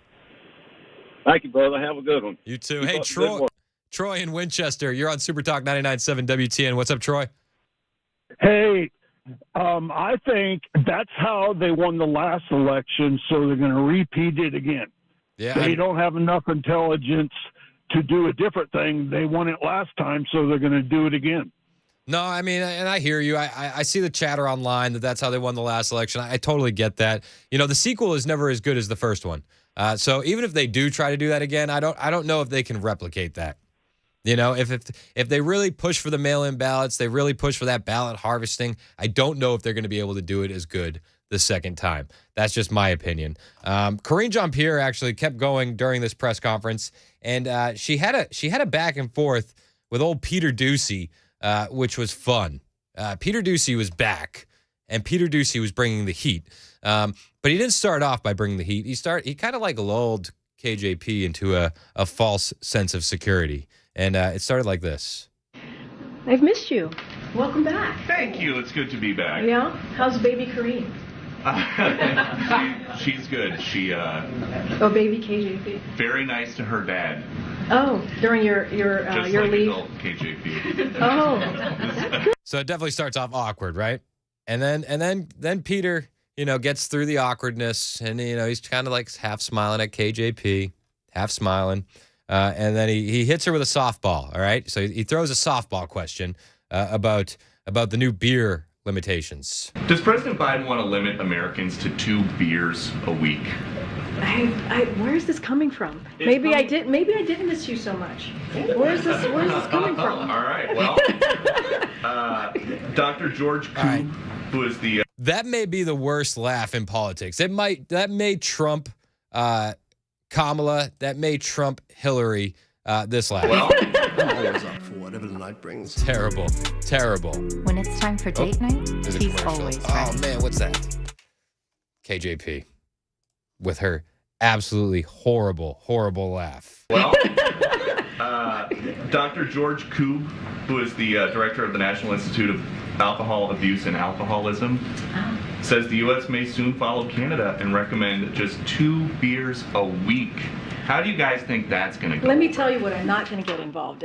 Thank you, brother. Have a good one. You too. Keep Hey, Troy in Winchester, you're on Super Talk 99.7 WTN. What's up, Troy? Hey, I think that's how they won the last election, so they're going to repeat it again. Yeah, they don't have enough intelligence to do a different thing. They won it last time, so they're going to do it again. No, I mean, and I hear you. I see the chatter online that's how they won the last election. I totally get that. The sequel is never as good as the first one. So even if they do try to do that again, I don't know if they can replicate that. If they really push for the mail-in ballots, they really push for that ballot harvesting, I don't know if they're going to be able to do it as good the second time. That's just my opinion. Karine Jean-Pierre actually kept going during this press conference, and she had a back and forth with old Peter Doocy, which was fun. Peter Doocy was back, and Peter Doocy was bringing the heat. But he didn't start off by bringing the heat. He kind of like lulled KJP into a false sense of security. And it started like this. I've missed you. Welcome back. Thank you. It's good to be back. Yeah? How's baby Kareem? She's good. She Oh, baby KJP. very nice to her dad. Oh, during your Just your like leave. adult KJP. Oh, that's good. So it definitely starts off awkward, right? And then Peter, gets through the awkwardness, and he's kind of like half smiling at KJP, half smiling. And then he hits her with a softball, all right? So he throws a softball question about the new beer limitations. Does President Biden want to limit Americans to 2 beers a week? Where is this coming from? Maybe I didn't miss you so much. Where is this coming from? All right. Well, Dr. George Koob, who is the That may be the worst laugh in politics. That may trump Kamala, that may trump Hillary, this laugh. Well, I'm always up for whatever the night brings. Terrible. When it's time for date night, There's a he's commercial. always Oh, ready. man, what's that? KJP with her absolutely horrible laugh. well, Dr. George Koob, who is the director of the National Institute of Alcohol Abuse and Alcoholism, says the U.S. may soon follow Canada and recommend just 2 beers a week. How do you guys think that's going to go? Let me tell you what I'm not going to get involved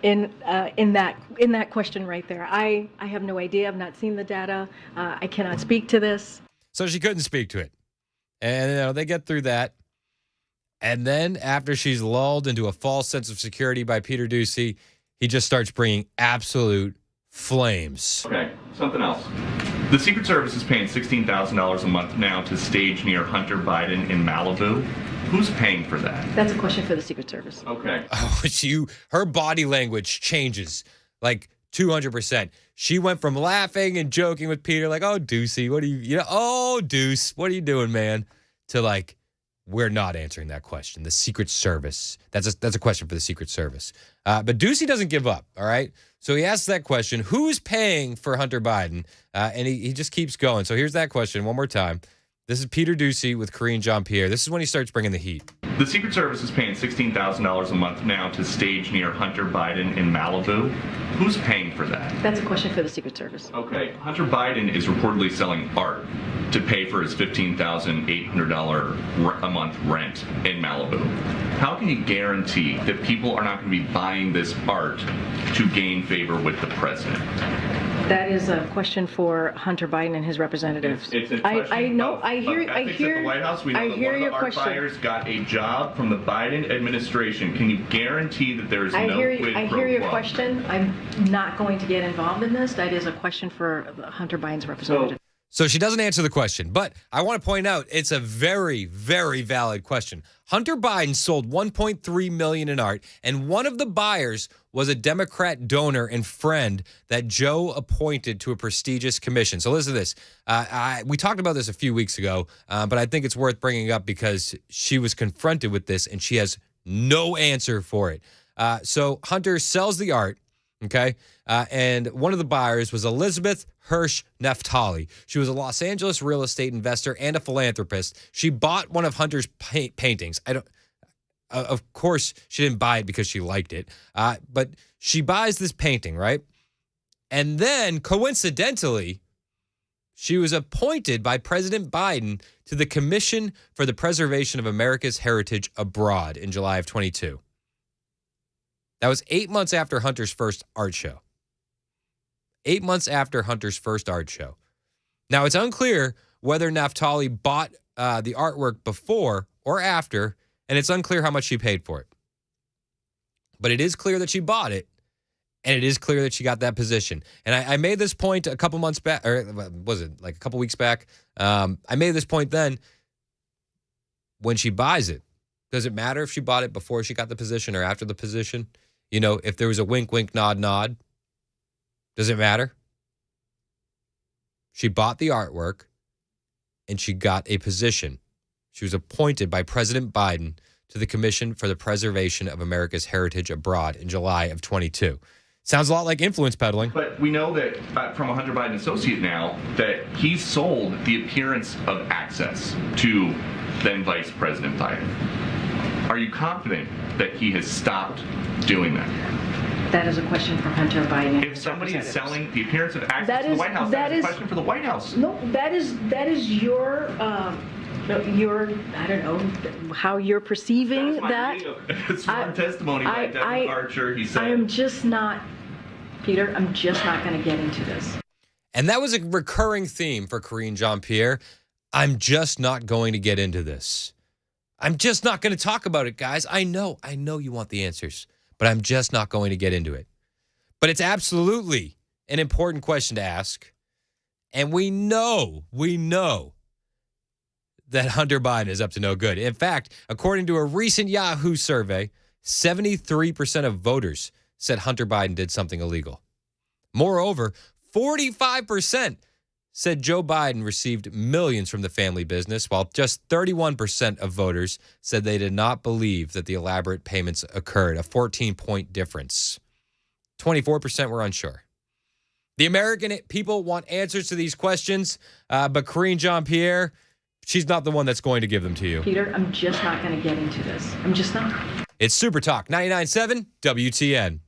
in that question right there. I have no idea. I've not seen the data. I cannot speak to this. So she couldn't speak to it. And they get through that. And then after she's lulled into a false sense of security by Peter Doocy, he just starts bringing absolute flames. Okay, something else. The Secret Service is paying $16,000 a month now to stage near Hunter Biden in Malibu. Who's paying for that? That's a question for the Secret Service. Okay. Oh, her body language changes like 200%. she went from laughing and joking with Peter, like, oh, Deucey, oh, Deuce, what are you doing, man? To like, we're not answering that question. The Secret Service. That's a question for the Secret Service. But Deucey doesn't give up, all right? So he asks that question, who's paying for Hunter Biden? And he just keeps going. So here's that question one more time. This is Peter Deucey with Karine Jean-Pierre. This is when he starts bringing the heat. The Secret Service is paying $16,000 a month now to stage near Hunter Biden in Malibu. Who's paying for that? That's a question for the Secret Service. Okay, Hunter Biden is reportedly selling art to pay for his $15,800 a month rent in Malibu. How can you guarantee that people are not going to be buying this art to gain favor with the president? That is a question for Hunter Biden and his representatives. It's a question I know. of I hear. ethics at the White House. We know I that hear one of the your art question. buyers got a job from the Biden administration. Can you guarantee that there is I no hear. quid I pro hear your quo? question. I'm not going to get involved in this. That is a question for Hunter Biden's representative. So she doesn't answer the question, but I want to point out it's a very, very valid question. Hunter Biden sold $1.3 million in art, and one of the buyers was a Democrat donor and friend that Joe appointed to a prestigious commission. So listen to this. We talked about this a few weeks ago, but I think it's worth bringing up because she was confronted with this, and she has no answer for it. So Hunter sells the art, okay? And one of the buyers was Elizabeth Hirsch Naftali. She was a Los Angeles real estate investor and a philanthropist. She bought one of Hunter's paintings. Of course, she didn't buy it because she liked it, but she buys this painting, right? And then, coincidentally, she was appointed by President Biden to the Commission for the Preservation of America's Heritage Abroad in July of 22. That was 8 months after Hunter's first art show. 8 months after Hunter's first art show. Now, it's unclear whether Naftali bought the artwork before or after, and it's unclear how much she paid for it. But it is clear that she bought it, and it is clear that she got that position. And I made this point a couple months back, or was it like a couple weeks back? I made this point then. When she buys it, does it matter if she bought it before she got the position or after the position? You know, if there was a wink, wink, nod, nod, does it matter? She bought the artwork and she got a position. She was appointed by President Biden to the Commission for the Preservation of America's Heritage Abroad in July of 22. Sounds a lot like influence peddling. But we know that from a Hunter Biden associate now that he sold the appearance of access to then Vice President Biden. Are you confident that he has stopped doing that? That is a question for Hunter Biden. If somebody is selling the appearance of access to the White House, that is a question for the White House. No, that is your I don't know how you're perceiving that. It's sworn testimony by Devin Archer. He said, I am just not, Peter. I'm just not going to get into this. And that was a recurring theme for Karine Jean-Pierre. I'm just not going to get into this. I'm just not going to talk about it, guys. I know you want the answers, but I'm just not going to get into it. But it's absolutely an important question to ask. And we know that Hunter Biden is up to no good. In fact, according to a recent Yahoo survey, 73% of voters said Hunter Biden did something illegal. Moreover, 45% said Joe Biden received millions from the family business, while just 31% of voters said they did not believe that the elaborate payments occurred, a 14-point difference. 24% were unsure. The American people want answers to these questions, but Karine Jean-Pierre, she's not the one that's going to give them to you. Peter, I'm just not going to get into this. I'm just not. It's Super Talk 99.7 WTN.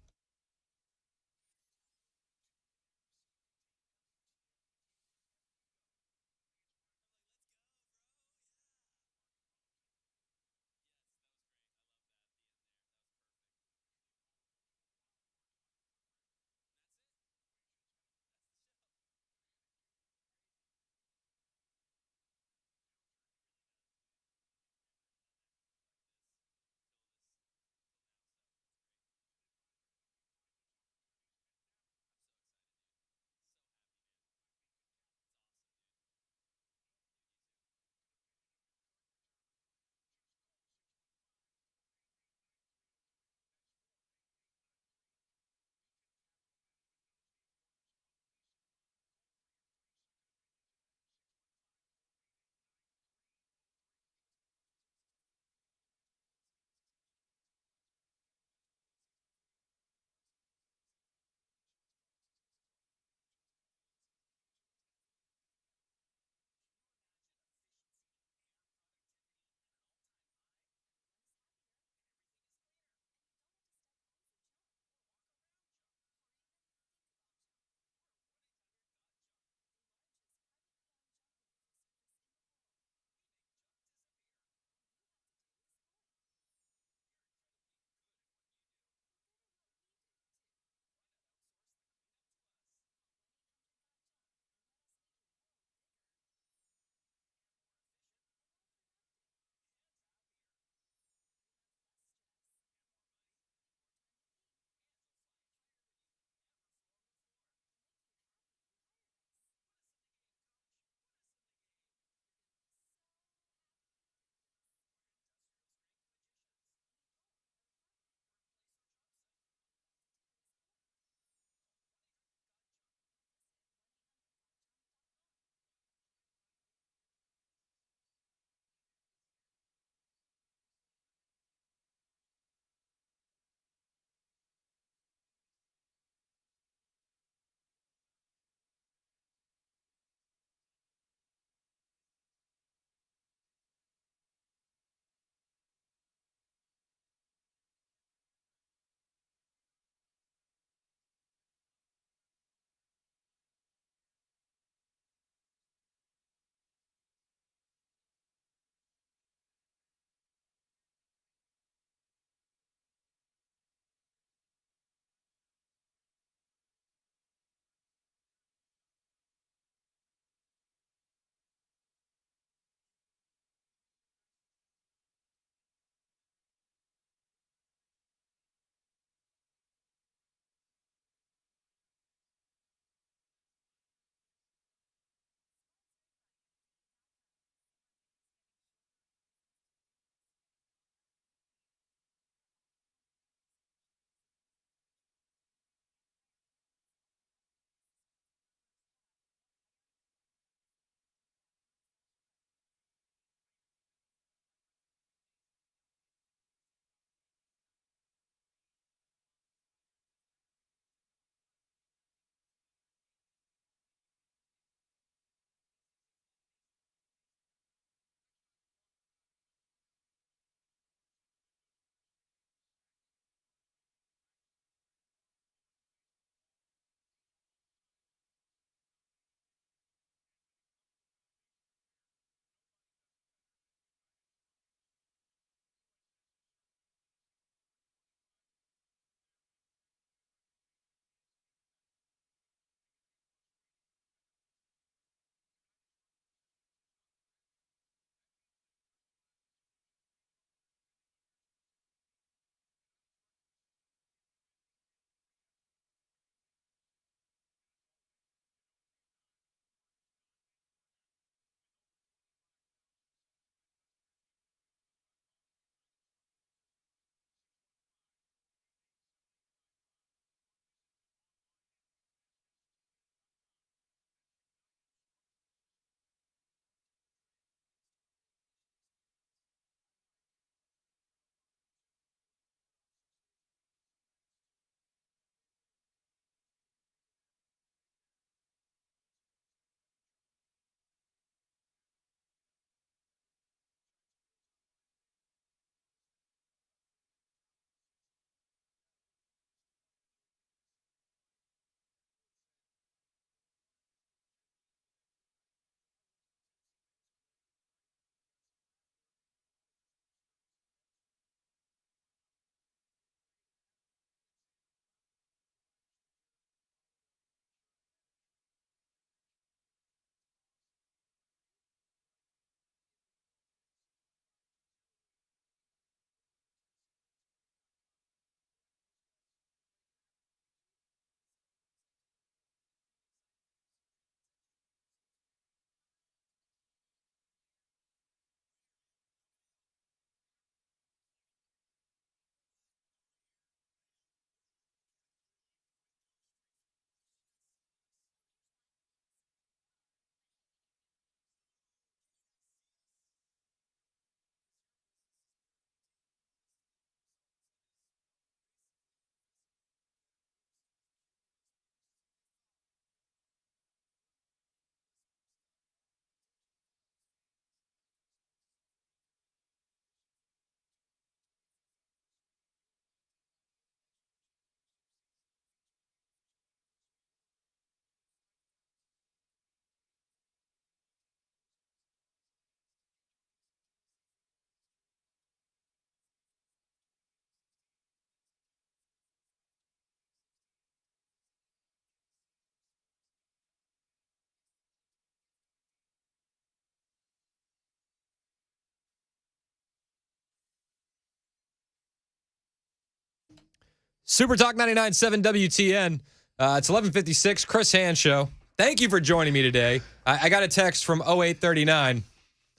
Super Talk 99.7 WTN. It's 11:56, Chris Hand Show. Thank you for joining me today. I got a text from 0839.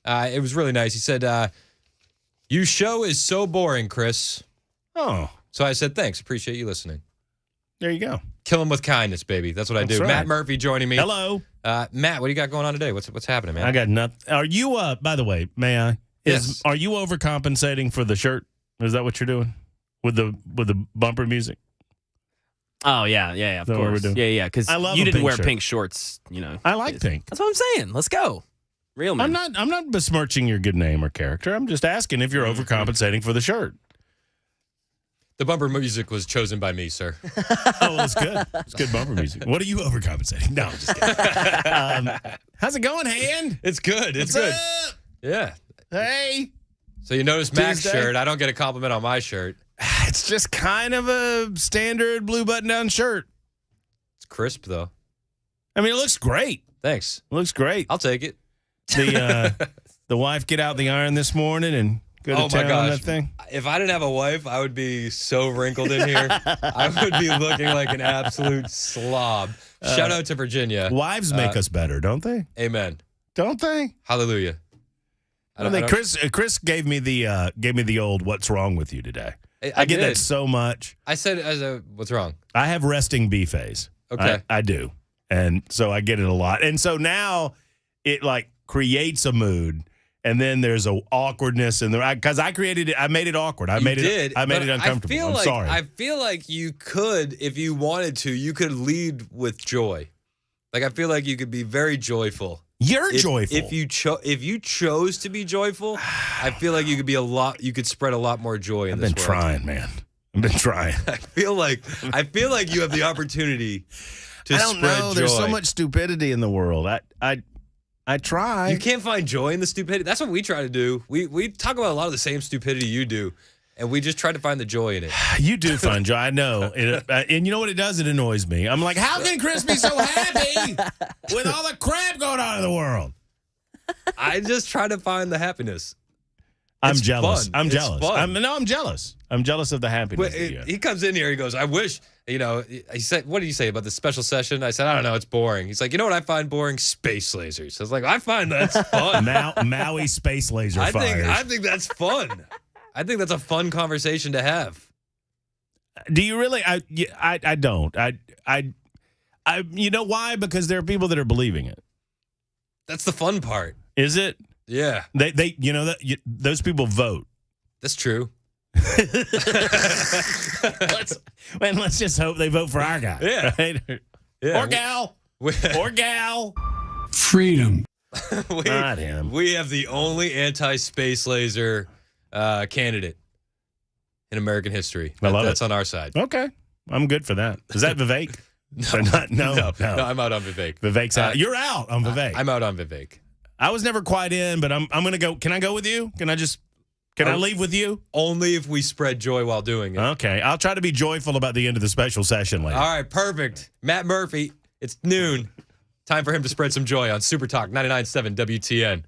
It was really nice. He said, your show is so boring, Chris. Oh. So I said, thanks. Appreciate you listening. There you go. Kill him with kindness, baby. That's what I do. Right. Matt Murphy joining me. Hello. Matt, what do you got going on today? What's happening, man? I got nothing. Are you, by the way, may I? Yes. Are you overcompensating for the shirt? Is that what you're doing with the bumper music? Oh, yeah, of Is that what we're course. doing? Yeah, because I love you a didn't pink wear shirt. pink shorts, I like pink. That's what I'm saying. Let's go. Real man. I'm not besmirching your good name or character. I'm just asking if you're overcompensating for the shirt. The bumper music was chosen by me, sir. Oh, well, it's good. It's good bumper music. What are you overcompensating? No, I'm just kidding. How's it going, Hand? It's good. It's What's good. up? Yeah. Hey. So you notice Mac's Tuesday? shirt. I don't get a compliment on my shirt. It's just kind of a standard blue button-down shirt. It's crisp, though. I mean, it looks great. Thanks. It looks great. I'll take it. The wife get out the iron this morning and go to town on that thing. If I didn't have a wife, I would be so wrinkled in here. I would be looking like an absolute slob. Shout out to Virginia. Wives make us better, don't they? Amen. Don't they? Hallelujah. Chris gave me the old "What's wrong with you today?" I get that did. so much. I said, what's wrong? I have resting bee face. Okay. I do, and so I get it a lot. And so now it like creates a mood, and then there's a awkwardness, and because I created it, I made it awkward. I made it uncomfortable. I'm sorry. I feel like you could, if you wanted to, you could lead with joy. Like I feel like you could be very joyful. You're joyful. If you chose to be joyful, I feel like you could be you could spread a lot more joy in this world. I've been trying, man. I've been trying. I feel like you have the opportunity to I don't spread know. joy. There's so much stupidity in the world. I try. You can't find joy in the stupidity. That's what we try to do. We talk about a lot of the same stupidity you do, and we just try to find the joy in it. You do find joy. I know. And you know what it does? It annoys me. I'm like, how can Chris be so happy with all the crap going on in the world? I just try to find the happiness. I'm It's jealous. fun. I'm It's jealous. fun. I'm jealous. I'm jealous of the happiness. that you have. He comes in here. He goes, I wish, he said, what did you say about the special session? I said, I don't know. It's boring. He's like, you know what I find boring? Space lasers. I was like, I find that's fun. Maui space laser I fires. think that's fun. I think that's a fun conversation to have. Do you really? I don't. I you know why? Because there are people that are believing it. That's the fun part. Is it? Yeah. They those people vote. That's true. Let's just hope they vote for our guy. Yeah. Right? Yeah. Or gal. Or gal. Freedom. Not him. We have the only anti-space laser candidate in American history. I love That's it. on our side. Okay. I'm good for that. Is that Vivek? No, I'm out on Vivek. Vivek's out. You're out on Vivek. I'm out on Vivek. I was never quite in, but I'm going to go. Can I go with you? Can I leave with you? Only if we spread joy while doing it. Okay. I'll try to be joyful about the end of the special session later. All right, perfect. Matt Murphy, it's noon. Time for him to spread some joy on Super Talk 99.7 WTN.